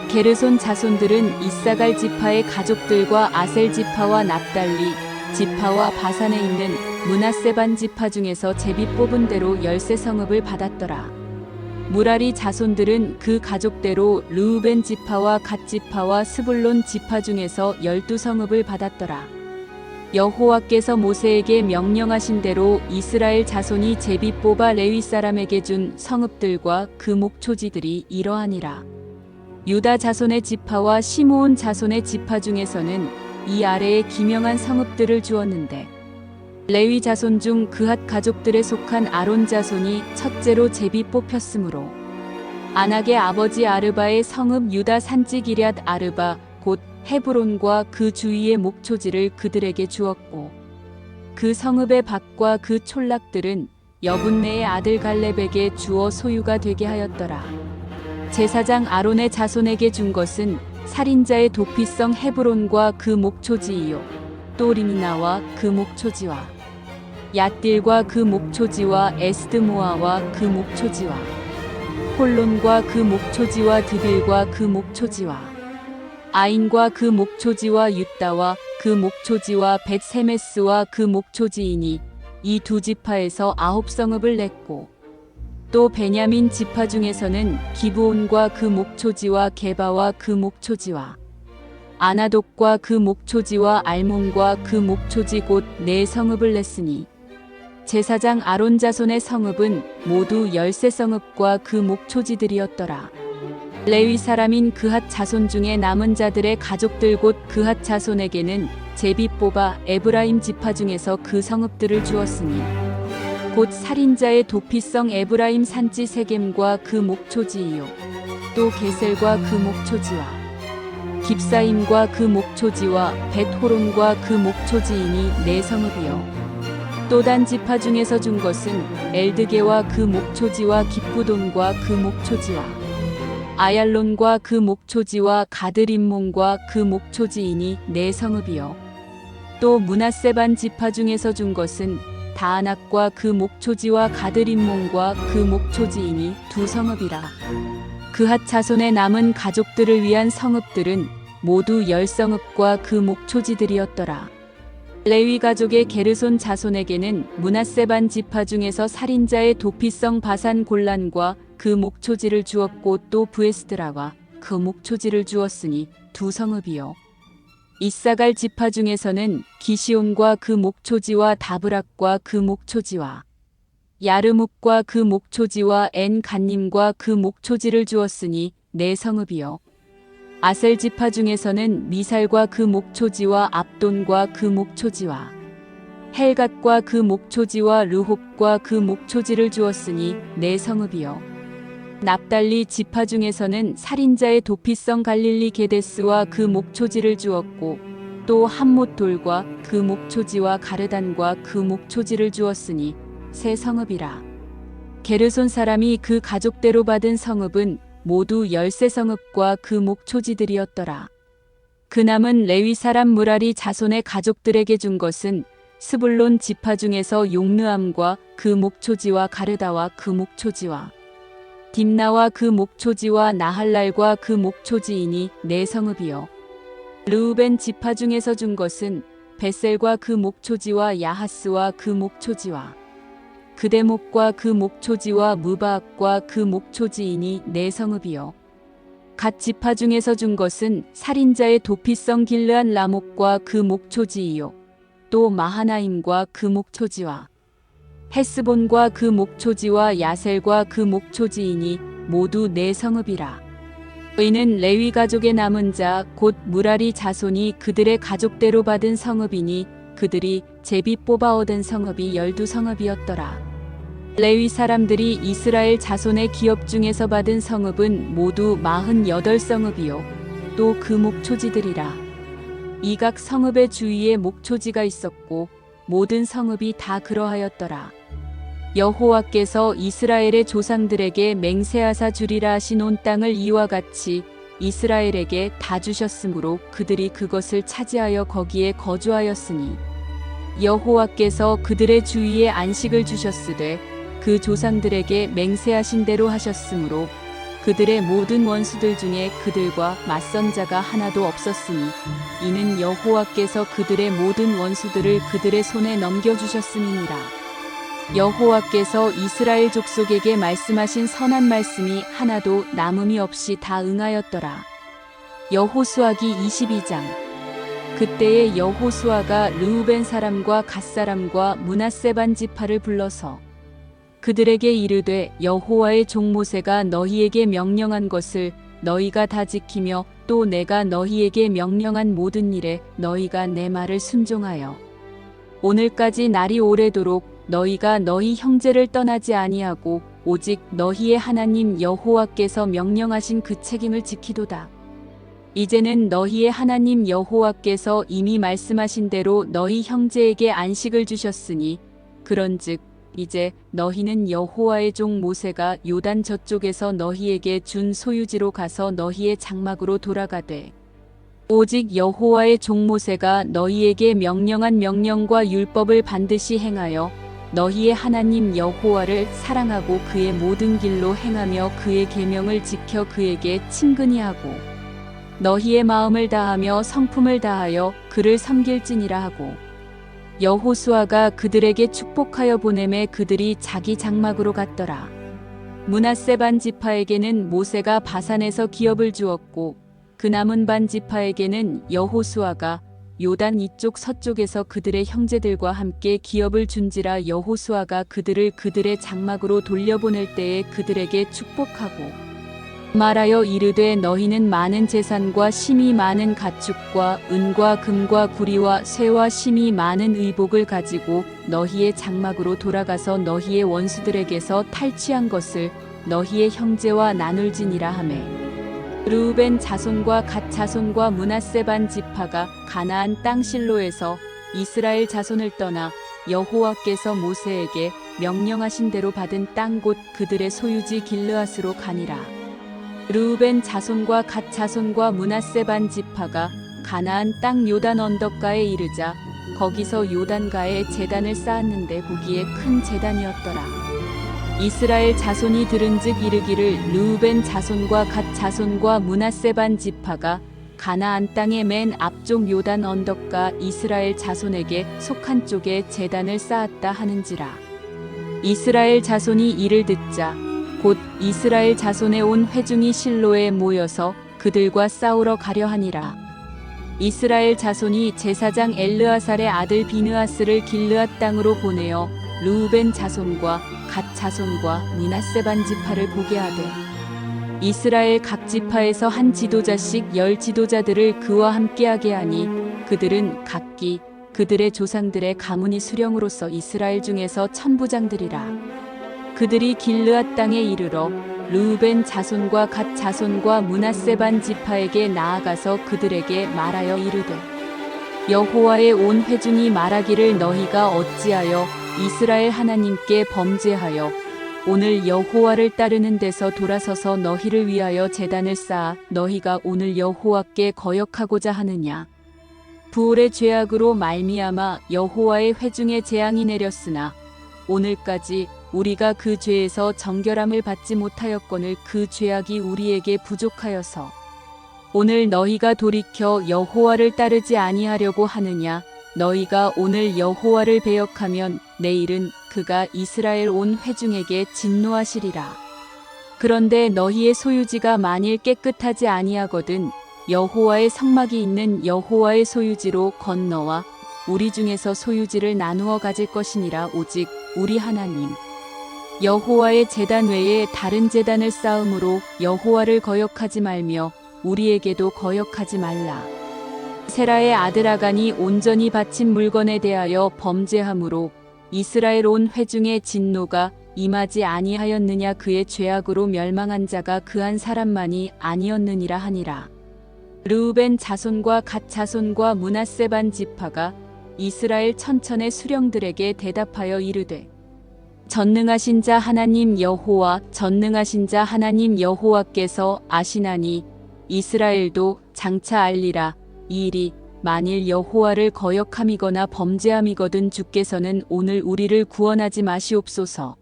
A: 게르손 자손들은 이사갈 지파의 가족들과 아셀 지파와 납달리 지파와 바산에 있는 므낫세 반 지파 중에서 제비 뽑은 대로 13성읍을 받았더라. 무라리 자손들은 그 가족대로 르우벤 지파와 갓 지파와 스불론 지파 중에서 12성읍을 받았더라. 여호와께서 모세에게 명령하신 대로 이스라엘 자손이 제비 뽑아 레위 사람에게 준 성읍들과 그 목초지들이 이러하니라. 유다 자손의 지파와 시므온 자손의 지파 중에서는 이 아래에 기명한 성읍들을 주었는데 레위 자손 중 그핫 가족들에 속한 아론 자손이 첫째로 제비 뽑혔으므로 아낙의 아버지 아르바의 성읍 유다 산지 기럇 아르바 곧 헤브론과 그 주위의 목초지를 그들에게 주었고 그 성읍의 밭과 그 촌락들은 여분네의 아들 갈렙에게 주어 소유가 되게 하였더라. 제사장 아론의 자손에게 준 것은 살인자의 도피성 헤브론과 그 목초지이요 또 리미나와 그 목초지와 얏딜과 그 목초지와 에스드모아와 그 목초지와 홀론과 그 목초지와 드빌과 그 목초지와 아인과 그 목초지와 윳다와 그 목초지와 벳세메스와 그 목초지이니 이 두 지파에서 9성읍을 냈고 또 베냐민 지파 중에서는 기브온과 그 목초지와 게바와 그 목초지와 아나독과 그 목초지와 알몬과 그 목초지 곧 4성읍을 냈으니 제사장 아론 자손의 성읍은 모두 13성읍과 그 목초지들이었더라. 레위 사람인 그핫 자손 중에 남은 자들의 가족들 곧 그핫 자손에게는 제비 뽑아 에브라임 지파 중에서 그 성읍들을 주었으니 곧 살인자의 도피성 에브라임 산지 세겜과 그 목초지이요 또 게셀과 그 목초지와 깁사임과 그 목초지와 벳호론과 그 목초지이니 4성읍이요 또 단 지파 중에서 준 것은 엘드게와 그 목초지와 기쁘돈과 그 목초지와 아얄론과 그 목초지와 가드림몬과 그 목초지이니 4성읍이요 또 므낫세 반 지파 중에서 준 것은 다아낙과 그 목초지와 가드림몬과 그 목초지이니 2성읍이라. 그핫 자손의 남은 가족들을 위한 성읍들은 모두 10성읍과 그 목초지들이었더라. 레위 가족의 게르손 자손에게는 므낫세 반 지파 중에서 살인자의 도피성 바산 골란과 그 목초지를 주었고 또 브에스드라와 그 목초지를 주었으니 두 성읍이요. 이사갈 지파 중에서는 기시온과 그 목초지와 다브락과 그 목초지와 야르묵과 그 목초지와 엔 간님과 그 목초지를 주었으니 네 성읍이요. 아셀 지파 중에서는 미살과 그 목초지와 압돈과 그 목초지와 헬갓과 그 목초지와 르홉과 그 목초지를 주었으니 네 성읍이요. 납달리 지파 중에서는 살인자의 도피성 갈릴리 게데스와 그 목초지를 주었고 또 함못돌과 그 목초지와 가르단과 그 목초지를 주었으니 세 성읍이라. 게르손 사람이 그 가족대로 받은 성읍은 모두 13성읍과 그 목초지들이었더라. 그 남은 레위 사람 무라리 자손의 가족들에게 준 것은 스불론 지파 중에서 용르암과 그 목초지와 가르다와 그 목초지와 딥나와 그 목초지와 나할랄과 그 목초지이니 네 성읍이요. 르우벤 지파 중에서 준 것은 베셀과 그 목초지와 야하스와 그 목초지와 그대목과 그 목초지와 무바악과 그 목초지이니 네 성읍이요. 갓 지파 중에서 준 것은 살인자의 도피성 길르한 라목과 그 목초지이요. 또 마하나임과 그 목초지와 헤스본과 그 목초지와 야셀과 그 목초지이니 모두 네 성읍이라. 이는 레위 가족의 남은 자 곧 무라리 자손이 그들의 가족대로 받은 성읍이니 그들이 제비 뽑아 얻은 성읍이 12성읍이었더라. 레위 사람들이 이스라엘 자손의 기업 중에서 받은 성읍은 모두 48성읍이요. 또 그 목초지들이라. 이 각 성읍의 주위에 목초지가 있었고 모든 성읍이 다 그러하였더라. 여호와께서 이스라엘의 조상들에게 맹세하사 주리라 하신 온 땅을 이와 같이 이스라엘에게 다 주셨으므로 그들이 그것을 차지하여 거기에 거주하였으니 여호와께서 그들의 주위에 안식을 주셨으되 그 조상들에게 맹세하신 대로 하셨으므로 그들의 모든 원수들 중에 그들과 맞선 자가 하나도 없었으니 이는 여호와께서 그들의 모든 원수들을 그들의 손에 넘겨주셨음이니라. 여호와께서 이스라엘 족속에게 말씀하신 선한 말씀이 하나도 남음이 없이 다 응하였더라. 여호수아기 22장. 그때에 여호수아가 르우벤 사람과 갓 사람과 므낫세 반 지파를 불러서 그들에게 이르되 여호와의 종 모세가 너희에게 명령한 것을 너희가 다 지키며 또 내가 너희에게 명령한 모든 일에 너희가 내 말을 순종하여 오늘까지 날이 오래도록 너희가 너희 형제를 떠나지 아니하고 오직 너희의 하나님 여호와께서 명령하신 그 책임을 지키도다. 이제는 너희의 하나님 여호와께서 이미 말씀하신 대로 너희 형제에게 안식을 주셨으니 그런즉 이제 너희는 여호와의 종 모세가 요단 저쪽에서 너희에게 준 소유지로 가서 너희의 장막으로 돌아가되 오직 여호와의 종 모세가 너희에게 명령한 명령과 율법을 반드시 행하여 너희의 하나님 여호와를 사랑하고 그의 모든 길로 행하며 그의 계명을 지켜 그에게 친근히 하고 너희의 마음을 다하며 성품을 다하여 그를 섬길지니라 하고 여호수아가 그들에게 축복하여 보내매 그들이 자기 장막으로 갔더라. 므낫세 반 지파에게는 모세가 바산에서 기업을 주었고 그 남은 반 지파에게는 여호수아가 요단 이쪽 서쪽에서 그들의 형제들과 함께 기업을 준지라. 여호수아가 그들을 그들의 장막으로 돌려보낼 때에 그들에게 축복하고 말하여 이르되 너희는 많은 재산과 심이 많은 가축과 은과 금과 구리와 쇠와 심이 많은 의복을 가지고 너희의 장막으로 돌아가서 너희의 원수들에게서 탈취한 것을 너희의 형제와 나눌지니라 하매 르우벤 자손과 갓 자손과 므낫세 반 지파가 가나안 땅 실로에서 이스라엘 자손을 떠나 여호와께서 모세에게 명령하신 대로 받은 땅 곧 그들의 소유지 길르앗으로 가니라. 르우벤 자손과 갓 자손과 므낫세 반 지파가 가나안 땅 요단 언덕가에 이르자 거기서 요단가에 제단을 쌓았는데 보기에 큰 제단이었더라. 이스라엘 자손이 들은즉 이르기를 르우벤 자손과 갓 자손과 므낫세 반 지파가 가나안 땅의 맨 앞쪽 요단 언덕과 이스라엘 자손에게 속한 쪽에 제단을 쌓았다 하는지라. 이스라엘 자손이 이를 듣자 곧 이스라엘 자손의 온 회중이 실로에 모여서 그들과 싸우러 가려 하니라. 이스라엘 자손이 제사장 엘르아살의 아들 비느하스를 길르앗 땅으로 보내어 르우벤 자손과 갓 자손과 므낫세 반 지파를 보게 하되 이스라엘 각 지파에서 한 지도자씩 10 지도자들을 그와 함께하게 하니 그들은 각기 그들의 조상들의 가문이 수령으로서 이스라엘 중에서 천부장들이라. 그들이 길르앗 땅에 이르러 르우벤 자손과 갓 자손과 므낫세 반 지파에게 나아가서 그들에게 말하여 이르되 여호와의 온 회중이 말하기를 너희가 어찌하여 이스라엘 하나님께 범죄하여 오늘 여호와를 따르는 데서 돌아서서 너희를 위하여 제단을 쌓아 너희가 오늘 여호와께 거역하고자 하느냐. 부올의 죄악으로 말미암아 여호와의 회중에 재앙이 내렸으나 오늘까지 우리가 그 죄에서 정결함을 받지 못하였거늘 그 죄악이 우리에게 부족하여서 오늘 너희가 돌이켜 여호와를 따르지 아니하려고 하느냐. 너희가 오늘 여호와를 배역하면 내일은 그가 이스라엘 온 회중에게 진노하시리라. 그런데 너희의 소유지가 만일 깨끗하지 아니하거든 여호와의 성막이 있는 여호와의 소유지로 건너와 우리 중에서 소유지를 나누어 가질 것이니라. 오직 우리 하나님 여호와의 제단 외에 다른 제단을 쌓음으로 여호와를 거역하지 말며 우리에게도 거역하지 말라. 세라의 아들 아간이 온전히 바친 물건에 대하여 범죄함으로 이스라엘 온 회중의 진노가 임하지 아니하였느냐. 그의 죄악으로 멸망한 자가 그 한 사람만이 아니었느니라 하니라. 르우벤 자손과 갓 자손과 므낫세 반 지파가 이스라엘 천천의 수령들에게 대답하여 이르되 전능하신 자 하나님 여호와 전능하신 자 하나님 여호와께서 아시나니 이스라엘도 장차 알리라. 이 일이 만일 여호와를 거역함이거나 범죄함이거든 주께서는 오늘 우리를 구원하지 마시옵소서.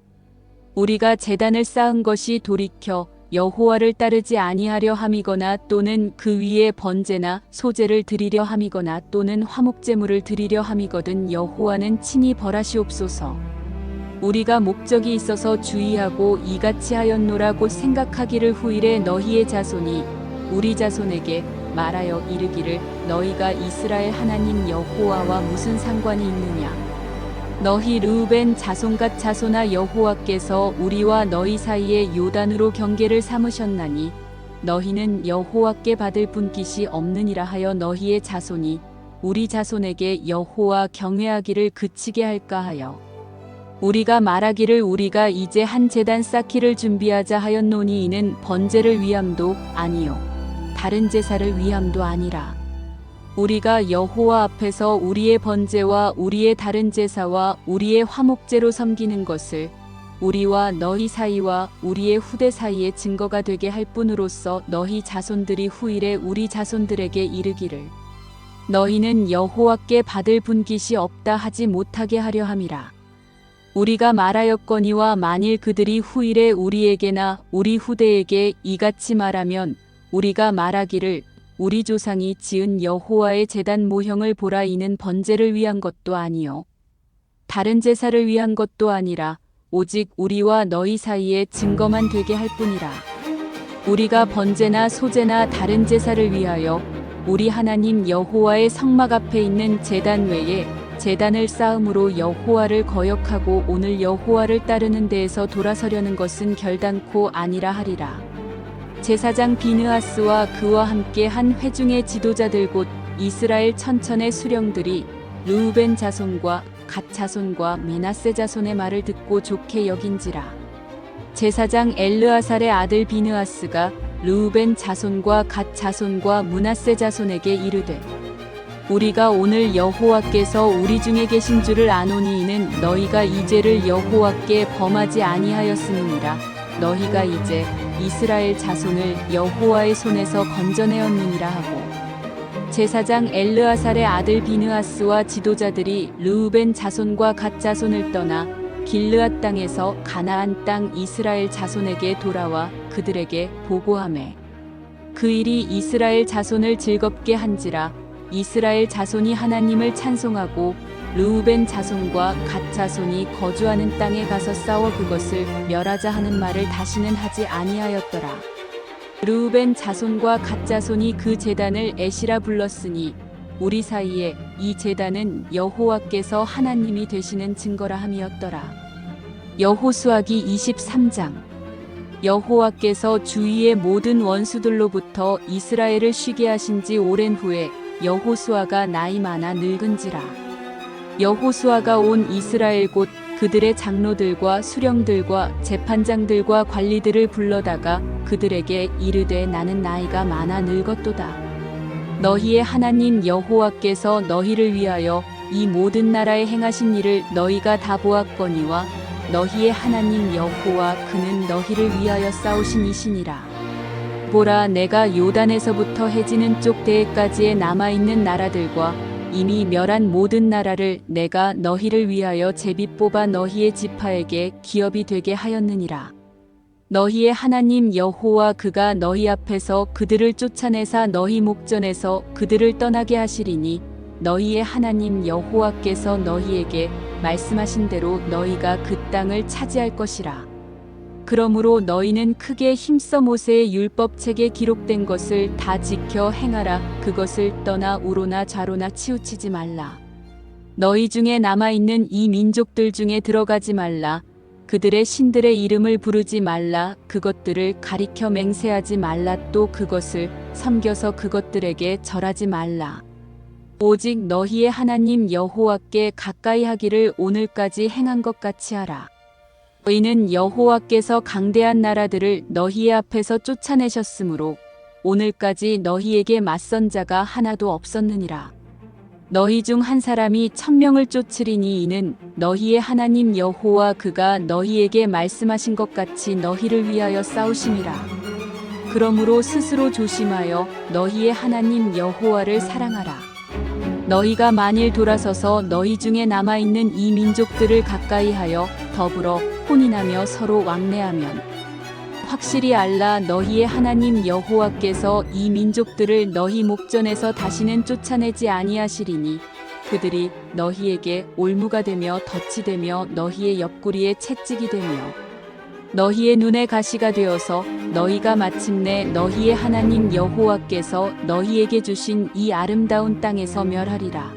A: 우리가 제단을 쌓은 것이 돌이켜 여호와를 따르지 아니하려 함이거나 또는 그 위에 번제나 소제를 드리려 함이거나 또는 화목제물을 드리려 함이거든 여호와는 친히 벌하시옵소서. 우리가 목적이 있어서 주의하고 이같이 하였노라고 생각하기를 후일에 너희의 자손이 우리 자손에게 말하여 이르기를 너희가 이스라엘 하나님 여호와와 무슨 상관이 있느냐. 너희 르우벤 자손갓 자손아 여호와께서 우리와 너희 사이에 요단으로 경계를 삼으셨나니 너희는 여호와께 받을 분깃이 없느니라 하여 너희의 자손이 우리 자손에게 여호와 경외하기를 그치게 할까 하여 우리가 말하기를 우리가 이제 한 제단 쌓기를 준비하자 하였노니 이는 번제를 위함도 아니요 다른 제사를 위함도 아니라 우리가 여호와 앞에서 우리의 번제와 우리의 다른 제사와 우리의 화목제로 섬기는 것을 우리와 너희 사이와 우리의 후대 사이에 증거가 되게 할 뿐으로써 너희 자손들이 후일에 우리 자손들에게 이르기를 너희는 여호와께 받을 분깃이 없다 하지 못하게 하려 함이라. 우리가 말하였거니와 만일 그들이 후일에 우리에게나 우리 후대에게 이같이 말하면 우리가 말하기를 우리 조상이 지은 여호와의 제단 모형을 보라. 이는 번제를 위한 것도 아니요 다른 제사를 위한 것도 아니라 오직 우리와 너희 사이에 증거만 되게 할 뿐이라. 우리가 번제나 소제나 다른 제사를 위하여 우리 하나님 여호와의 성막 앞에 있는 제단 외에 제단을 쌓음으로 여호와를 거역하고 오늘 여호와를 따르는 데에서 돌아서려는 것은 결단코 아니라 하리라. 제사장 비느하스와 그와 함께 한 회중의 지도자들 곧 이스라엘 천천의 수령들이 르우벤 자손과 갓 자손과 므낫세 자손의 말을 듣고 좋게 여긴지라. 제사장 엘르아살의 아들 비느하스가 르우벤 자손과 갓 자손과 므낫세 자손에게 이르되 우리가 오늘 여호와께서 우리 중에 계신 줄을 아노니 이는 너희가 이 죄를 여호와께 범하지 아니하였음이니라. 너희가 이제 이스라엘 자손을 여호와의 손에서 건져내었느니라 하고 제사장 엘르아살의 아들 비느하스와 지도자들이 르우벤 자손과 갓 자손을 떠나 길르앗 땅에서 가나안 땅 이스라엘 자손에게 돌아와 그들에게 보고하매 그 일이 이스라엘 자손을 즐겁게 한지라. 이스라엘 자손이 하나님을 찬송하고 르우벤 자손과 갓 자손이 거주하는 땅에 가서 싸워 그것을 멸하자 하는 말을 다시는 하지 아니하였더라. 르우벤 자손과 갓 자손이 그 제단을 에시라 불렀으니 우리 사이에 이 제단은 여호와께서 하나님이 되시는 증거라 함이었더라. 여호수아기 23장. 여호와께서 주위의 모든 원수들로부터 이스라엘을 쉬게 하신 지 오랜 후에 여호수아가 나이 많아 늙은지라. 여호수아가 온 이스라엘 곧 그들의 장로들과 수령들과 재판장들과 관리들을 불러다가 그들에게 이르되 나는 나이가 많아 늙었도다. 너희의 하나님 여호와께서 너희를 위하여 이 모든 나라에 행하신 일을 너희가 다 보았거니와 너희의 하나님 여호와 그는 너희를 위하여 싸우신 이시니라. 보라, 내가 요단에서부터 해지는 쪽 대해까지에 남아있는 나라들과 이미 멸한 모든 나라를 내가 너희를 위하여 제비 뽑아 너희의 지파에게 기업이 되게 하였느니라. 너희의 하나님 여호와 그가 너희 앞에서 그들을 쫓아내사 너희 목전에서 그들을 떠나게 하시리니 너희의 하나님 여호와께서 너희에게 말씀하신 대로 너희가 그 땅을 차지할 것이라. 그러므로 너희는 크게 힘써 모세의 율법책에 기록된 것을 다 지켜 행하라. 그것을 떠나 우로나 좌로나 치우치지 말라. 너희 중에 남아있는 이 민족들 중에 들어가지 말라. 그들의 신들의 이름을 부르지 말라. 그것들을 가리켜 맹세하지 말라. 또 그것을 섬겨서 그것들에게 절하지 말라. 오직 너희의 하나님 여호와께 가까이 하기를 오늘까지 행한 것 같이 하라. 너희는 여호와께서 강대한 나라들을 너희의 앞에서 쫓아내셨으므로 오늘까지 너희에게 맞선 자가 하나도 없었느니라. 너희 중 한 사람이 1000명을 쫓으리니 이는 너희의 하나님 여호와 그가 너희에게 말씀하신 것 같이 너희를 위하여 싸우심이라. 그러므로 스스로 조심하여 너희의 하나님 여호와를 사랑하라. 너희가 만일 돌아서서 너희 중에 남아있는 이 민족들을 가까이 하여 더불어 혼인하며 서로 왕래하면 확실히 알라. 너희의 하나님 여호와께서 이 민족들을 너희 목전에서 다시는 쫓아내지 아니하시리니 그들이 너희에게 올무가 되며 덫이 되며 너희의 옆구리에 채찍이 되며 너희의 눈에 가시가 되어서 너희가 마침내 너희의 하나님 여호와께서 너희에게 주신 이 아름다운 땅에서 멸하리라.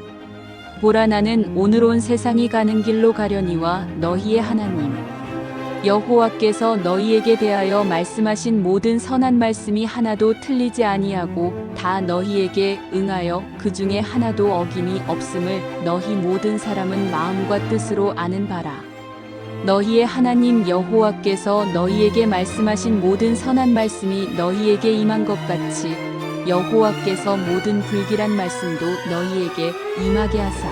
A: 보라, 나는 오늘 온 세상이 가는 길로 가려니와 너희의 하나님 여호와께서 너희에게 대하여 말씀하신 모든 선한 말씀이 하나도 틀리지 아니하고 다 너희에게 응하여 그 중에 하나도 어김이 없음을 너희 모든 사람은 마음과 뜻으로 아는 바라. 너희의 하나님 여호와께서 너희에게 말씀하신 모든 선한 말씀이 너희에게 임한 것 같이 여호와께서 모든 불길한 말씀도 너희에게 임하게 하사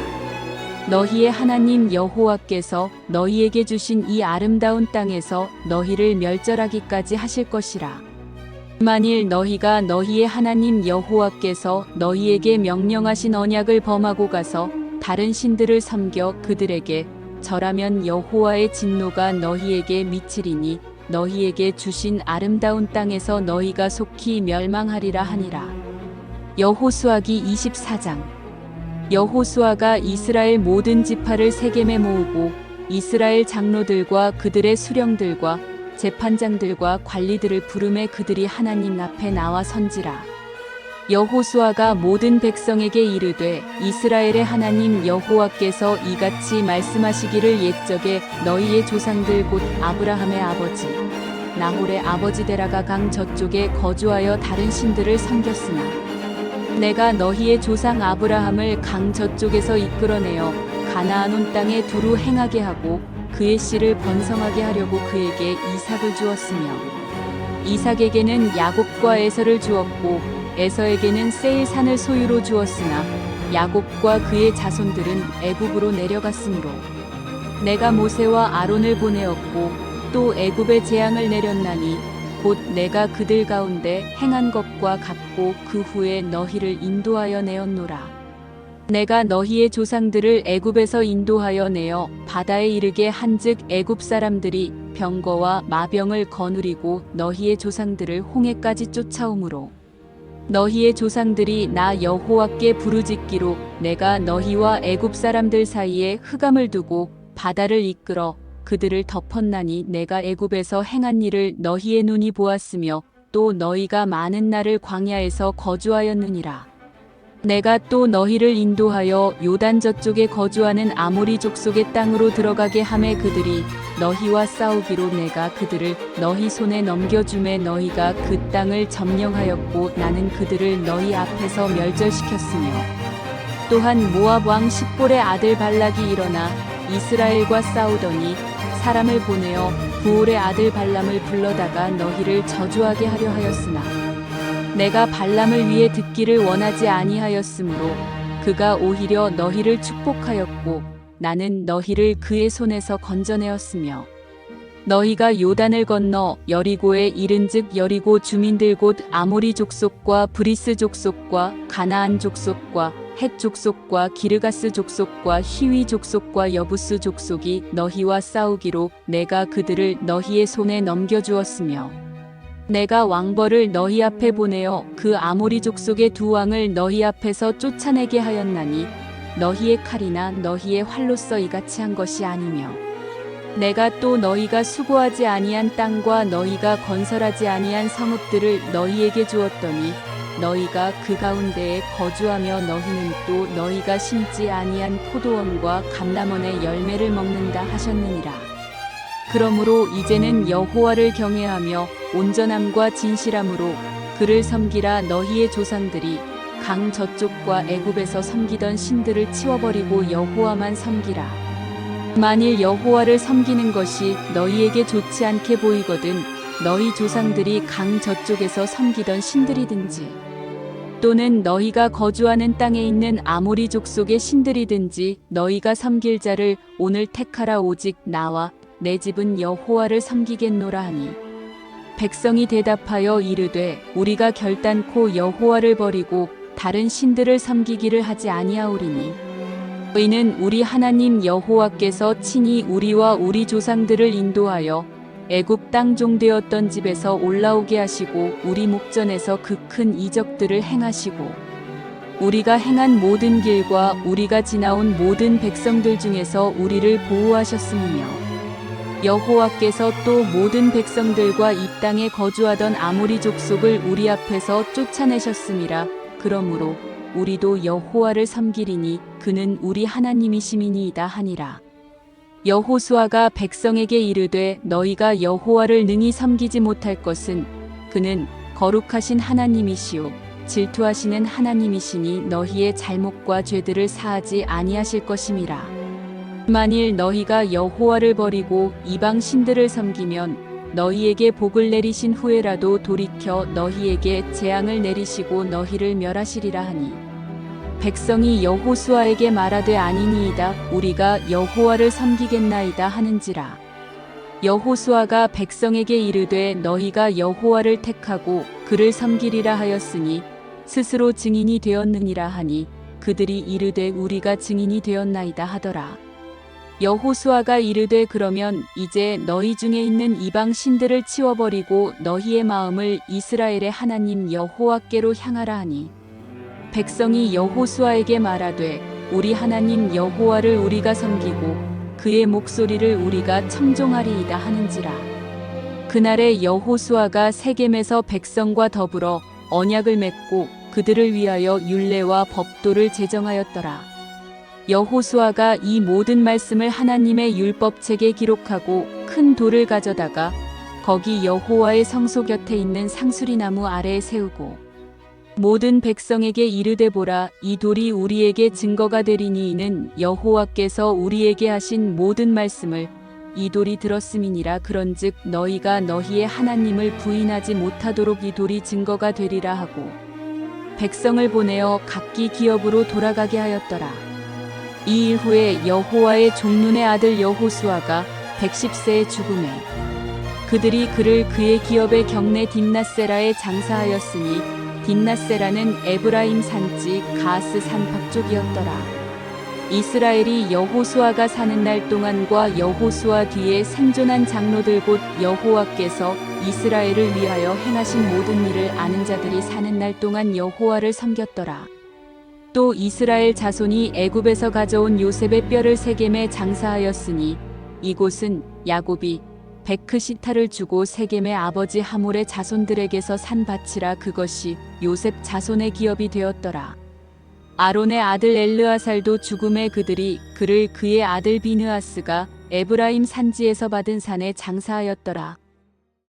A: 너희의 하나님 여호와께서 너희에게 주신 이 아름다운 땅에서 너희를 멸절하기까지 하실 것이라. 만일 너희가 너희의 하나님 여호와께서 너희에게 명령하신 언약을 범하고 가서 다른 신들을 섬겨 그들에게 절하면 여호와의 진노가 너희에게 미치리니 너희에게 주신 아름다운 땅에서 너희가 속히 멸망하리라 하니라. 여호수아기 24장. 여호수아가 이스라엘 모든 지파를 세겜에 모으고 이스라엘 장로들과 그들의 수령들과 재판장들과 관리들을 부르매 그들이 하나님 앞에 나와 선지라. 여호수아가 모든 백성에게 이르되 이스라엘의 하나님 여호와께서 이같이 말씀하시기를 옛적에 너희의 조상들 곧 아브라함의 아버지 나홀의 아버지 데라가 강 저쪽에 거주하여 다른 신들을 섬겼으나 내가 너희의 조상 아브라함을 강 저쪽에서 이끌어내어 가나안 온 땅에 두루 행하게 하고 그의 씨를 번성하게 하려고 그에게 이삭을 주었으며 이삭에게는 야곱과 에서를 주었고 에서에게는 세일산을 소유로 주었으나 야곱과 그의 자손들은 애굽으로 내려갔으므로 내가 모세와 아론을 보내었고 또 애굽에 재앙을 내렸나니 곧 내가 그들 가운데 행한 것과 같고 그 후에 너희를 인도하여 내었노라. 내가 너희의 조상들을 애굽에서 인도하여 내어 바다에 이르게 한즉 애굽 사람들이 병거와 마병을 거느리고 너희의 조상들을 홍해까지 쫓아오므로 너희의 조상들이 나 여호와께 부르짖기로 내가 너희와 애굽 사람들 사이에 흑암을 두고 바다를 이끌어 그들을 덮었나니 내가 애굽에서 행한 일을 너희의 눈이 보았으며 또 너희가 많은 날을 광야에서 거주하였느니라. 내가 또 너희를 인도하여 요단 저쪽에 거주하는 아모리 족속의 땅으로 들어가게 하매 그들이 너희와 싸우기로 내가 그들을 너희 손에 넘겨주매 너희가 그 땅을 점령하였고 나는 그들을 너희 앞에서 멸절시켰으며 또한 모압 왕 십볼의 아들 발락이 일어나 이스라엘과 싸우더니 사람을 보내어 부올의 아들 발람을 불러다가 너희를 저주하게 하려 하였으나 내가 발람을 위해 듣기를 원하지 아니하였으므로 그가 오히려 너희를 축복하였고 나는 너희를 그의 손에서 건져내었으며 너희가 요단을 건너 여리고에 이른즉 여리고 주민들 곧 아모리 족속과 브리스 족속과 가나안 족속과 헷 족속과 기르가스 족속과 히위 족속과 여부스 족속이 너희와 싸우기로 내가 그들을 너희의 손에 넘겨주었으며 내가 왕벌을 너희 앞에 보내어 그 아모리 족속의 두 왕을 너희 앞에서 쫓아내게 하였나니 너희의 칼이나 너희의 활로써 이같이 한 것이 아니며 내가 또 너희가 수고하지 아니한 땅과 너희가 건설하지 아니한 성읍들을 너희에게 주었더니 너희가 그 가운데에 거주하며 너희는 또 너희가 심지 아니한 포도원과 감람원의 열매를 먹는다 하셨느니라. 그러므로 이제는 여호와를 경외하며 온전함과 진실함으로 그를 섬기라. 너희의 조상들이 강 저쪽과 애굽에서 섬기던 신들을 치워버리고 여호와만 섬기라. 만일 여호와를 섬기는 것이 너희에게 좋지 않게 보이거든 너희 조상들이 강 저쪽에서 섬기던 신들이든지 또는 너희가 거주하는 땅에 있는 아모리 족속의 신들이든지 너희가 섬길 자를 오늘 택하라. 오직 나와 내 집은 여호와를 섬기겠노라 하니 백성이 대답하여 이르되 우리가 결단코 여호와를 버리고 다른 신들을 섬기기를 하지 아니하오리니 이는 우리 하나님 여호와께서 친히 우리와 우리 조상들을 인도하여 애굽 땅 종되었던 집에서 올라오게 하시고 우리 목전에서 그 큰 이적들을 행하시고 우리가 행한 모든 길과 우리가 지나온 모든 백성들 중에서 우리를 보호하셨음이며 여호와께서 또 모든 백성들과 이 땅에 거주하던 아모리 족속을 우리 앞에서 쫓아내셨음이라. 그러므로 우리도 여호와를 섬기리니 그는 우리 하나님이심이니이다 하니라. 여호수아가 백성에게 이르되 너희가 여호와를 능히 섬기지 못할 것은 그는 거룩하신 하나님이시오 질투하시는 하나님이시니 너희의 잘못과 죄들을 사하지 아니하실 것임이라. 만일 너희가 여호와를 버리고 이방 신들을 섬기면 너희에게 복을 내리신 후에라도 돌이켜 너희에게 재앙을 내리시고 너희를 멸하시리라 하니 백성이 여호수아에게 말하되 아니니이다 우리가 여호와를 섬기겠나이다 하는지라. 여호수아가 백성에게 이르되 너희가 여호와를 택하고 그를 섬기리라 하였으니 스스로 증인이 되었느니라 하니 그들이 이르되 우리가 증인이 되었나이다 하더라. 여호수아가 이르되 그러면 이제 너희 중에 있는 이방 신들을 치워버리고 너희의 마음을 이스라엘의 하나님 여호와께로 향하라 하니 백성이 여호수아에게 말하되 우리 하나님 여호와를 우리가 섬기고 그의 목소리를 우리가 청종하리이다 하는지라. 그날에 여호수아가 세겜에서 백성과 더불어 언약을 맺고 그들을 위하여 율례와 법도를 제정하였더라. 여호수아가 이 모든 말씀을 하나님의 율법책에 기록하고 큰 돌을 가져다가 거기 여호와의 성소 곁에 있는 상수리나무 아래에 세우고 모든 백성에게 이르되 보라 이 돌이 우리에게 증거가 되리니 이는 여호와께서 우리에게 하신 모든 말씀을 이 돌이 들었음이니라. 그런즉 너희가 너희의 하나님을 부인하지 못하도록 이 돌이 증거가 되리라 하고 백성을 보내어 각기 기업으로 돌아가게 하였더라. 이 일 후에 여호와의 종눈의 아들 여호수아가 110세에 죽음에 그들이 그를 그의 기업의 경내 딥낫세라에 장사하였으니 딥낫세라는 에브라임 산지 가스 산 bắc 쪽이었더라. 이스라엘이 여호수아가 사는 날 동안과 여호수아 뒤에 생존한 장로들 곧 여호와께서 이스라엘을 위하여 행하신 모든 일을 아는 자들이 사는 날 동안 여호와를 섬겼더라. 또 이스라엘 자손이 애굽에서 가져온 요셉의 뼈를 세겜에 장사하였으니 이곳은 야곱이 베크시타를 주고 세겜의 아버지 하몰의 자손들에게서 산 밭이라. 그것이 요셉 자손의 기업이 되었더라. 아론의 아들 엘르아살도 죽음에 그들이 그를 그의 아들 비느하스가 에브라임 산지에서 받은 산에 장사하였더라.